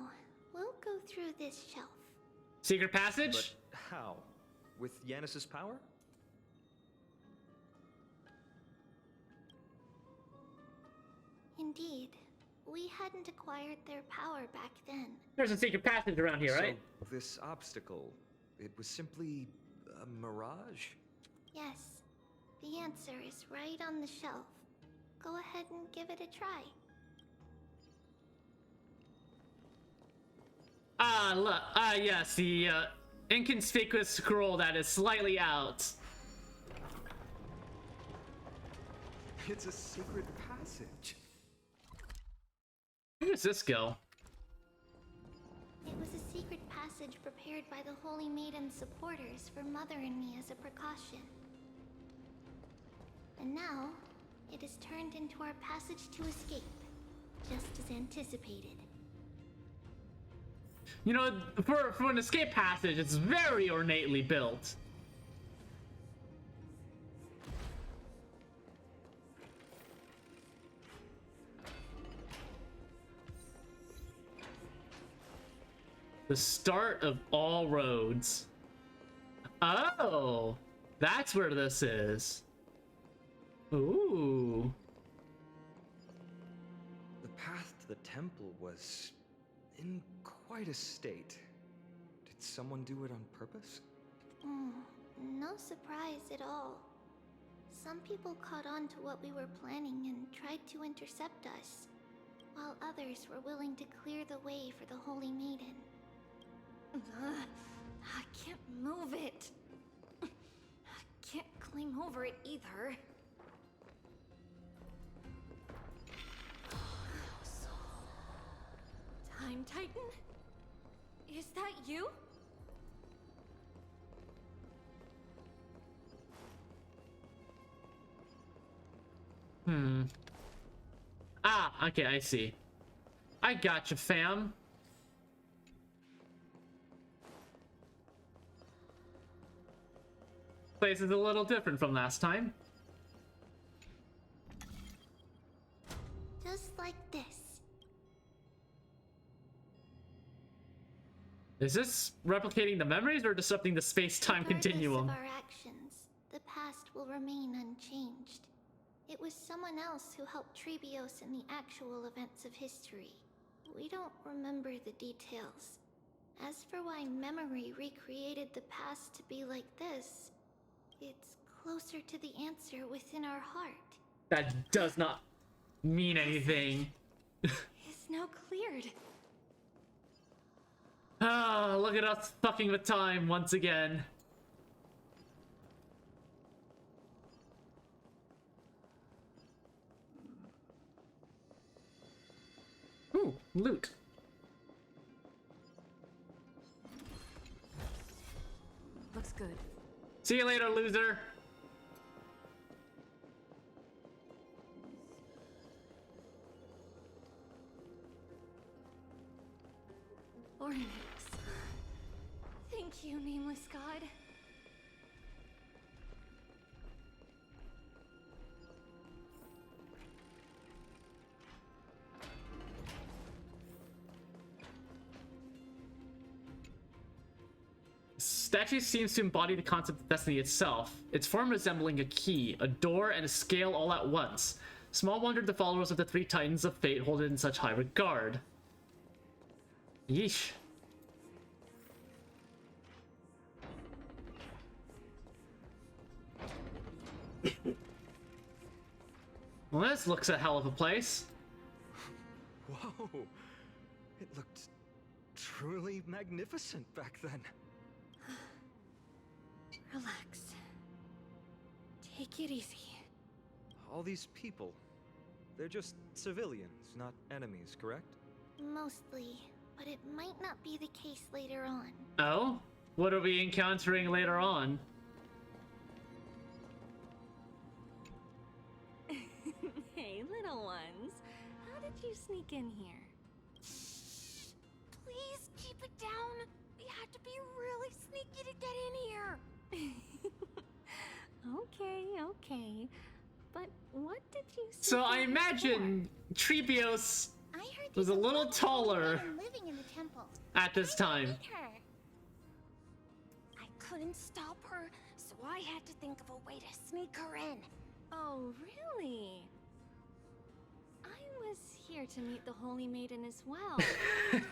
we'll go through this shelf. Secret passage? But how? With Yanis's power? Indeed. We hadn't acquired their power back then. There's a secret passage around here, right? So this obstacle, it was simply a mirage? Yes. The answer is right on the shelf. Go ahead and give it a try. Look, yes, the, inconspicuous scroll that is slightly out. It's a secret passage. Where does this go? It was a secret passage prepared by the Holy Maiden's supporters for Mother and me as a precaution. And now, it is turned into our passage to escape, just as anticipated. You know, for an escape passage, it's very ornately built. The start of all roads. Oh! That's where this is. Ooh. The path to the temple was in quite a state. Did someone do it on purpose? No surprise at all. Some people caught on to what we were planning and tried to intercept us, while others were willing to clear the way for the Holy Maiden. I can't move it. I can't climb over it either. Time Titan? Is that you? Ah, okay, I see. I gotcha, fam. Place is a little different from last time. Just like this. Is this replicating the memories or disrupting the space-time continuum? Regardless of our actions, the past will remain unchanged. It was someone else who helped Trebios in the actual events of history. We don't remember the details. As for why memory recreated the past to be like this, it's closer to the answer within our heart. That does not mean anything. It's now cleared. Ah, look at us fucking with time once again. Ooh, loot. Looks good. See you later, loser. Ornix. Thank you, nameless god. Statue seems to embody the concept of destiny itself, its form resembling a key, a door, and a scale all at once. Small wonder the followers of the three titans of fate hold it in such high regard. Yeesh. Well, this looks a hell of a place. Whoa! It looked truly magnificent back then. Relax. Take it easy. All these people, they're just civilians, not enemies, correct? Mostly, but it might not be the case later on. Oh? What are we encountering later on? Hey, little ones. How did you sneak in here? Please keep it down. We have to be really sneaky to get in here. Okay. But what did you see? So I imagine Trebios I heard was a there's little woman taller living in the temple. at this time. Meet her. I couldn't stop her, so I had to think of a way to sneak her in. Oh, really? I was here to meet the Holy Maiden as well.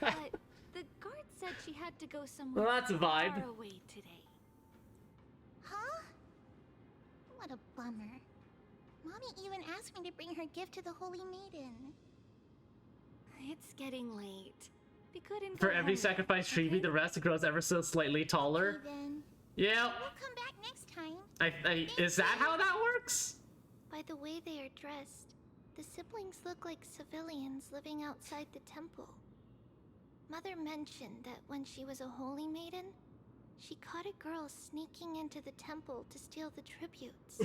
But the guard said she had to go somewhere Well, that's a vibe. far away today. Huh? What a bummer. Mommy even asked me to bring her gift to the Holy Maiden. It's getting late. We couldn't For go every home sacrifice yet, Trebi, the rest grows ever so slightly taller. Then Yeah. we'll come back next time. Is that how that works? By the way they are dressed, the siblings look like civilians living outside the temple. Mother mentioned that when she was a holy maiden, she caught a girl sneaking into the temple to steal the tributes.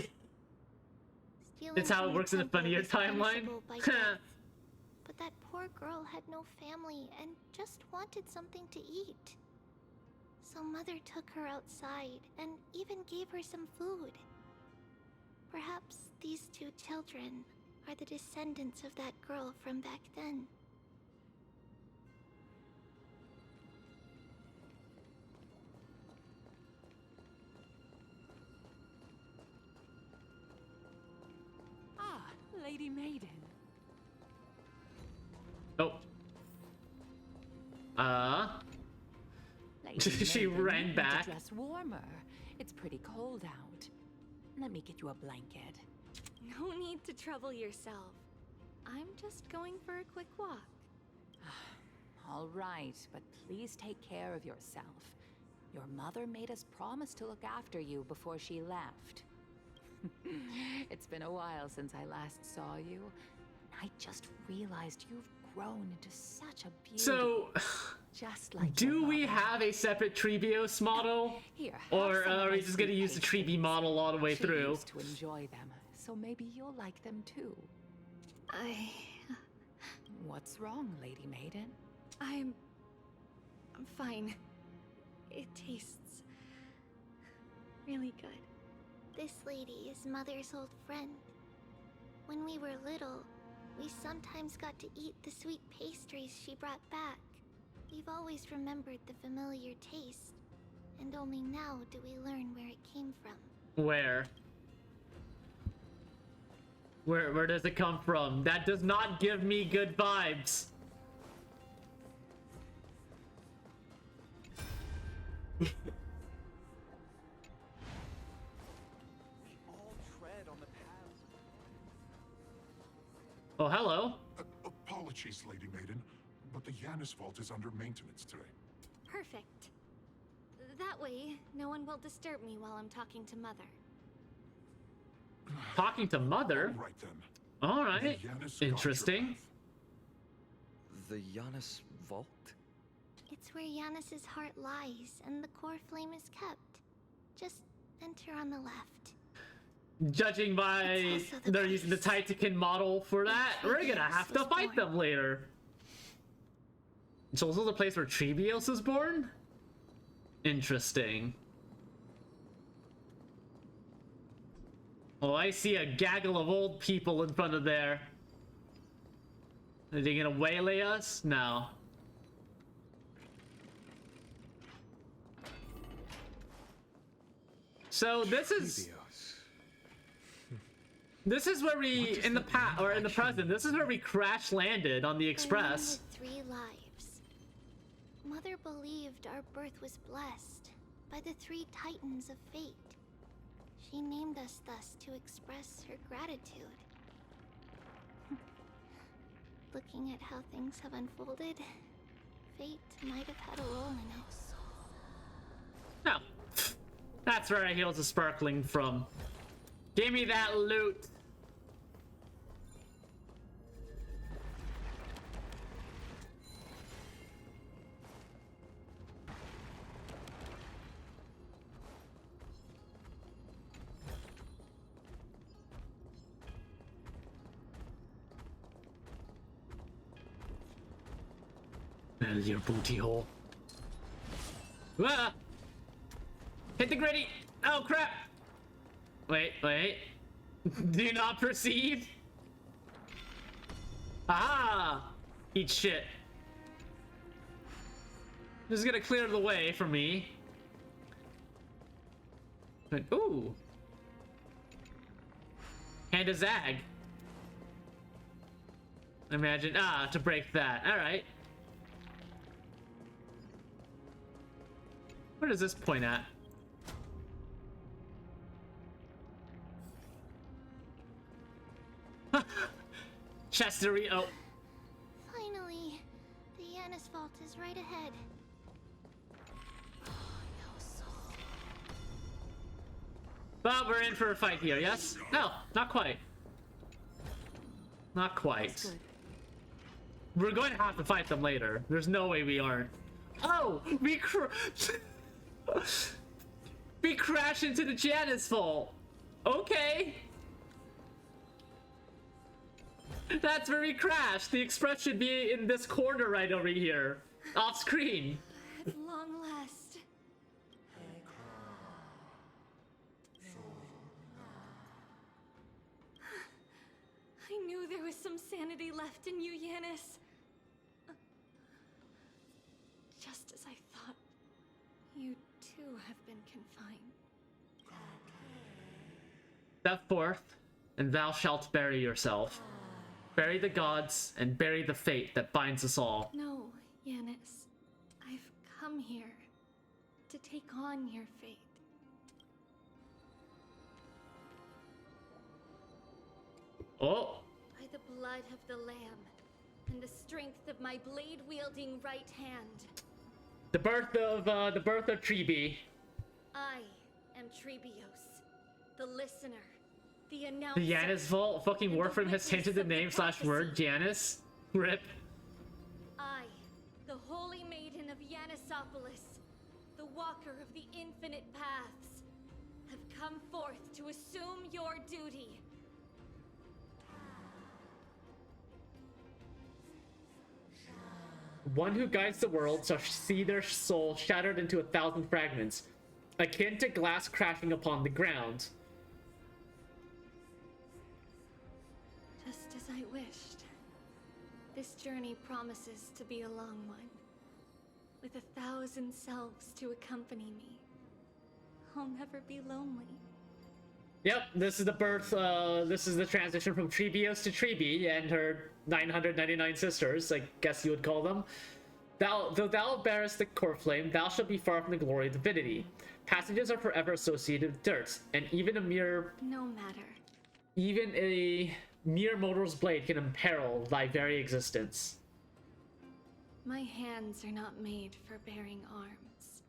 It's how it works in a funnier timeline. But that poor girl had no family and just wanted something to eat. So Mother took her outside and even gave her some food. Perhaps these two children are the descendants of that girl from back then. Lady Maiden. Oh. Lady She Maiden, ran you need back. to dress warmer. It's pretty cold out. Let me get you a blanket. No need to trouble yourself. I'm just going for a quick walk. All right, but please take care of yourself. Your mother made us promise to look after you before she left. It's been a while since I last saw you. I just realized you've grown into such a beauty. So, just like do we have a separate Treebios model? Here, Or are we just gonna use the Treebie model all the way she through? used to enjoy them, so maybe you'll like them too. What's wrong, Lady Maiden? I'm fine. It tastes really good. This lady is Mother's old friend. When we were little, we sometimes got to eat the sweet pastries she brought back. We've always remembered the familiar taste, and only now do we learn where it came from. Where? Where does it come from? That does not give me good vibes. Oh, hello. Apologies, Lady Maiden, but the Yanis Vault is under maintenance today. Perfect. That way, no one will disturb me while I'm talking to Mother. Talking to Mother? All right then. All right. Interesting. The Yanis Vault? It's where Yanis's heart lies and the core flame is kept. Just enter on the left. Judging by they're using the Titakin model for that, we're gonna have to fight them later. It's also the place where Treebios was born? Interesting. Oh, I see a gaggle of old people in front of there. Are they gonna waylay us? No. So this is where we in the past or in the present. This is where we crash landed on the express. 3 lives. Mother believed our birth was blessed by the 3 titans of fate. She named us thus to express her gratitude. Looking at how things have unfolded, fate might have had a role in it. No. That's where our heels are sparkling from. Give me that loot. There's your booty hole. Ah! Hit the gritty! Oh crap! Wait. Do you not perceive? Ah! Eat shit. This is gonna clear the way for me. But, ooh! And a zag. Imagine, to break that. Alright. Where does this point at? Chestery, oh. Finally, the Yanis Vault is right ahead. Well, we're in for a fight here, yes? No, not quite. Not quite. We're going to have to fight them later. There's no way we aren't. Oh, we crash into the Janus Vault. Okay. That's where we crashed. The express should be in this corner right over here, off screen. At long last. I knew there was some sanity left in you, Yanis. Just as I thought, you too have been confined. Step forth, and thou shalt bury yourself. Bury the gods and bury the fate that binds us all. No, Yanis. I've come here to take on your fate. Oh. By the blood of the Lamb and the strength of my blade-wielding right hand. The birth of Tribi. I am Trebios, the listener, the announcer. The Yanis Vault. Fucking Warframe has changed the name / word Yanis. Rip. I, the holy maiden of Yanisopolis, the walker of the infinite paths, have come forth to assume your duty. One who guides the world shall see their soul shattered into 1,000 fragments, akin to glass crashing upon the ground. Just as I wished. This journey promises to be a long one, with 1,000 selves to accompany me. I'll never be lonely. Yep, this is the birth, this is the transition from Trebios to Tribi and her 999 sisters, I guess you would call them. Though thou bearest the core flame, thou shalt be far from the glory of divinity. Passages are forever associated with dirt, and even a mere mortal's blade can imperil thy very existence. My hands are not made for bearing arms,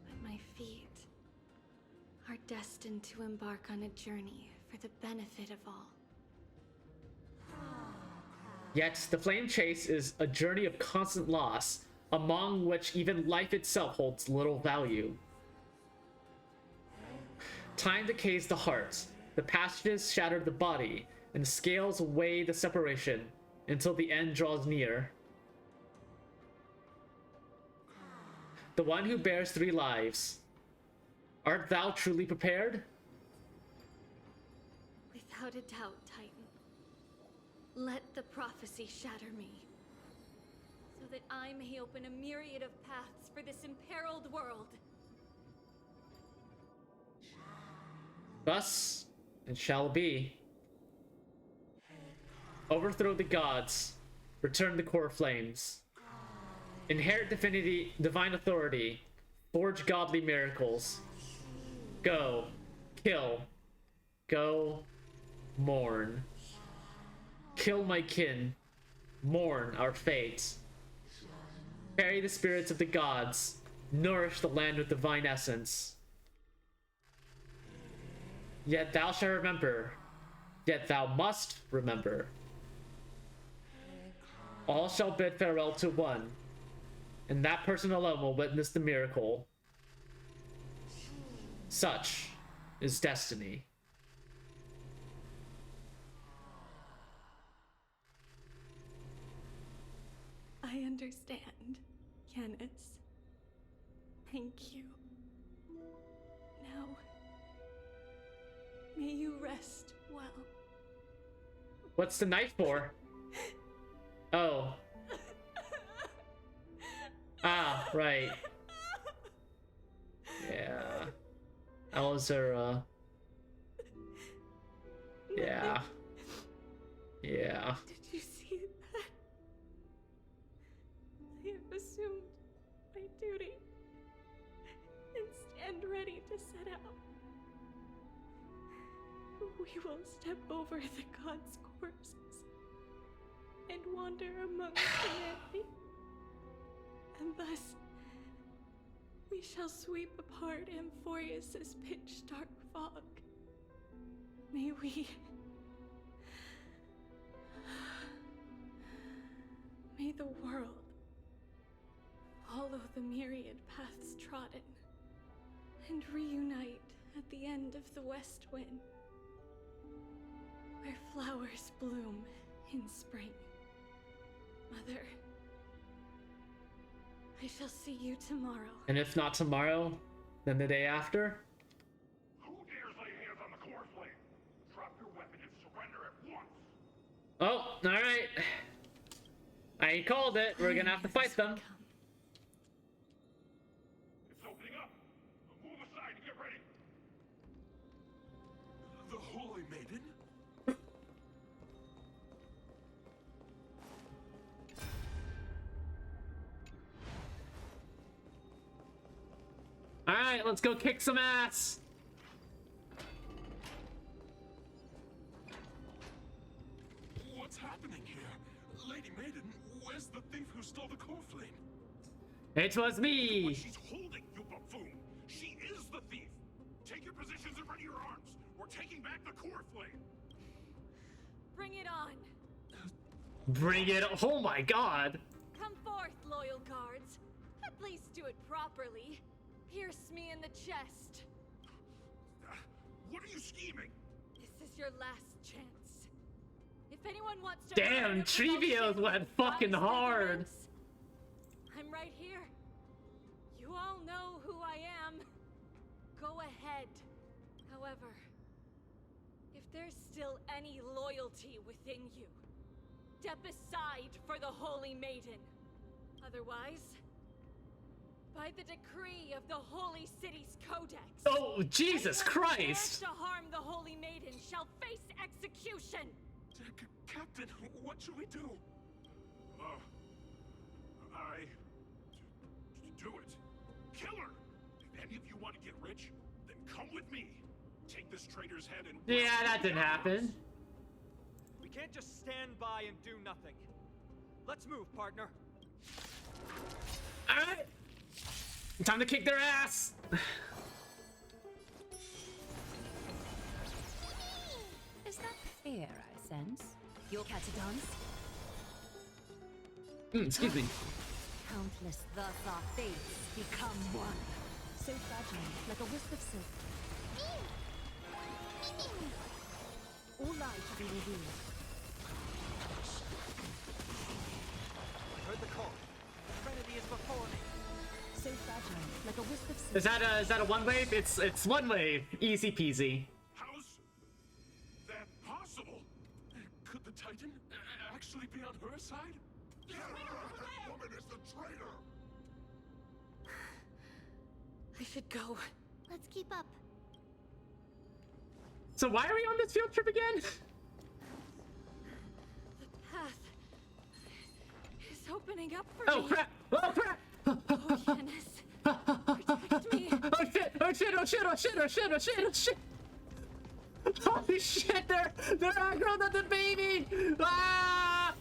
but my feet are destined to embark on a journey for the benefit of all. Yet, the flame chase is a journey of constant loss, among which even life itself holds little value. Time decays the heart, the passages shatter the body, and the scales weigh the separation until the end draws near. The one who bears 3 lives. Art thou truly prepared? Without a doubt, Titan. Let the prophecy shatter me, so that I may open a myriad of paths for this imperiled world. Thus it shall be. Overthrow the gods, return the core flames. Inherit divinity, divine authority, forge godly miracles. Go, kill, go, mourn. Kill my kin, mourn our fate. Carry the spirits of the gods, nourish the land with divine essence. Yet thou shalt remember, yet thou must remember. All shall bid farewell to one, and that person alone will witness the miracle. Such is destiny. I understand, Yanis. Thank you. Now, may you rest well. What's the knife for? Oh. Ah, right. Yeah. That was her, yeah. Yeah. Did you see that? I have assumed my duty and stand ready to set out. We will step over the gods' corpses and wander among humanity. And thus, we shall sweep apart Amphorius' pitch-dark fog. May we... May the world follow the myriad paths trodden and reunite at the end of the west wind, where flowers bloom in spring. Mother, I shall see you tomorrow. And if not tomorrow, then the day after? Who dares lay hands on the core flame? Drop your weapon and surrender at once. Oh, alright. I called it. We're gonna have to fight them. It's opening up. Move aside and get ready. The Holy Maiden? right, let's go kick some ass. What's happening here? Lady Maiden, where's the thief who stole the core flame? It was me. What she's holding, you buffoon. She is the thief. Take your positions and ready your arms. We're taking back the core flame. Bring it on. Bring it. Oh my god. Come forth, loyal guards. At least do it properly. Pierce me in the chest. What are you scheming? This is your last chance. If anyone wants to... Damn, Trivio's went fucking hard. I'm right here. You all know who I am. Go ahead. However, if there's still any loyalty within you, step aside for the Holy Maiden. Otherwise, by the decree of the Holy City's Codex, Oh, Jesus anyone who Christ! dares to harm the Holy Maiden shall face execution. Captain, what should we do? Do it. Kill her! If any of you want to get rich, then come with me. Take this traitor's head and... Yeah, that didn't happen. We can't just stand by and do nothing. Let's move, partner. Alright. Time to kick their ass. Is that fear I sense? Your cat to dance? Excuse me. Countless thus our fates become one. So fragile, like a wisp of silk. All light to be revealed. I heard the call. Trinity is before me. So fragile, like a wisp of silk. Is that a one wave? It's one wave. Easy peasy. How's that possible? Could the Titan actually be on her side? That woman is the traitor! I should go. Let's keep up. So why are we on this field trip again? The path is opening up for Oh me. crap! Oh crap! Oh, Janice, protect me. Oh shit! Oh shit! Oh shit! Oh shit! Oh shit! Oh shit! Oh shit! Holy shit! They're aggro at the baby! Ah!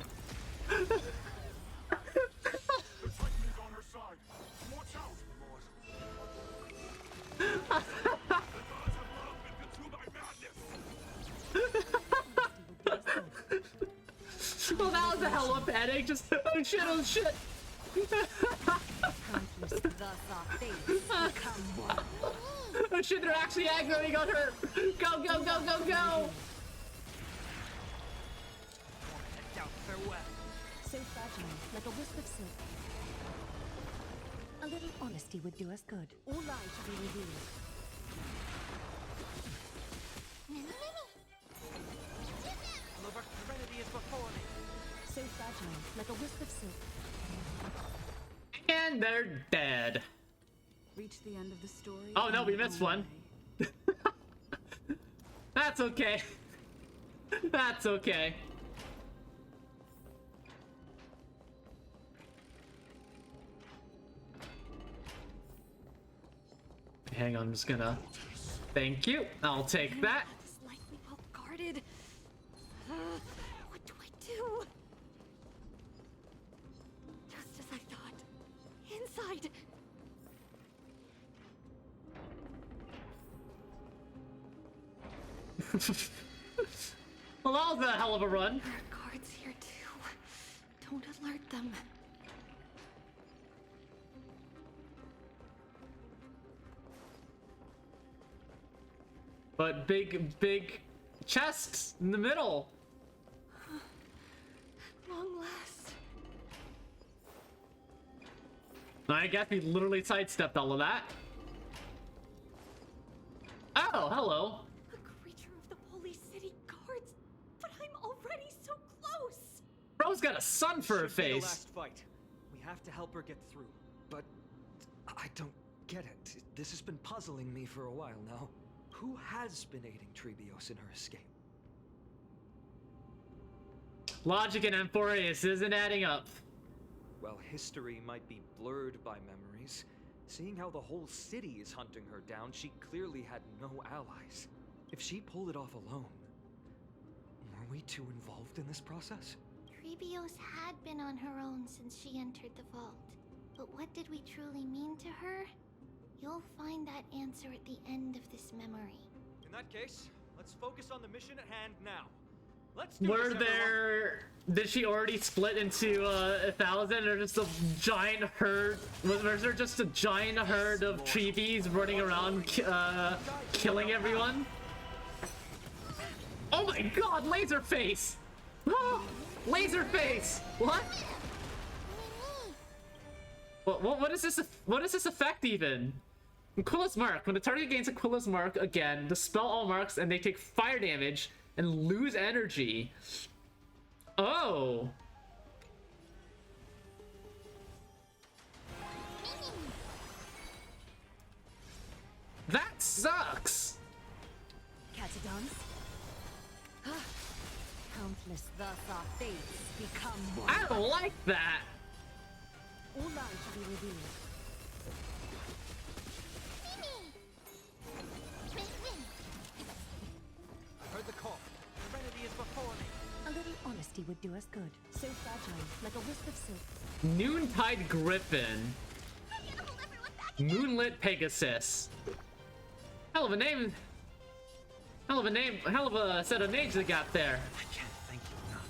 Well, that was a hell of a panic. Just oh shit! Oh shit! Oh shit! They're actually aggroing on her. Go! Go! Go! Go! Go! So fragile, like a wisp of silk. A little honesty would do us good. All light to be revealed. Lover, Serenity is before me. So fragile, like a wisp of silk. And they're dead. Reach the end of the story. Oh no, we missed one. That's okay. That's okay. Hang on, I'm just gonna... Thank you. I'll take that. Is likely well guarded. What do I do? Just as I thought. Inside. Well, that was a hell of a run. There are guards here too. Don't alert them. But big chests in the middle. Long last. I guess we literally sidestepped all of that. Oh, hello. A creature of the Holy City Guards, but I'm already so close. Bro's got a sun for her Should be the face. last fight. We have to help her get through. But I don't get it. This has been puzzling me for a while now. Who has been aiding Trebios in her escape? Logic in Amphorius isn't adding up. Well, history might be blurred by memories. Seeing how the whole city is hunting her down, she clearly had no allies. If she pulled it off alone, were we too involved in this process? Trebios had been on her own since she entered the vault. But what did we truly mean to her? You'll find that answer at the end of this memory. In that case, let's focus on the mission at hand now. Let's do Were this, there... Did she already split into 1,000 or just a giant herd? Was there just a giant herd of Treebies running around killing everyone? Oh my god, Laserface! Oh, Laserface! What? What is this? What is this effect even? Quilla's Mark. When the target gains a Quilla's Mark again, dispel all marks and they take fire damage and lose energy. Oh. That sucks. Catadons. Countless thus our fates become one. I don't like that. All lies to be revealed. I heard the call. Serenity is before me. A little honesty would do us good. So fragile, like a wisp of silk. Noontide Griffin. Moonlit Pegasus. Hell of a name. Hell of a name. Hell of a set of names they got there. I can't thank you enough.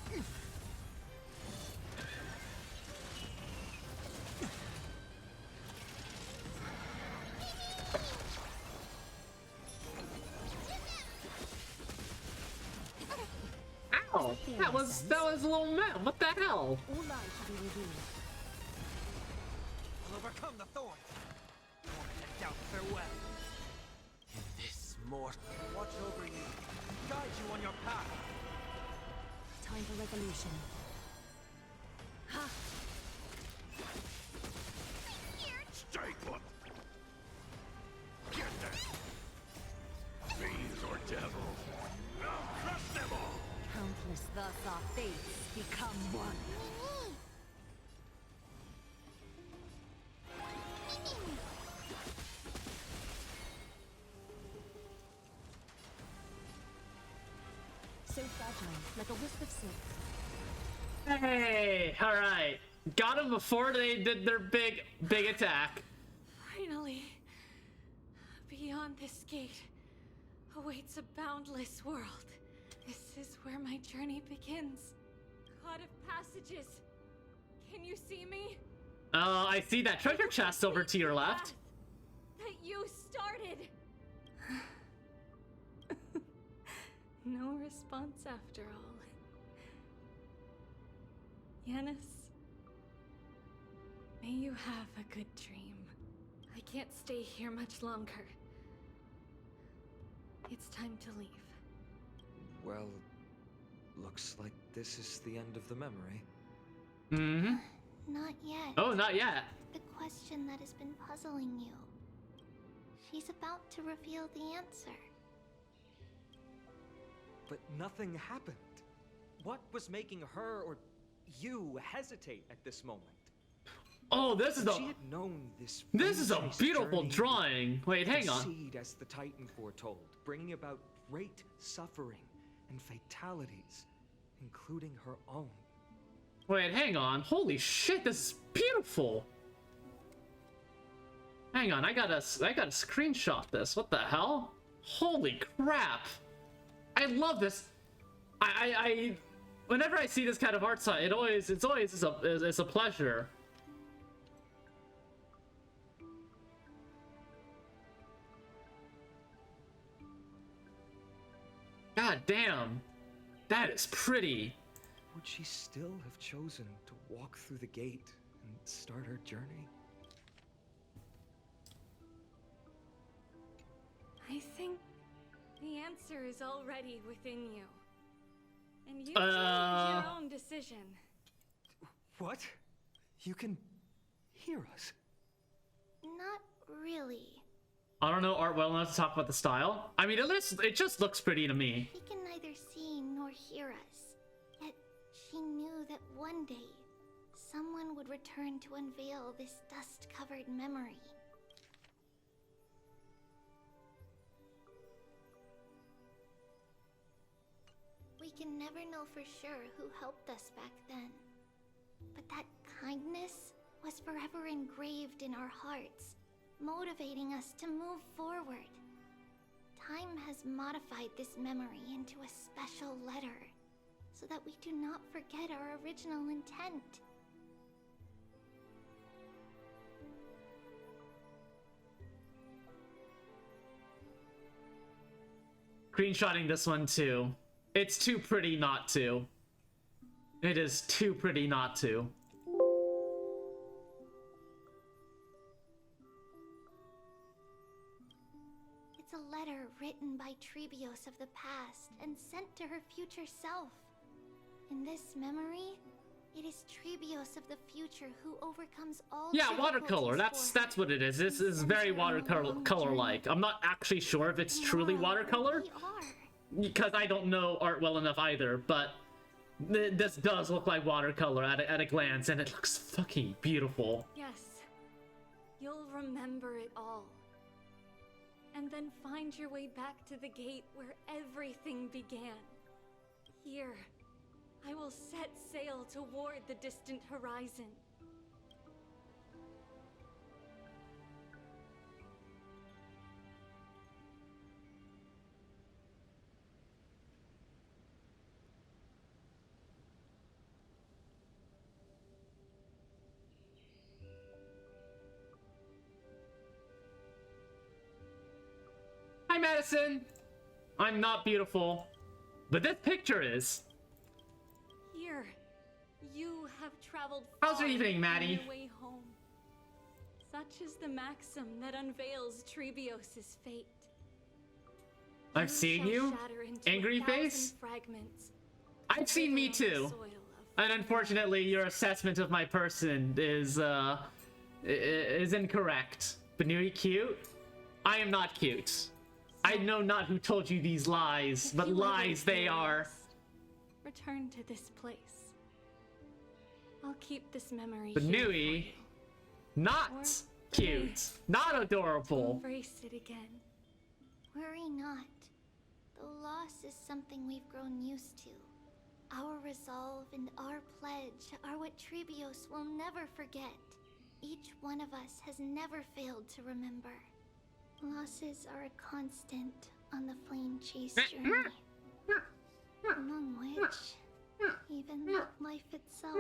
Ow! That was a little man. What the hell? All lies to be revealed. I'll overcome the thorns. More to doubt farewell. In this mortal, watch over you, guide you on your path. Time for resolution. Ha! Stay put. Get there. Fiends or devils. I'll crush them all. Countless thus our fates become one. So fragile, like a wisp of silk. Hey, all right. Got him before they did their big attack. Finally, beyond this gate awaits a boundless world. This is where my journey begins. God of passages, can you see me? I see that treasure chest over to your left. That you started. No response after all. Yanis, may you have a good dream. I can't stay here much longer. It's time to leave. Well, looks like this is the end of the memory. Mm-hmm. Not yet. Oh, not yet. The question that has been puzzling you. She's about to reveal the answer. But nothing happened. What was making her or you hesitate at this moment? Oh, this is If she a had known this. this is a fame-chased beautiful journey drawing. Wait, hang on. proceed as the Titan foretold, bringing about great suffering and fatalities, including her own. Wait, hang on. Holy shit, this is beautiful. Hang on, I gotta screenshot this. What the hell? Holy crap! I love this. I whenever I see this kind of art style, it's always a pleasure. God damn, that is pretty. Would she still have chosen to walk through the gate and start her journey? I think the answer is already within you. And you chose your own decision. What? You can hear us? Not really. I don't know art well enough to talk about the style. I mean, it just looks pretty to me. She can neither see nor hear us. Yet she knew that one day, someone would return to unveil this dust-covered memory. can never know for sure who helped us back then. But that kindness was forever engraved in our hearts, motivating us to move forward. Time has modified this memory into a special letter, so that we do not forget our original intent. Screenshotting this one too. It's too pretty not to. It is too pretty not to. It's a letter written by Trebios of the past and sent to her future self. In this memory, it is Trebios of the future who overcomes all. Yeah, watercolor. That's what it is. This is very watercolor-like. I'm not actually sure if it's truly watercolor, because I don't know art well enough either. But this does look like watercolor at a glance, and it looks fucking beautiful. Yes, you'll remember it all. And then find your way back to the gate where everything began. Here, I will set sail toward the distant horizon. Hi, Madison! I'm not beautiful, but this picture is. Here, you have traveled How's your far evening, Maddie? on your way home. Such is the maxim that unveils Trebios' fate. I've seen you, angry face. I've seen me too, and unfortunately, your assessment of my person is incorrect. Banui cute? I am not cute. I know not who told you these lies, but lies they are. Return to this place. I'll keep this memory. Banui, not cute, not adorable. Embrace it again. Worry not. The loss is something we've grown used to. Our resolve and our pledge are what Trebios will never forget. Each one of us has never failed to remember. Losses are a constant on the Flame Chase journey, among which even life itself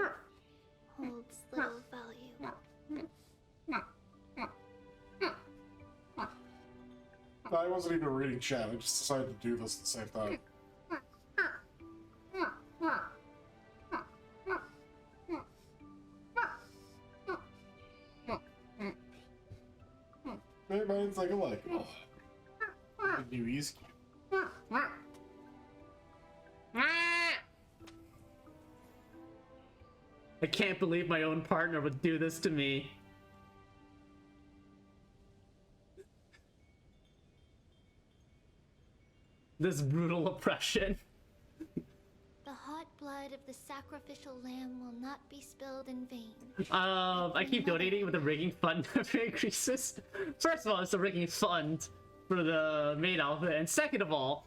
holds little value. I wasn't even reading chat, I just decided to do this at the same time. Everybody's like alike. Oh. New easy. I can't believe my own partner would do this to me. This brutal oppression. The hot blood of the sacrificial lamb will not be spilled in vain. I keep donating with the rigging fund increases. First of all, it's a rigging fund for the main outfit, and second of all,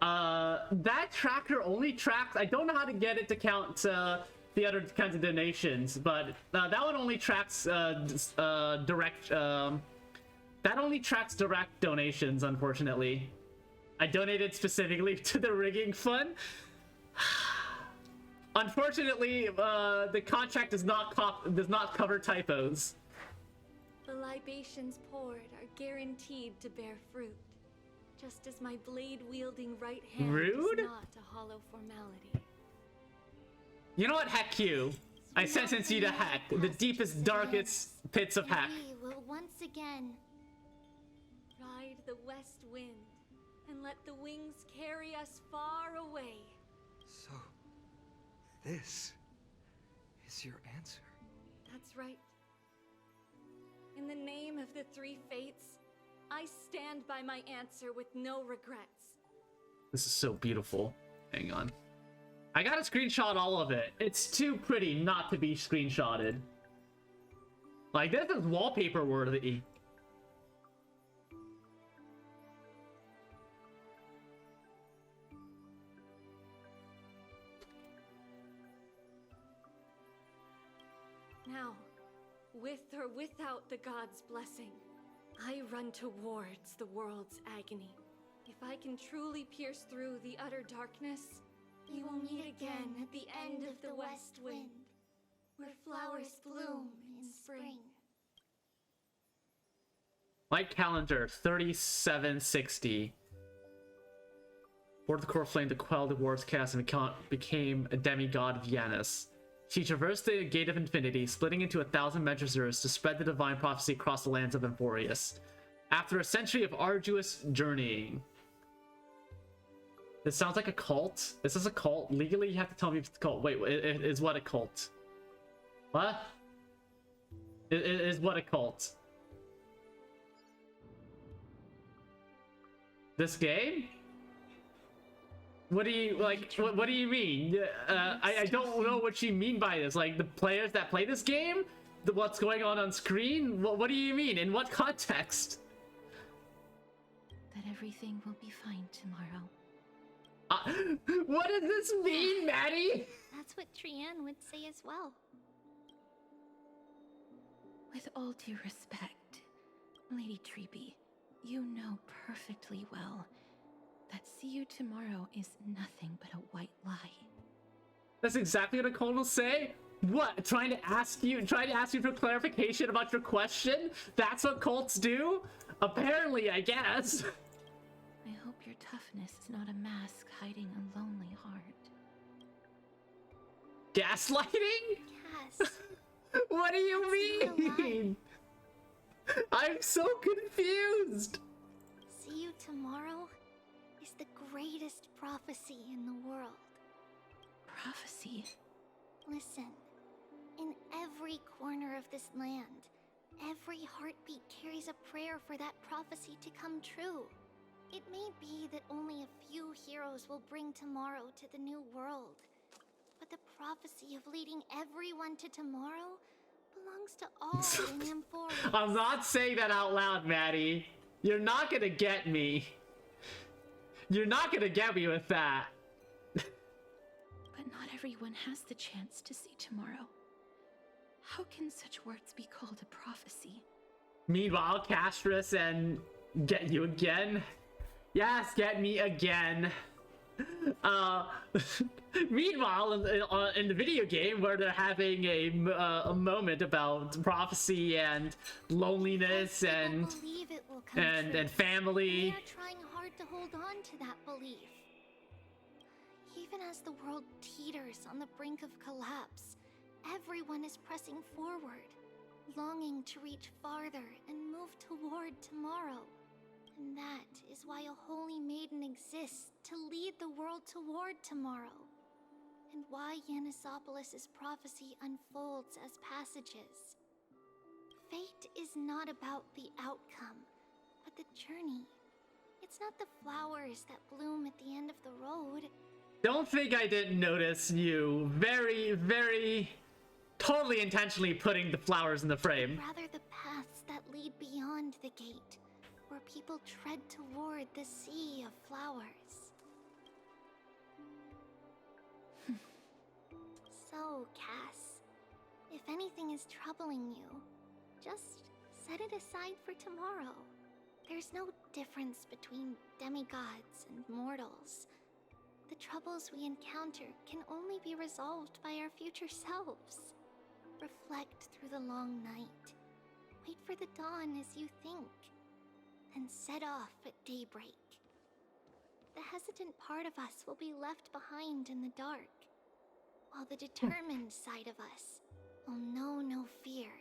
that tracker only tracks. I don't know how to get it to count the other kinds of donations, but that one only tracks direct. That only tracks direct donations, unfortunately. I donated specifically to the rigging fund. Unfortunately, the contract does not cover typos. The libations poured are guaranteed to bear fruit, just as my blade-wielding right hand Rude? is not a hollow formality. You know what? Heck you. I sentence you to heck. The deepest, darkest pits of heck. We will once again ride the west wind and let the wings carry us far away. So, this is your answer? That's right. In the name of the three fates, I stand by my answer with no regrets. This is so beautiful. Hang on. I gotta screenshot all of it. It's too pretty not to be screenshotted. Like, this is wallpaper worthy. with or without the god's blessing, I run towards the world's agony. If I can truly pierce through the utter darkness, we will meet again at the end of the west wind, where flowers bloom in spring. Light calendar 3760. Board the core flame to quell the war's chaos and became a demigod of Yanis. She traversed the Gate of Infinity, splitting into 1,000 Metrosers to spread the divine prophecy across the lands of Emporius. After a century of arduous journeying. This sounds like a cult. Is this a cult? Legally, you have to tell me if it's a cult. Wait, is what a cult? What? Is what a cult? This game? What do you like? What do you mean? I don't know what you mean by this. Like the players that play this game, what's going on screen? What do you mean? In what context? That everything will be fine tomorrow. What does this mean, Maddie? That's what Trianne would say as well. With all due respect, Lady Treeby, you know perfectly well that see you tomorrow is nothing but a white lie. That's exactly what a cult will say? What? Trying to ask you for clarification about your question? That's what cults do? Apparently, I guess. I hope your toughness is not a mask hiding a lonely heart. Gaslighting? Yes. What do you mean? I'm so confused. See you tomorrow is the greatest prophecy in the world. Prophecy? Listen, in every corner of this land, every heartbeat carries a prayer for that prophecy to come true. It may be that only a few heroes will bring tomorrow to the new world, but the prophecy of leading everyone to tomorrow belongs to all in Emporius. I'm not saying that out loud, Maddie. You're not gonna get me. You're not gonna get me with that. But not everyone has the chance to see tomorrow. How can such words be called a prophecy? Meanwhile, Castris and get you again. Yes, get me again. Meanwhile, in the video game where they're having a moment about prophecy and loneliness and family. They are trying hard to hold on to that belief. Even as the world teeters on the brink of collapse, everyone is pressing forward, longing to reach farther and move toward tomorrow. And that is why a holy maiden exists to lead the world toward tomorrow. And why Yanisopolis' prophecy unfolds as passages. Fate is not about the outcome, but the journey. It's not the flowers that bloom at the end of the road. Don't think I didn't notice you very totally intentionally putting the flowers in the frame. Rather the paths that lead beyond the gate, where people tread toward the sea of flowers. So, Cass, if anything is troubling you, just set it aside for tomorrow. There's no difference between demigods and mortals. The troubles we encounter can only be resolved by our future selves. Reflect through the long night. Wait for the dawn as you think. And set off at daybreak. The hesitant part of us will be left behind in the dark, while the determined side of us will know no fear.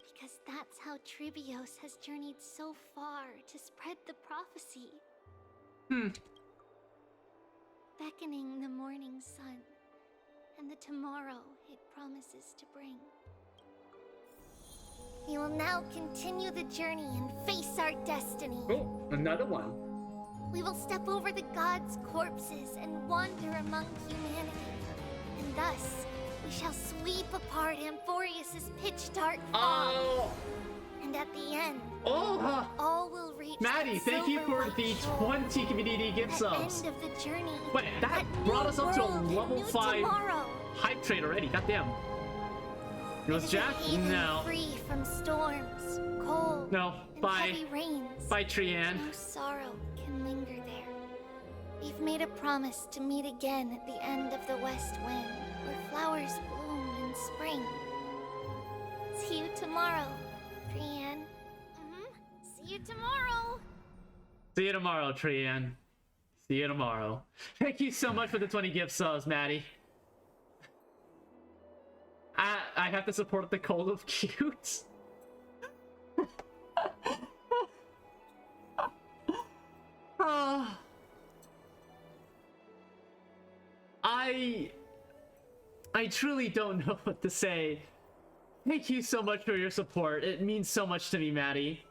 Because that's how Tribios has journeyed so far to spread the prophecy. Beckoning the morning sun, and the tomorrow it promises to bring. We will now continue the journey and face our destiny. Oh, another one. We will step over the gods' corpses and wander among humanity. And thus, we shall sweep apart Emporius' pitch-dark fog. Oh! And at the end, oh, all will reach Maddie, thank you for the 20 community gift subs. end of the journey. Wait, that brought us up to a level 5 tomorrow. hype trade already, goddamn. It was Jack? Haven No. free from storms, cold, No. and Bye. heavy rains. Bye, Trian. No sorrow can linger there. We've made a promise to meet again at the end of the west wind, where flowers bloom in spring. See you tomorrow, Trian. See you tomorrow. See you tomorrow, Trian. See you tomorrow. Thank you so much for the 20 gift subs, Maddie. I have to support the Cult of Cute. I truly don't know what to say. Thank you so much for your support. It means so much to me, Maddie.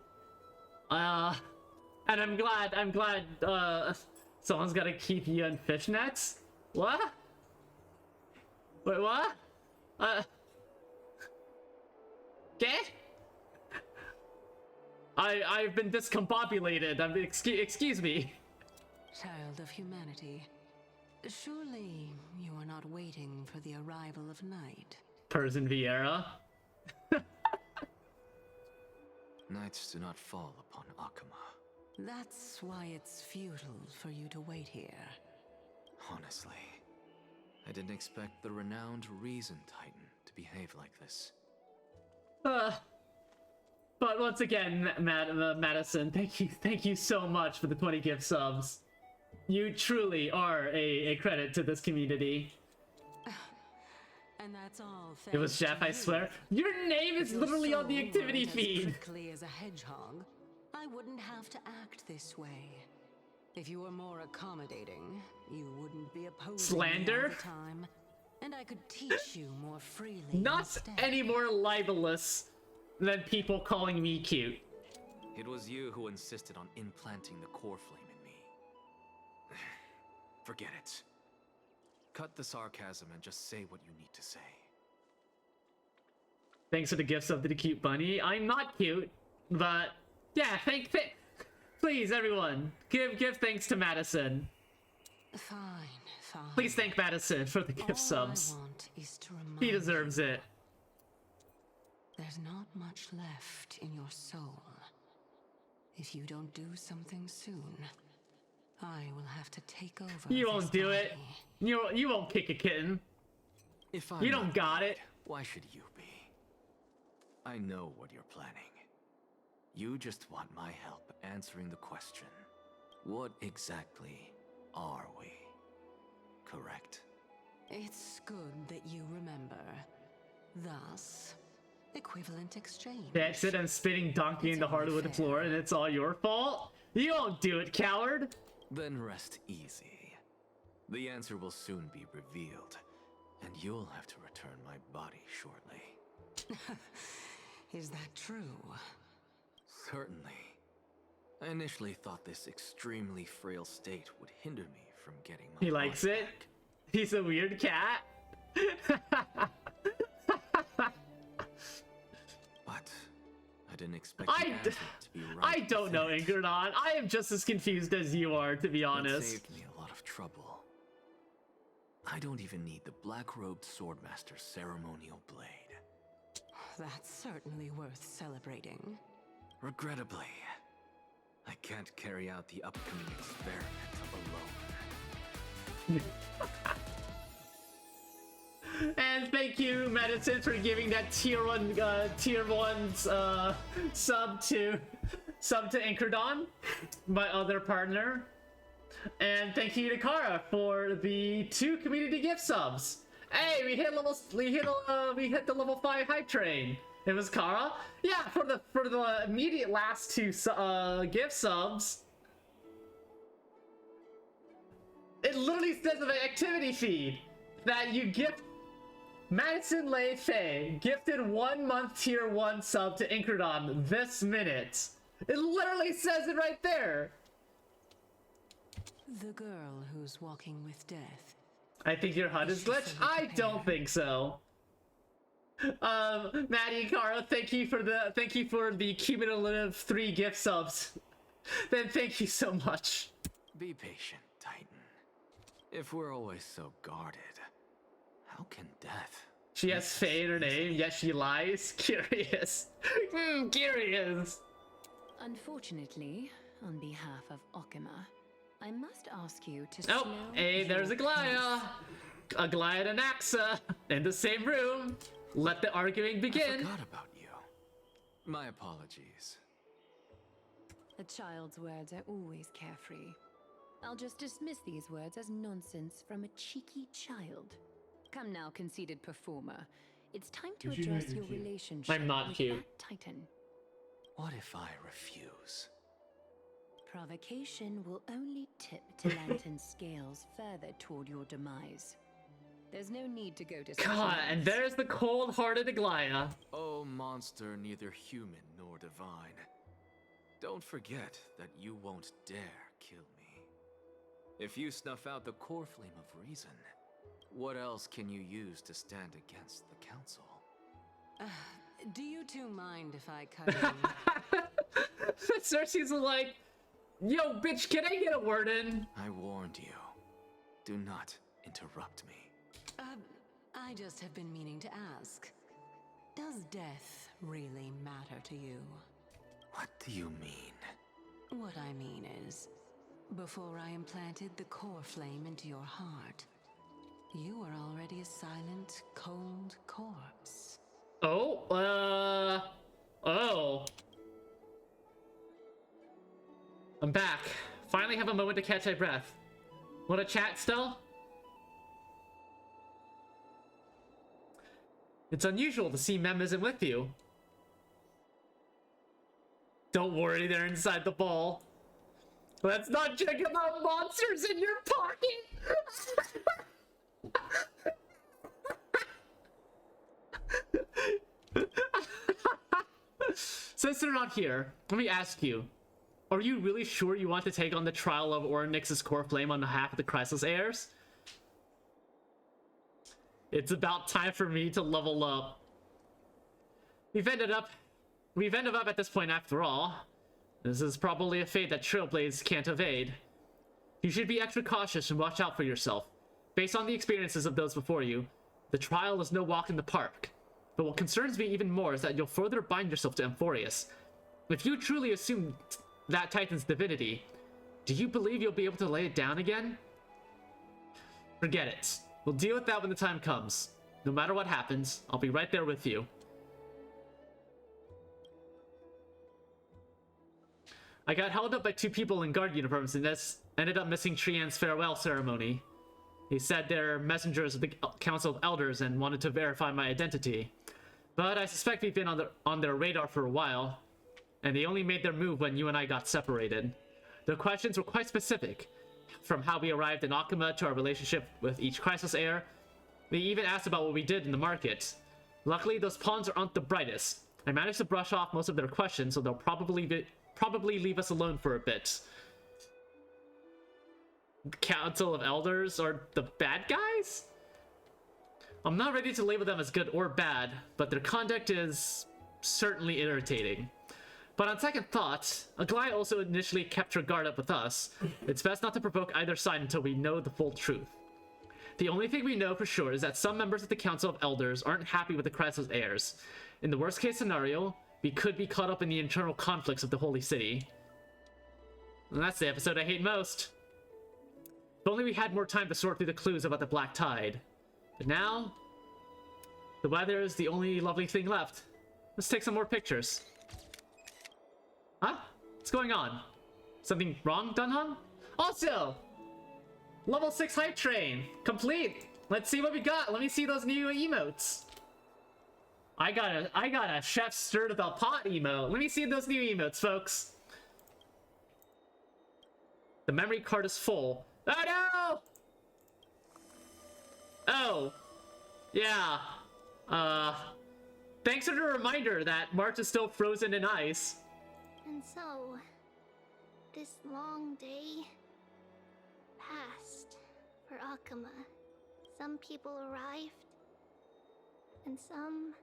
And I'm glad someone's gotta keep you in fishnets? What? Wait, what? Okay? I've been discombobulated. Excuse me. Child of humanity, surely you are not waiting for the arrival of night. Persian Vieira. Nights do not fall upon Akama. That's why it's futile for you to wait here. Honestly, I didn't expect the renowned Reason Titan to behave like this. But once again, Madison, thank you so much for the 20 gift subs. You truly are a credit to this community. And that's all. It was Jeff, I swear. Your name is literally on the activity feed. As prickly as a hedgehog, I wouldn't have to act this way. If you were more accommodating, you wouldn't be opposing Slander? me all the time, and I could teach you more freely. Not instead. any more libelous than people calling me cute. It was you who insisted on implanting the core flame in me. Forget it. Cut the sarcasm and just say what you need to say. Thanks for the gifts of the cute bunny. I'm not cute, but yeah, please everyone, give thanks to Madison. Fine. Please thank Madison for the gift subs. I want is to remind He deserves it. There's not much left in your soul. If you don't do something soon, I will have to take over. You won't do it. You won't kick a kitten. If You don't got it. Why should you be? I know what you're planning. You just want my help answering the question. What exactly are we? Correct? It's good that you remember. Thus, equivalent exchange. That's it, I'm spitting donkey in the hardwood floor and it's all your fault? You won't do it, coward! Then rest easy. The answer will soon be revealed, and you'll have to return my body shortly. Is that true? Certainly. I initially thought this extremely frail state would hinder me from getting my He likes body it. back. He's a weird cat. But I didn't expect the answer to be right. I don't know, Ingridon. I am just as confused as you are, to be That honest. saved me a lot of trouble. I don't even need the black-robed swordmaster's ceremonial blade. That's certainly worth celebrating. Regrettably, I can't carry out the upcoming experiment alone. And thank you, Medicine, for giving that tier 1 sub to Incredon, my other partner. And thank you to Kara for the 2 community gift subs. Hey, we hit the level 5 hype train. It was Kara. Yeah, for the immediate last 2 gift subs. It literally says in the activity feed that you gift Madison Lei Fei gifted 1 month tier 1 sub to Incredon this minute. It literally says it right there. The girl who's walking with death. I think your HUD is glitched. I don't think so. Maddie and Kara, thank you for the cumulative 3 gift subs. Then thank you so much. Be patient, Titan. If we're always so guarded, how can death She has Faye in her name, yet she lies? Curious. Curious. Unfortunately, on behalf of Okima, I must ask you to Oh, slow hey, there's your Aglaya. Aglaya and Axa in the same room. Let the arguing begin. I forgot about you. My apologies. A child's words are always carefree. I'll just dismiss these words as nonsense from a cheeky child. Come now, conceited performer. It's time to address your relationship I'm not with cute. that titan. What if I refuse? Provocation will only tip Talantan's scales further toward your demise. There's no need to go to God, and there's the cold-hearted Aglaya. Oh, monster neither human nor divine. Don't forget that you won't dare kill me. If you snuff out the core flame of reason, what else can you use to stand against the council? Do you two mind if I cut in? Cersei's like, yo, bitch, can I get a word in? I warned you. Do not interrupt me. I just have been meaning to ask. Does death really matter to you? What do you mean? What I mean is, before I implanted the core flame into your heart, you were already a silent, cold corpse. Oh. I'm back. Finally have a moment to catch my breath. Want to chat still? It's unusual to see Mem isn't with you. Don't worry, they're inside the ball. Let's not check about monsters in your pocket! Since they're not here, let me ask you. Are you really sure you want to take on the trial of Oryx's core flame on behalf of the Crisis heirs? It's about time for me to level up. We've ended up at this point after all. This is probably a fate that Trailblaze can't evade. You should be extra cautious and watch out for yourself. Based on the experiences of those before you, the trial is no walk in the park. But what concerns me even more is that you'll further bind yourself to Amphorius. If you truly assume that Titan's divinity, do you believe you'll be able to lay it down again? Forget it. We'll deal with that when the time comes. No matter what happens, I'll be right there with you. I got held up by two people in guard uniforms and this ended up missing Trian's farewell ceremony. They said they're messengers of the Council of Elders and wanted to verify my identity. But I suspect we've been on their radar for a while, and they only made their move when you and I got separated. Their questions were quite specific, from how we arrived in Okima to our relationship with each Crisis heir. They even asked about what we did in the market. Luckily, those pawns aren't the brightest. I managed to brush off most of their questions, so they'll probably leave us alone for a bit. Council of Elders are the bad guys? I'm not ready to label them as good or bad, but their conduct is certainly irritating. But on second thought, Aglaya also initially kept her guard up with us. It's best not to provoke either side until we know the full truth. The only thing we know for sure is that some members of the Council of Elders aren't happy with the Crisis heirs. In the worst case scenario, we could be caught up in the internal conflicts of the Holy City. And that's the episode I hate most. If only we had more time to sort through the clues about the Black Tide. But now, the weather is the only lovely thing left. Let's take some more pictures. Huh? What's going on? Something wrong, Dunham? Also, level 6 hype train complete. Let's see what we got. Let me see those new emotes. I got a chef stirred about pot emote. Let me see those new emotes, folks. The memory card is full. Oh no! Oh, yeah. Thanks for the reminder that March is still frozen in ice. And so, this long day passed for Akuma. Some people arrived, and some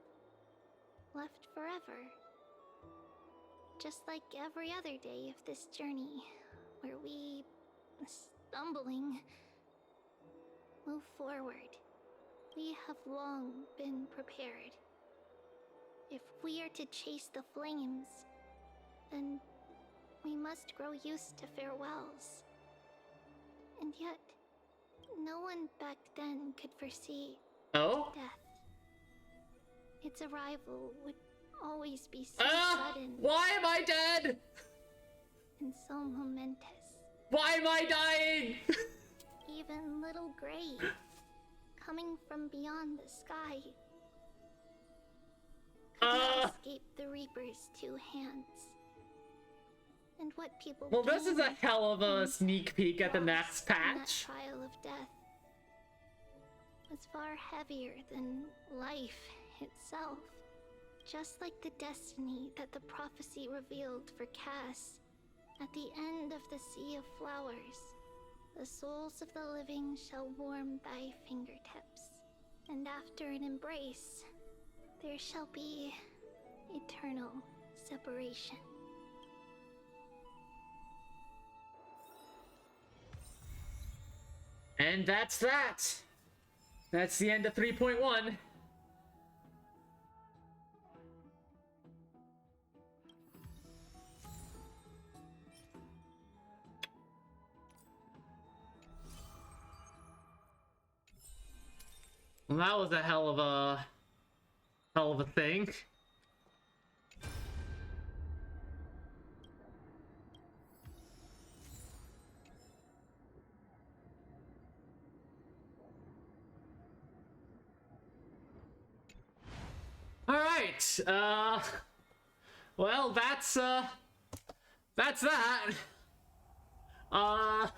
left forever. Just like every other day of this journey, where we, stumbling, move forward, We have long been prepared. If we are to chase the flames, then we must grow used to farewells. And yet, no one back then could foresee death. Its arrival would always be so sudden. Why am I dead? And so momentous. Why am I dying? Even little Gray, coming from beyond the sky, could not escape the Reaper's two hands. And what people Well, this is a gained hell of a sneak peek at the next in that patch. trial of death was far heavier than life itself. Just like the destiny that the prophecy revealed for Cass, at the end of the Sea of Flowers, the souls of the living shall warm thy fingertips, and after an embrace, there shall be eternal separation. And that's that. That's the end of 3.1. Well, that was a hell of a thing. All right. Well, that's that. I'm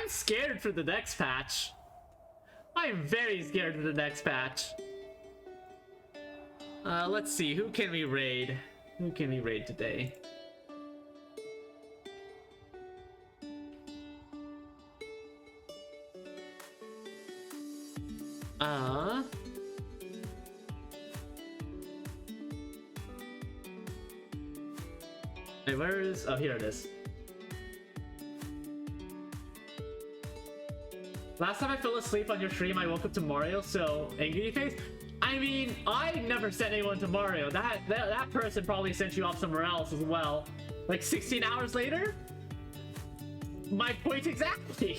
scared for the next patch. I am very scared for the next patch. Let's see, who can we raid? Who can we raid today? Hey, where is... Oh, here it is. Last time I fell asleep on your stream, I woke up to Mario, so angry face. I mean, I never sent anyone to Mario. That person probably sent you off somewhere else as well. Like 16 hours later? My point exactly.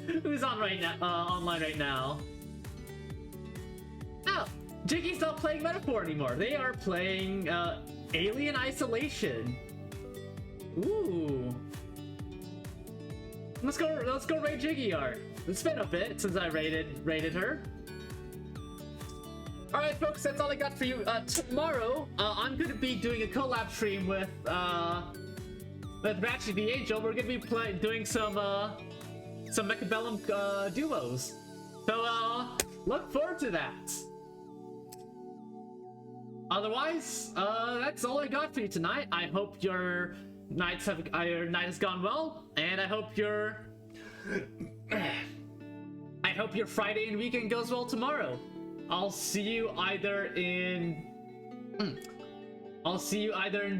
Who's on right now? Online right now? Oh, Jiggy's not playing Metaphor anymore. They are playing Alien Isolation. Ooh. Let's go raid Jiggy Art. It's been a bit since I raided her. Alright folks, that's all I got for you. Tomorrow, I'm gonna be doing a collab stream with Ratchet the Angel. We're gonna be doing some Mechabellum duos. So look forward to that. Otherwise, that's all I got for you tonight. I hope your night has gone well, and I hope your Friday and weekend goes well tomorrow. I'll see you either in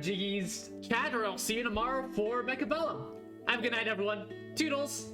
Jiggy's chat, or I'll see you tomorrow for Mechabellum. Have a good night, everyone. Toodles.